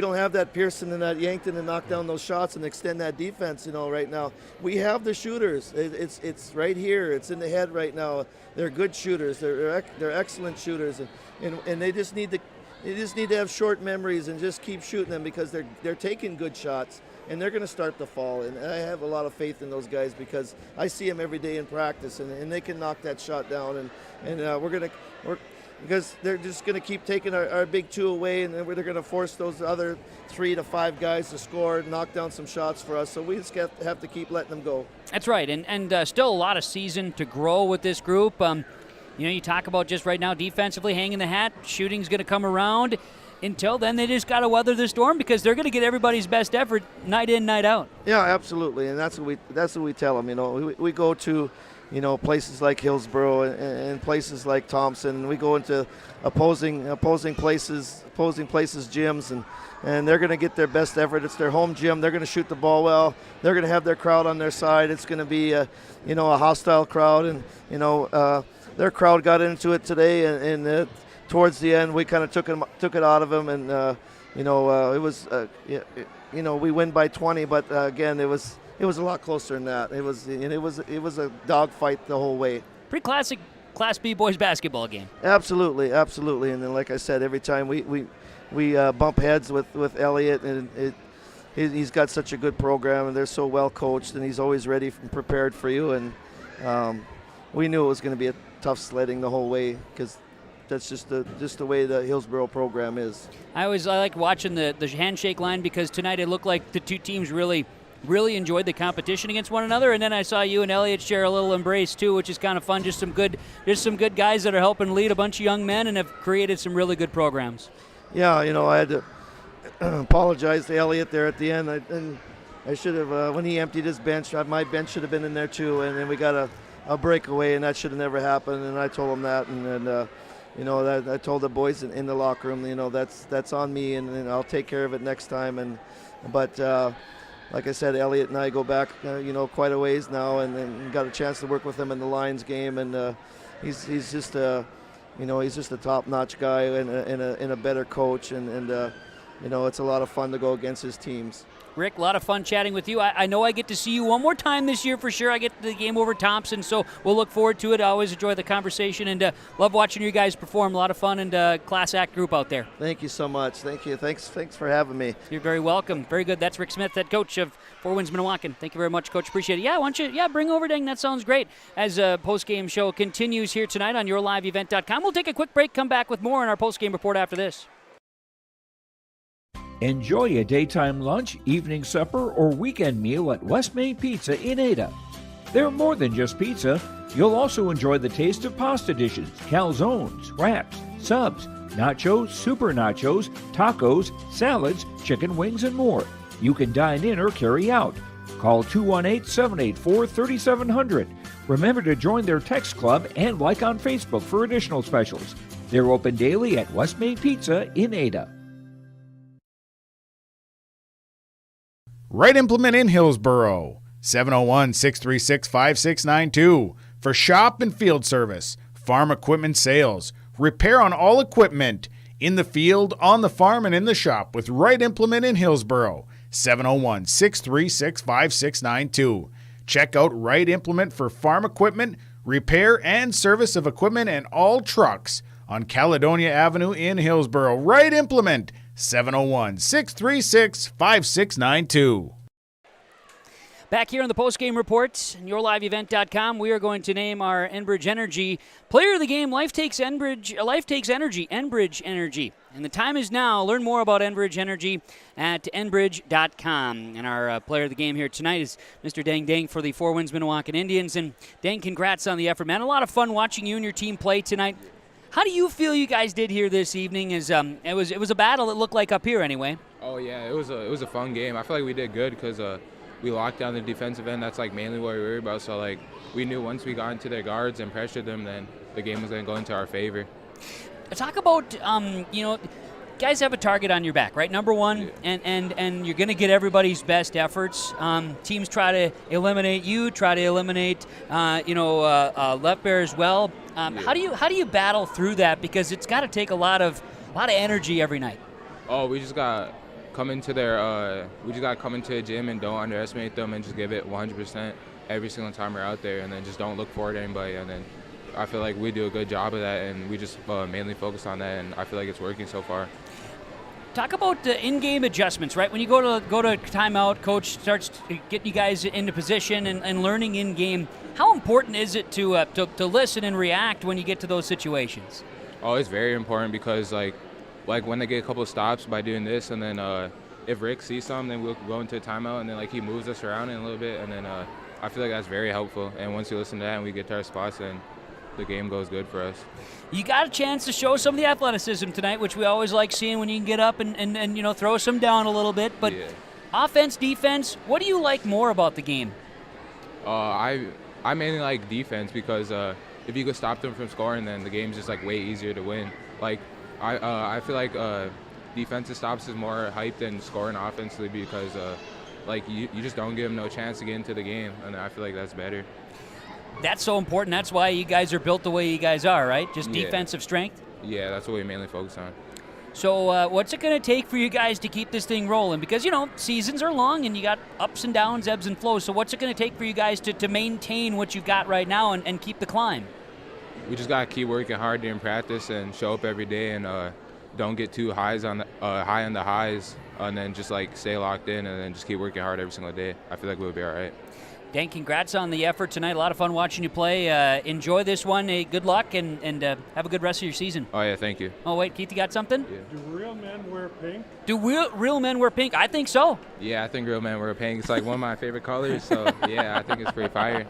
don't have that Pearson and that Yankton to knock down those shots and extend that defense. Right now we have the shooters. It's right here. It's in the head right now. They're good shooters. They're excellent shooters, and they just need to have short memories and just keep shooting them because they're taking good shots and they're going to start to fall. And I have a lot of faith in those guys because I see them every day in practice, and they can knock that shot down. And because they're just going to keep taking our big two away, and then they're going to force those other 3 to 5 guys to score, knock down some shots for us. So we just have to keep letting them go. That's right, and still a lot of season to grow with this group. You talk about just right now defensively hanging the hat, shooting's going to come around. Until then, they just got to weather the storm because they're going to get everybody's best effort night in, night out. Yeah, absolutely, and that's what we tell them. We go to places like Hillsboro and places like Thompson. We go into opposing places gyms, and they're going to get their best effort. It's their home gym. They're going to shoot the ball well. They're going to have their crowd on their side. It's going to be a hostile crowd, and their crowd got into it today and towards the end, we kind of took it out of him, and it was we win by 20, but again, it was a lot closer than that. It was a dogfight the whole way. Pretty classic Class B boys basketball game. Absolutely. And then, like I said, every time we bump heads with Elliot, and he's got such a good program, and they're so well coached, and he's always ready and prepared for you. And we knew it was going to be a tough sledding the whole way, because that's just the way the Hillsboro program is. I like watching the handshake line, because tonight it looked like the two teams really enjoyed the competition against one another, and then I saw you and Elliot share a little embrace too, which is kind of fun. Just some good guys that are helping lead a bunch of young men and have created some really good programs. Yeah, I had to apologize to Elliot there at the end. I should have, when he emptied his bench, my bench should have been in there too, and then we got a breakaway, and that should have never happened, and I told him that, and I told the boys in the locker room, that's on me, and I'll take care of it next time. But like I said, Elliot and I go back, quite a ways now, and got a chance to work with him in the Lions game, and he's just a top-notch guy and a better coach, and it's a lot of fun to go against his teams. Rick, a lot of fun chatting with you. I know I get to see you one more time this year for sure. I get the game over Thompson, so we'll look forward to it. I always enjoy the conversation, and love watching you guys perform. A lot of fun, and class act group out there. Thank you so much. Thank you. Thanks for having me. You're very welcome. Very good. That's Rick Smith, head coach of Four Winds Minnewaukan. Thank you very much, Coach. Appreciate it. Yeah, why don't you bring over Dang. That sounds great. As a post-game show continues here tonight on yourliveevent.com. We'll take a quick break, come back with more in our post-game report after this. Enjoy a daytime lunch, evening supper, or weekend meal at West Main Pizza in Ada. They're more than just pizza. You'll also enjoy the taste of pasta dishes, calzones, wraps, subs, nachos, super nachos, tacos, salads, chicken wings, and more. You can dine in or carry out. Call 218-784-3700. Remember to join their text club and like on Facebook for additional specials. They're open daily at West Main Pizza in Ada. Right Implement in Hillsboro, 701-636-5692 for shop and field service, farm equipment sales, repair on all equipment, in the field, on the farm, and in the shop with Right Implement in Hillsboro, 701-636-5692. Check out Right Implement for farm equipment, repair and service of equipment and all trucks on Caledonia Avenue in Hillsboro. Right Implement, 701-636-5692. Back here on the postgame report, on yourliveevent.com, we are going to name our Enbridge Energy Player of the Game. Life takes energy, Enbridge Energy. And the time is now. Learn more about Enbridge Energy at enbridge.com. And our player of the game here tonight is Mr. Dang for the Four Winds Minnewaukan Indians. And Dang, congrats on the effort, man. A lot of fun watching you and your team play tonight. How do you feel you guys did here this evening? It was a battle, it looked like, up here anyway. Oh yeah, it was a fun game. I feel like we did good because we locked down the defensive end. That's like mainly what we were about. So like we knew once we got into their guards and pressured them, then the game was going to go into our favor. Talk about guys have a target on your back, right? Number one, and you're going to get everybody's best efforts. Teams try to eliminate you, try to eliminate left bear as well. How do you battle through that? Because it's got to take a lot of energy every night. Oh, we just got come into the gym and don't underestimate them and just give it 100% every single time we're out there, and then just don't look forward to anybody. And then I feel like we do a good job of that, and we just mainly focus on that, and I feel like it's working so far. Talk about the in-game adjustments, right? When you go to timeout, coach starts getting you guys into position and learning in-game. How important is it to listen and react when you get to those situations? Oh, it's very important because like when they get a couple of stops by doing this, and then if Rick sees something, then we'll go into a timeout, and then like he moves us around in a little bit, and then I feel like that's very helpful. And once you listen to that and we get to our spots, then the game goes good for us. You got a chance to show some of the athleticism tonight, which we always like seeing when you can get up and throw some down a little bit. But yeah. Offense, defense, what do you like more about the game? I mainly like defense because if you could stop them from scoring, then the game's just like way easier to win. Like I feel like defensive stops is more hype than scoring offensively because you just don't give them no chance to get into the game, and I feel like that's better. That's so important. That's why you guys are built the way you guys are, right? Just defensive strength? Yeah, that's what we mainly focus on. So what's it going to take for you guys to keep this thing rolling? Because, seasons are long and you got ups and downs, ebbs and flows. So what's it going to take for you guys to maintain what you've got right now and keep the climb? We just got to keep working hard during practice and show up every day and don't get too high on the highs, and then just stay locked in and then just keep working hard every single day. I feel like we'll be all right. Dan, congrats on the effort tonight. A lot of fun watching you play. Enjoy this one. Good luck and have a good rest of your season. Oh, yeah, thank you. Oh, wait, Keith, you got something? Yeah. Do real men wear pink? Do real men wear pink? I think so. Yeah, I think real men wear pink. It's one of my favorite colors, so yeah, I think it's pretty fire.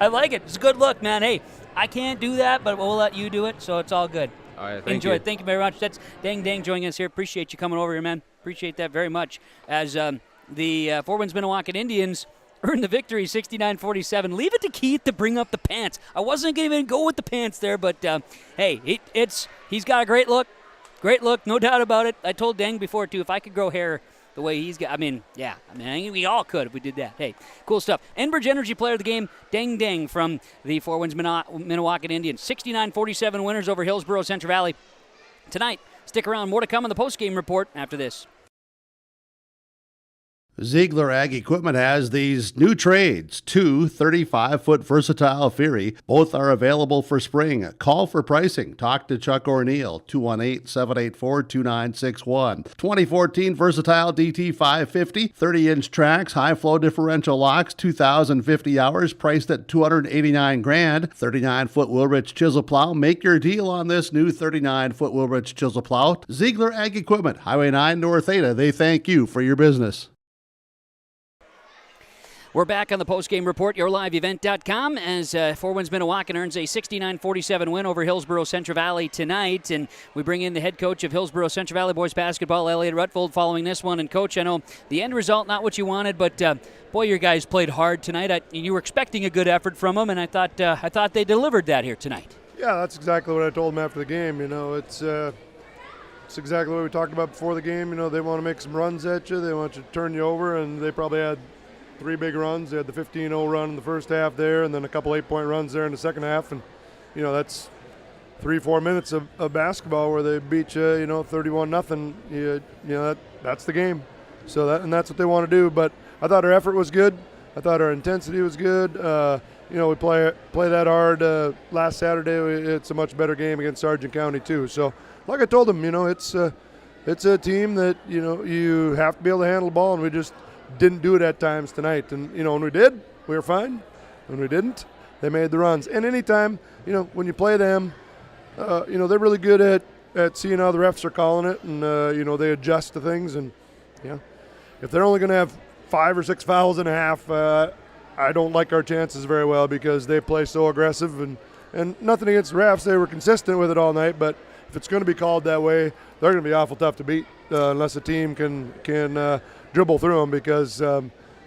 I like it. It's a good look, man. Hey, I can't do that, but we'll let you do it, so it's all good. All right, Enjoy it. Thank you very much. That's Dang joining us here. Appreciate you coming over here, man. Appreciate that very much. As the Four Winds Minnewaukan Indians earned the victory 69-47. Leave it to Keith to bring up the pants. I wasn't going to even go with the pants there, but hey, he's got a great look. Great look, no doubt about it. I told Dang before, too, if I could grow hair the way he's got, I think we all could if we did that. Hey, cool stuff. Enbridge Energy Player of the Game, Dang from the Four Winds Minnewaukan Indians. 69-47 winners over Hillsboro-Central Valley tonight. Stick around. More to come on the postgame report after this. Ziegler Ag Equipment has these new trades, two 35-foot versatile Fury. Both are available for spring. Call for pricing. Talk to Chuck O'Neill, 218-784-2961. 2014 versatile DT 550, 30-inch tracks, high-flow differential locks, 2,050 hours, priced at $289,000. 39-foot Wilrich chisel plow. Make your deal on this new 39-foot Wilrich chisel plow. Ziegler Ag Equipment, Highway 9 North Ada. They thank you for your business. We're back on the postgame report, yourliveevent.com, as Four Winds Minnewaukan earns a 69-47 win over Hillsboro-Central Valley tonight. And we bring in the head coach of Hillsboro-Central Valley boys basketball, Elliot Rutvold, following this one. And, Coach, I know the end result, not what you wanted, but, boy, your guys played hard tonight. You were expecting a good effort from them, and I thought they delivered that here tonight. Yeah, that's exactly what I told them after the game. It's exactly what we talked about before the game. They want to make some runs at you. They want you to turn you over, and they probably had three big runs. They had the 15-0 run in the first half there, and then a couple 8-point runs there in the second half. And, that's 3-4 minutes of basketball where they beat you, 31-0. That's the game. So that's what they want to do. But I thought our effort was good. I thought our intensity was good. We play that hard. Last Saturday, it's a much better game against Sargent County too. So, like I told them, it's a team that you have to be able to handle the ball, and we just didn't do it at times tonight. And, when we did, we were fine. When we didn't, they made the runs. And anytime, when you play them, they're really good at seeing how the refs are calling it, and, they adjust to things. And, if they're only going to have 5 or 6 fouls in a half, I don't like our chances very well because they play so aggressive. And nothing against the refs. They were consistent with it all night. But if it's going to be called that way, they're going to be awful tough to beat unless a team can dribble through them, because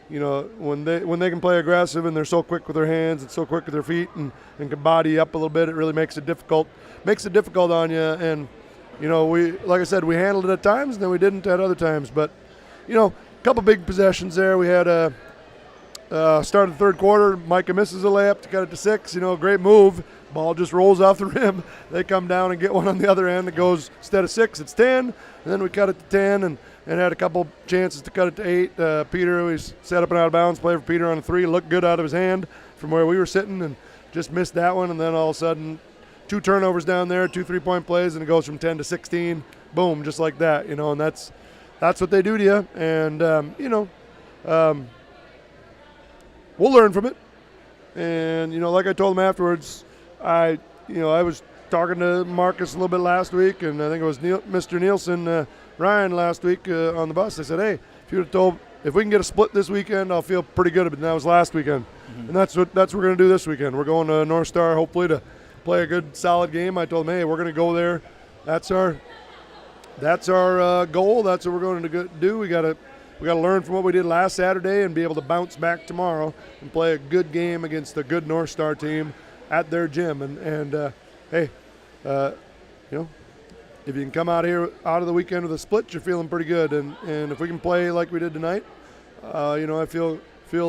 when they can play aggressive and they're so quick with their hands and so quick with their feet and can body up a little bit, it really makes it difficult on you. And we, like I said, we handled it at times and then we didn't at other times. But a couple big possessions there. We had a start of the third quarter. Micah misses a layup to cut it to 6. Great move. Ball just rolls off the rim. They come down and get one on the other end that goes, instead of 6, it's 10. And then we cut it to 10 and had a couple chances to cut it to 8. Peter, we set up an out-of-bounds play for Peter on a 3. Looked good out of his hand from where we were sitting and just missed that one. And then all of a sudden, 2 turnovers down there, 2 3-point plays, and it goes from 10 to 16. Boom, just like that, and that's what they do to you. And, we'll learn from it. And, like I told them afterwards, I was talking to Marcus a little bit last week, and I think it was Mr. Nielsen, Ryan last week on the bus. I said, hey, if we can get a split this weekend, I'll feel pretty good. And that was last weekend. Mm-hmm. And that's what we're going to do this weekend. We're going to North Star, hopefully, to play a good, solid game. I told them, hey, we're going to go there. That's our goal. That's what we're going to do. We got to learn from what we did last Saturday and be able to bounce back tomorrow and play a good game against a good North Star team at their gym. And hey, if you can come out of the weekend with a split, you're feeling pretty good. And if we can play like we did tonight, I feel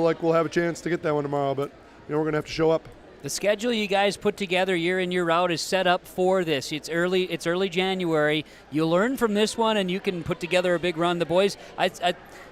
like we'll have a chance to get that one tomorrow. But we're going to have to show up. The schedule you guys put together year in, year out is set up for this. It's early January. You learn from this one, and you can put together a big run. The boys,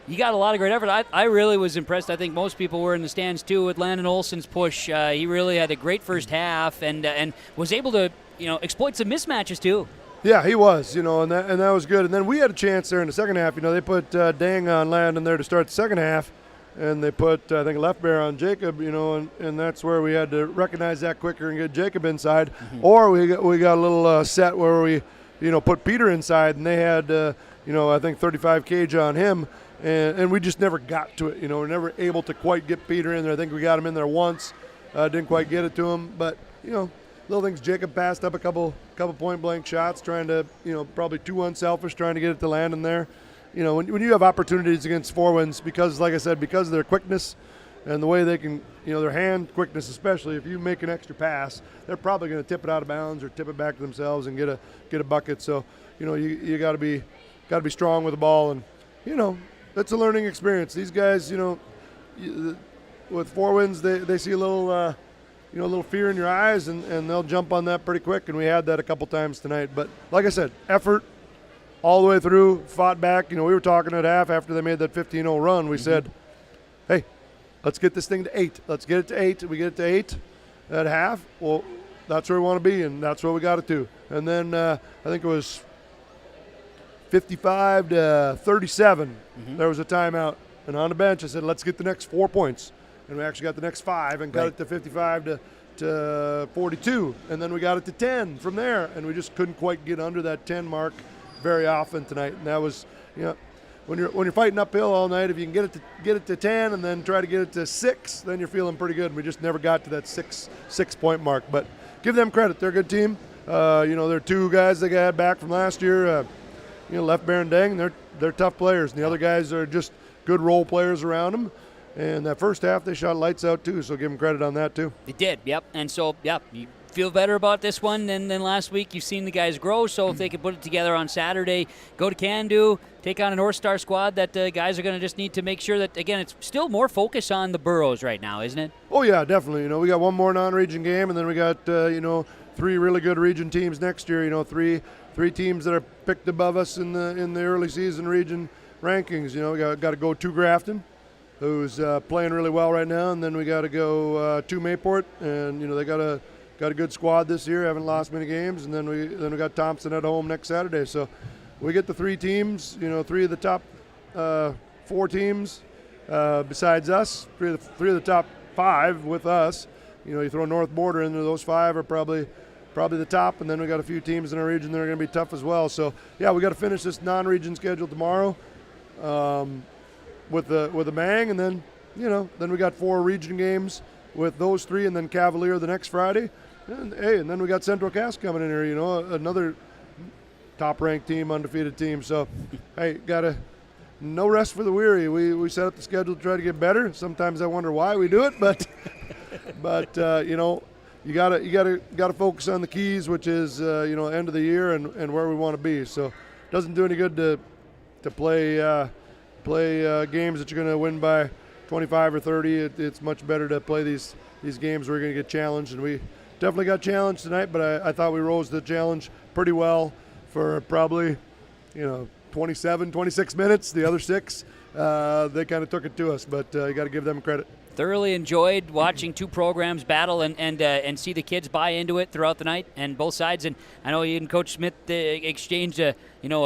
you got a lot of great effort. I really was impressed. I think most people were in the stands, too, with Landon Olsen's push. He really had a great first half and was able to, exploit some mismatches, too. Yeah, he was, and that was good. And then we had a chance there in the second half. They put Dang on Landon there to start the second half. And they put, I think, left bear on Jacob, and that's where we had to recognize that quicker and get Jacob inside. Mm-hmm. Or we got a little set where we, put Peter inside, and they had, I think 35 kg on him, and we just never got to it. We're never able to quite get Peter in there. I think we got him in there once, didn't quite get it to him. But, little things. Jacob passed up a couple point-blank shots, trying to, probably too unselfish, trying to get it to land in there. When you have opportunities against Four Winds, because, like I said, because of their quickness and the way they can, their hand quickness especially, if you make an extra pass, they're probably going to tip it out of bounds or tip it back to themselves and get a bucket. So, you got to be strong with the ball, and that's a learning experience. These guys, with Four Winds, they see a little little fear in your eyes, and they'll jump on that pretty quick. And we had that a couple times tonight. But like I said, effort. All the way through, fought back. We were talking at half after they made that 15-0 run. We said, hey, let's get this thing to 8. Let's get it to 8. We get it to 8 at half. Well, that's where we want to be, and that's where we got it to. And then I think it was 55 to 37. There was a timeout. And on the bench, I said, let's get the next 4 points. And we actually got the next 5 and got it to 55 to 42. And then we got it to 10 from there. And we just couldn't quite get under that 10 mark very often tonight, and that was, when you're fighting uphill all night, if you can get it to 10 and then try to get it to 6, then you're feeling pretty good. And we just never got to that six point mark. But give them credit; they're a good team. They're 2 guys they got back from last year. Left Bear and Dang, they're tough players, and the other guys are just good role players around them. And that first half, they shot lights out too. So give them credit on that too. They did, yep. And so, yep. Feel better about this one than last week. You've seen the guys grow, so if they can put it together on Saturday, go to Can-Do, take on a North Star squad that guys are going to just need to make sure that, again, it's still more focus on the Burros right now, isn't it? Oh, yeah, definitely. We got one more non-region game, and then we got, 3 really good region teams next year. Three teams that are picked above us in the early season region rankings. We got to go to Grafton, who's playing really well right now, and then we got to go to Mayport, and, they got a good squad this year, haven't lost many games, and then we got Thompson at home next Saturday. So we get the 3 teams, 3 of the top 4 teams besides us, 3 of the top 5 with us. You throw North Border in there, those 5 are probably the top, and then we got a few teams in our region that are going to be tough as well. So yeah, we got to finish this non-region schedule tomorrow with a bang, and then then we got 4 region games with those 3, and then Cavalier the next Friday. And then we got Central Cass coming in here, another top-ranked team, undefeated team. So, hey, no rest for the weary. We set up the schedule to try to get better. Sometimes I wonder why we do it, but you gotta focus on the keys, which is end of the year and where we want to be. So, it doesn't do any good to play games that you're going to win by 25 or 30. It's much better to play these games where you're going to get challenged, and we definitely got challenged tonight, but I thought we rose the challenge pretty well for probably 27, 26 minutes. The other 6, they kind of took it to us, but you got to give them credit. Thoroughly enjoyed watching 2 programs battle and see the kids buy into it throughout the night and both sides. And I know you and Coach Smith exchanged a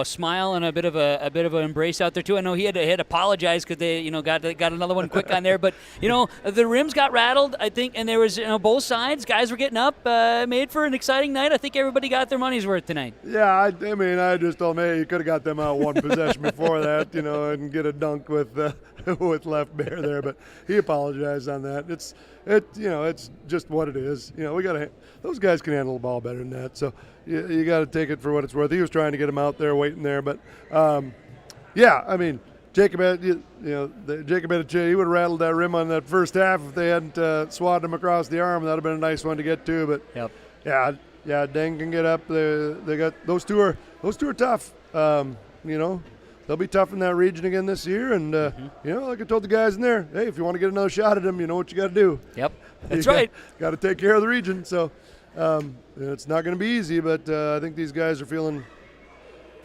smile and a bit of an embrace out there too. I know he had apologized because they got another one quick on there. But the rims got rattled, I think, and there was both sides. Guys were getting up, made for an exciting night. I think everybody got their money's worth tonight. Yeah, I just told me, hey, you could have got them out one possession before that, and get a dunk with left Bear there, but he apologized on that. It's just what it is. Those guys can handle the ball better than that. So you got to take it for what it's worth. He was trying to get him out there waiting there, but Jacob had he would have rattled that rim on that first half if they hadn't swatted him across the arm. That'd have been a nice one to get to. But Dang can get up. They got those two are tough. they'll be tough in that region again this year. And, like I told the guys in there, hey, if you want to get another shot at them, you know what you got to do. Yep, that's right. Got to take care of the region. So it's not going to be easy, but I think these guys are feeling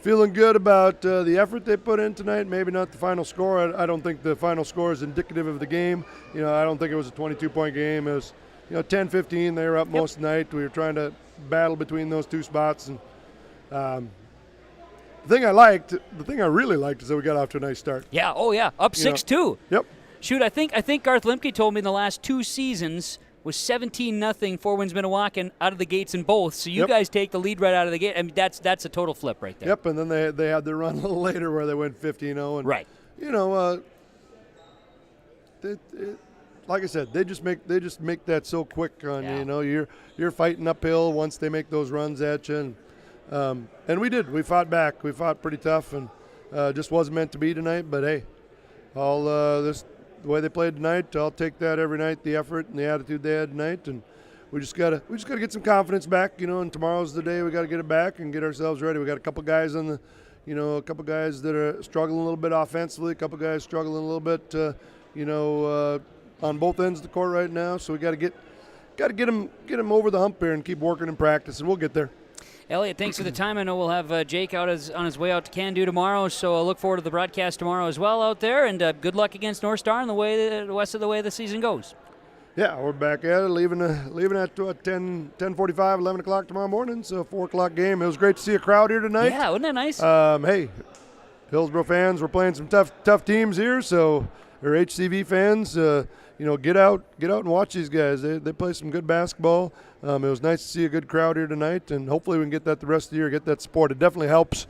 good about the effort they put in tonight. Maybe not the final score. I don't think the final score is indicative of the game. I don't think it was a 22-point game. It was, 10-15. They were up most of the night. We were trying to battle between those two spots. And the thing I really liked is that we got off to a nice start. Yeah, up 6-2. Yep. Shoot, I think Garth Limke told me in the last 2 seasons was 17-0 Four Winds Minnewaukan out of the gates in both. So you guys take the lead right out of the gate. I mean, that's a total flip right there. Yep, and then they had their run a little later where they went 15-0. And, right. Like I said, they just make that so quick on you. You're fighting uphill once they make those runs at you. And we did. We fought back. We fought pretty tough, and just wasn't meant to be tonight. But hey, the way they played tonight, I'll take that every night. The effort and the attitude they had tonight, and we just gotta get some confidence back. And tomorrow's the day we got to get it back and get ourselves ready. We got a couple guys on a couple guys that are struggling a little bit offensively, a couple guys struggling a little bit, on both ends of the court right now. So we got to get them over the hump here and keep working in practice, and we'll get there. Elliot, thanks for the time. I know we'll have Jake out on his way out to Can-Do tomorrow, so I look forward to the broadcast tomorrow as well out there, and good luck against North Star and the rest of the way the season goes. Yeah, we're back at it, leaving at 10:45, 11 o'clock tomorrow morning, so 4 o'clock game. It was great to see a crowd here tonight. Yeah, wasn't that nice? Hey, Hillsboro fans, we're playing some tough teams here, so or HCV fans, get out and watch these guys. They play some good basketball. It was nice to see a good crowd here tonight, and hopefully we can get that the rest of the year, get that support. It definitely helps.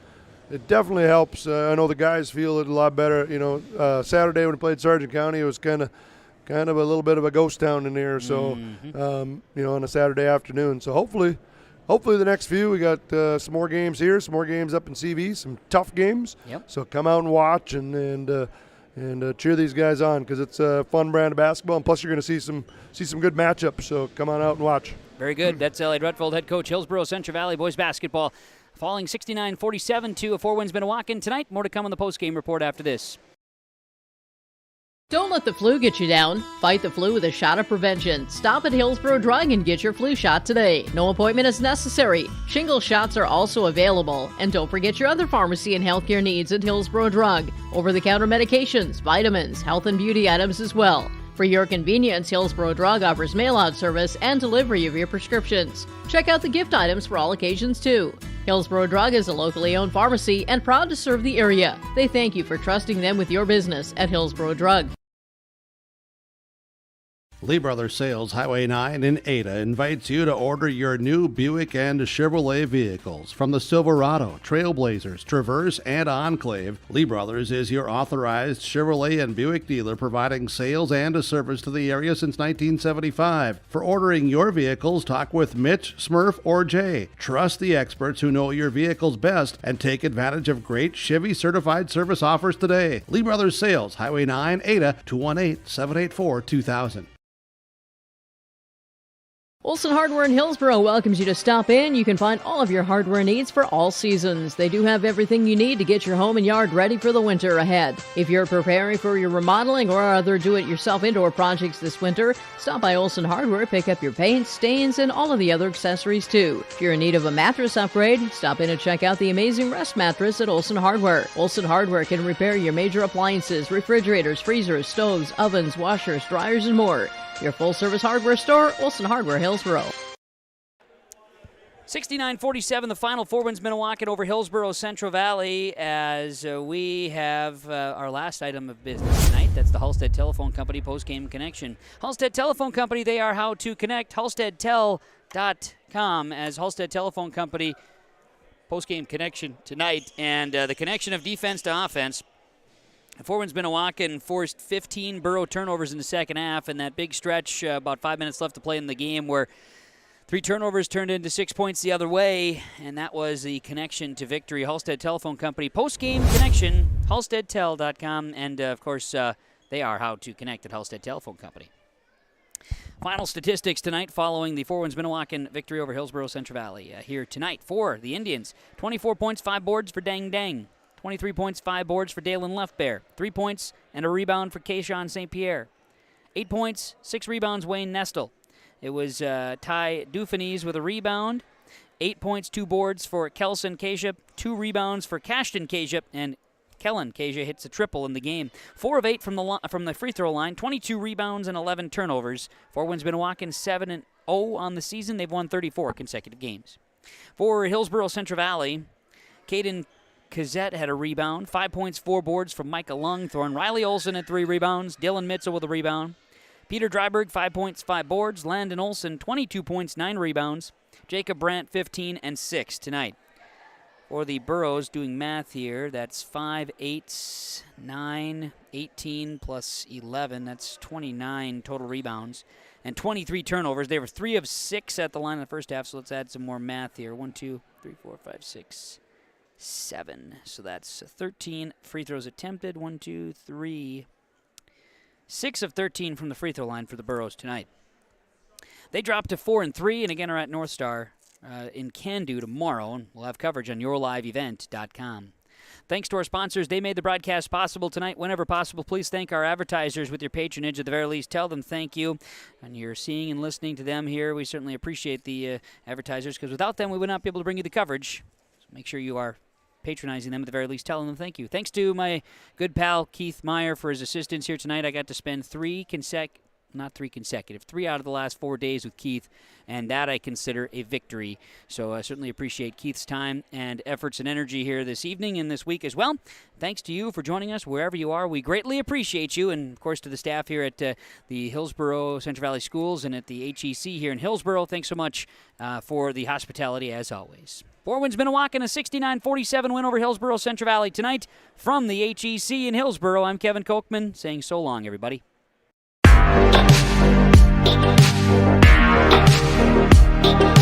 I know the guys feel it a lot better. Saturday when we played Sargent County, it was kind of a little bit of a ghost town in there. So, on a Saturday afternoon. So hopefully the next few, we got some more games here, some more games up in CV, some tough games. Yep. So come out and watch and cheer these guys on, because it's a fun brand of basketball, and plus you're going to see some good matchups. So come on out and watch. Very good. That's Elliot Rutvold, head coach, Hillsboro-Central Valley boys basketball, falling 69-47 to Four Winds Minnewaukan tonight. More to come on the postgame report after this. Don't let the flu get you down. Fight the flu with a shot of prevention. Stop at Hillsboro Drug and get your flu shot today. No appointment is necessary. Shingle shots are also available. And don't forget your other pharmacy and healthcare needs at Hillsboro Drug. Over-the-counter medications, vitamins, health and beauty items as well. For your convenience, Hillsboro Drug offers mail-out service and delivery of your prescriptions. Check out the gift items for all occasions, too. Hillsboro Drug is a locally owned pharmacy and proud to serve the area. They thank you for trusting them with your business at Hillsboro Drug. Lee Brothers Sales, Highway 9 in Ada, invites you to order your new Buick and Chevrolet vehicles. From the Silverado, Trailblazers, Traverse, and Enclave, Lee Brothers is your authorized Chevrolet and Buick dealer, providing sales and a service to the area since 1975. For ordering your vehicles, talk with Mitch, Smurf, or Jay. Trust the experts who know your vehicles best and take advantage of great Chevy certified service offers today. Lee Brothers Sales, Highway 9, Ada, 218-784-2000. Olson Hardware in Hillsboro welcomes you to stop in. You can find all of your hardware needs for all seasons. They do have everything you need to get your home and yard ready for the winter ahead. If you're preparing for your remodeling or other do-it-yourself indoor projects this winter, stop by Olson Hardware, pick up your paint, stains, and all of the other accessories too. If you're in need of a mattress upgrade, stop in and check out the amazing Rest Mattress at Olson Hardware. Olson Hardware can repair your major appliances, refrigerators, freezers, stoves, ovens, washers, dryers, and more. Your full-service hardware store, Olson Hardware, Hillsboro. 69-47, the final. Four Winds Minnewaukan over Hillsboro-Central Valley, as we have our last item of business tonight. That's the Halstead Telephone Company post-game connection. Halstead Telephone Company, they are how to connect. HalsteadTel.com as Halstead Telephone Company post-game connection tonight. And the connection of defense to offense. Four Winds Minnewaukan forced 15 Borough turnovers in the second half, and that big stretch, about 5 minutes left to play in the game, where 3 turnovers turned into 6 points the other way, and that was the connection to victory. Halstead Telephone Company post-game connection, HalsteadTel.com, and of course, they are how to connect at Halstead Telephone Company. Final statistics tonight following the Four Winds Minnewaukan victory over Hillsboro-Central Valley. Here tonight for the Indians, 24 points, 5 boards for Dang Dang. 23 points, 5 boards for Dalen Leftbear. 3 points and a rebound for Kayshawn St. Pierre. 8 points, 6 rebounds, Wayne Nestle. It was Ty Dufanese with a rebound. 8 points, 2 boards for Kelson Kasia. 2 rebounds for Cashton Kasia. And Kellen Kasia hits a triple in the game. 4 of 8 from the free throw line. 22 rebounds and 11 turnovers. Four Winds Minnewaukan 7-0 on the season. They've won 34 consecutive games. For Hillsboro-Central Valley, Caden Kazette had a rebound. 5 points, 4 boards from Micah Longthorn. Riley Olsen had 3 rebounds. Dylan Mitchell with a rebound. Peter Dryberg, 5 points, 5 boards. Landon Olsen, 22 points, 9 rebounds. Jacob Brandt, 15 and 6 tonight. For the Burros, doing math here, that's 5, 8, 9, 18 plus 11. That's 29 total rebounds and 23 turnovers. They were 3 of 6 at the line in the first half, so let's add some more math here. 1, 2, 3, 4, 5, 6, 7. So that's 13 free throws attempted. 1, 2, 3, 6 of 13 from the free throw line for the Burros tonight. They dropped to 4-3, and again are at North Star in Can-Do tomorrow, and we'll have coverage on yourliveevent.com. Thanks to our sponsors. They made the broadcast possible tonight. Whenever possible, please thank our advertisers with your patronage. At the very least, tell them thank you. And you're seeing and listening to them here. We certainly appreciate the advertisers, because without them, we would not be able to bring you the coverage. So make sure you are patronizing them, at the very least, telling them thank you. Thanks to my good pal Keith Meyer for his assistance here tonight. I got to spend 3 out of the last 4 days with Keith, and that I consider a victory. So I certainly appreciate Keith's time and efforts and energy here this evening and this week as well. Thanks to you for joining us wherever you are. We greatly appreciate you, and of course to the staff here at the Hillsboro-Central Valley Schools and at the HEC here in Hillsboro. Thanks so much for the hospitality as always. Four Winds Minnewaukan, a 69-47 win over Hillsboro-Central Valley tonight. From the HEC in Hillsboro, I'm Kevin Kochman saying so long, everybody. Thank you.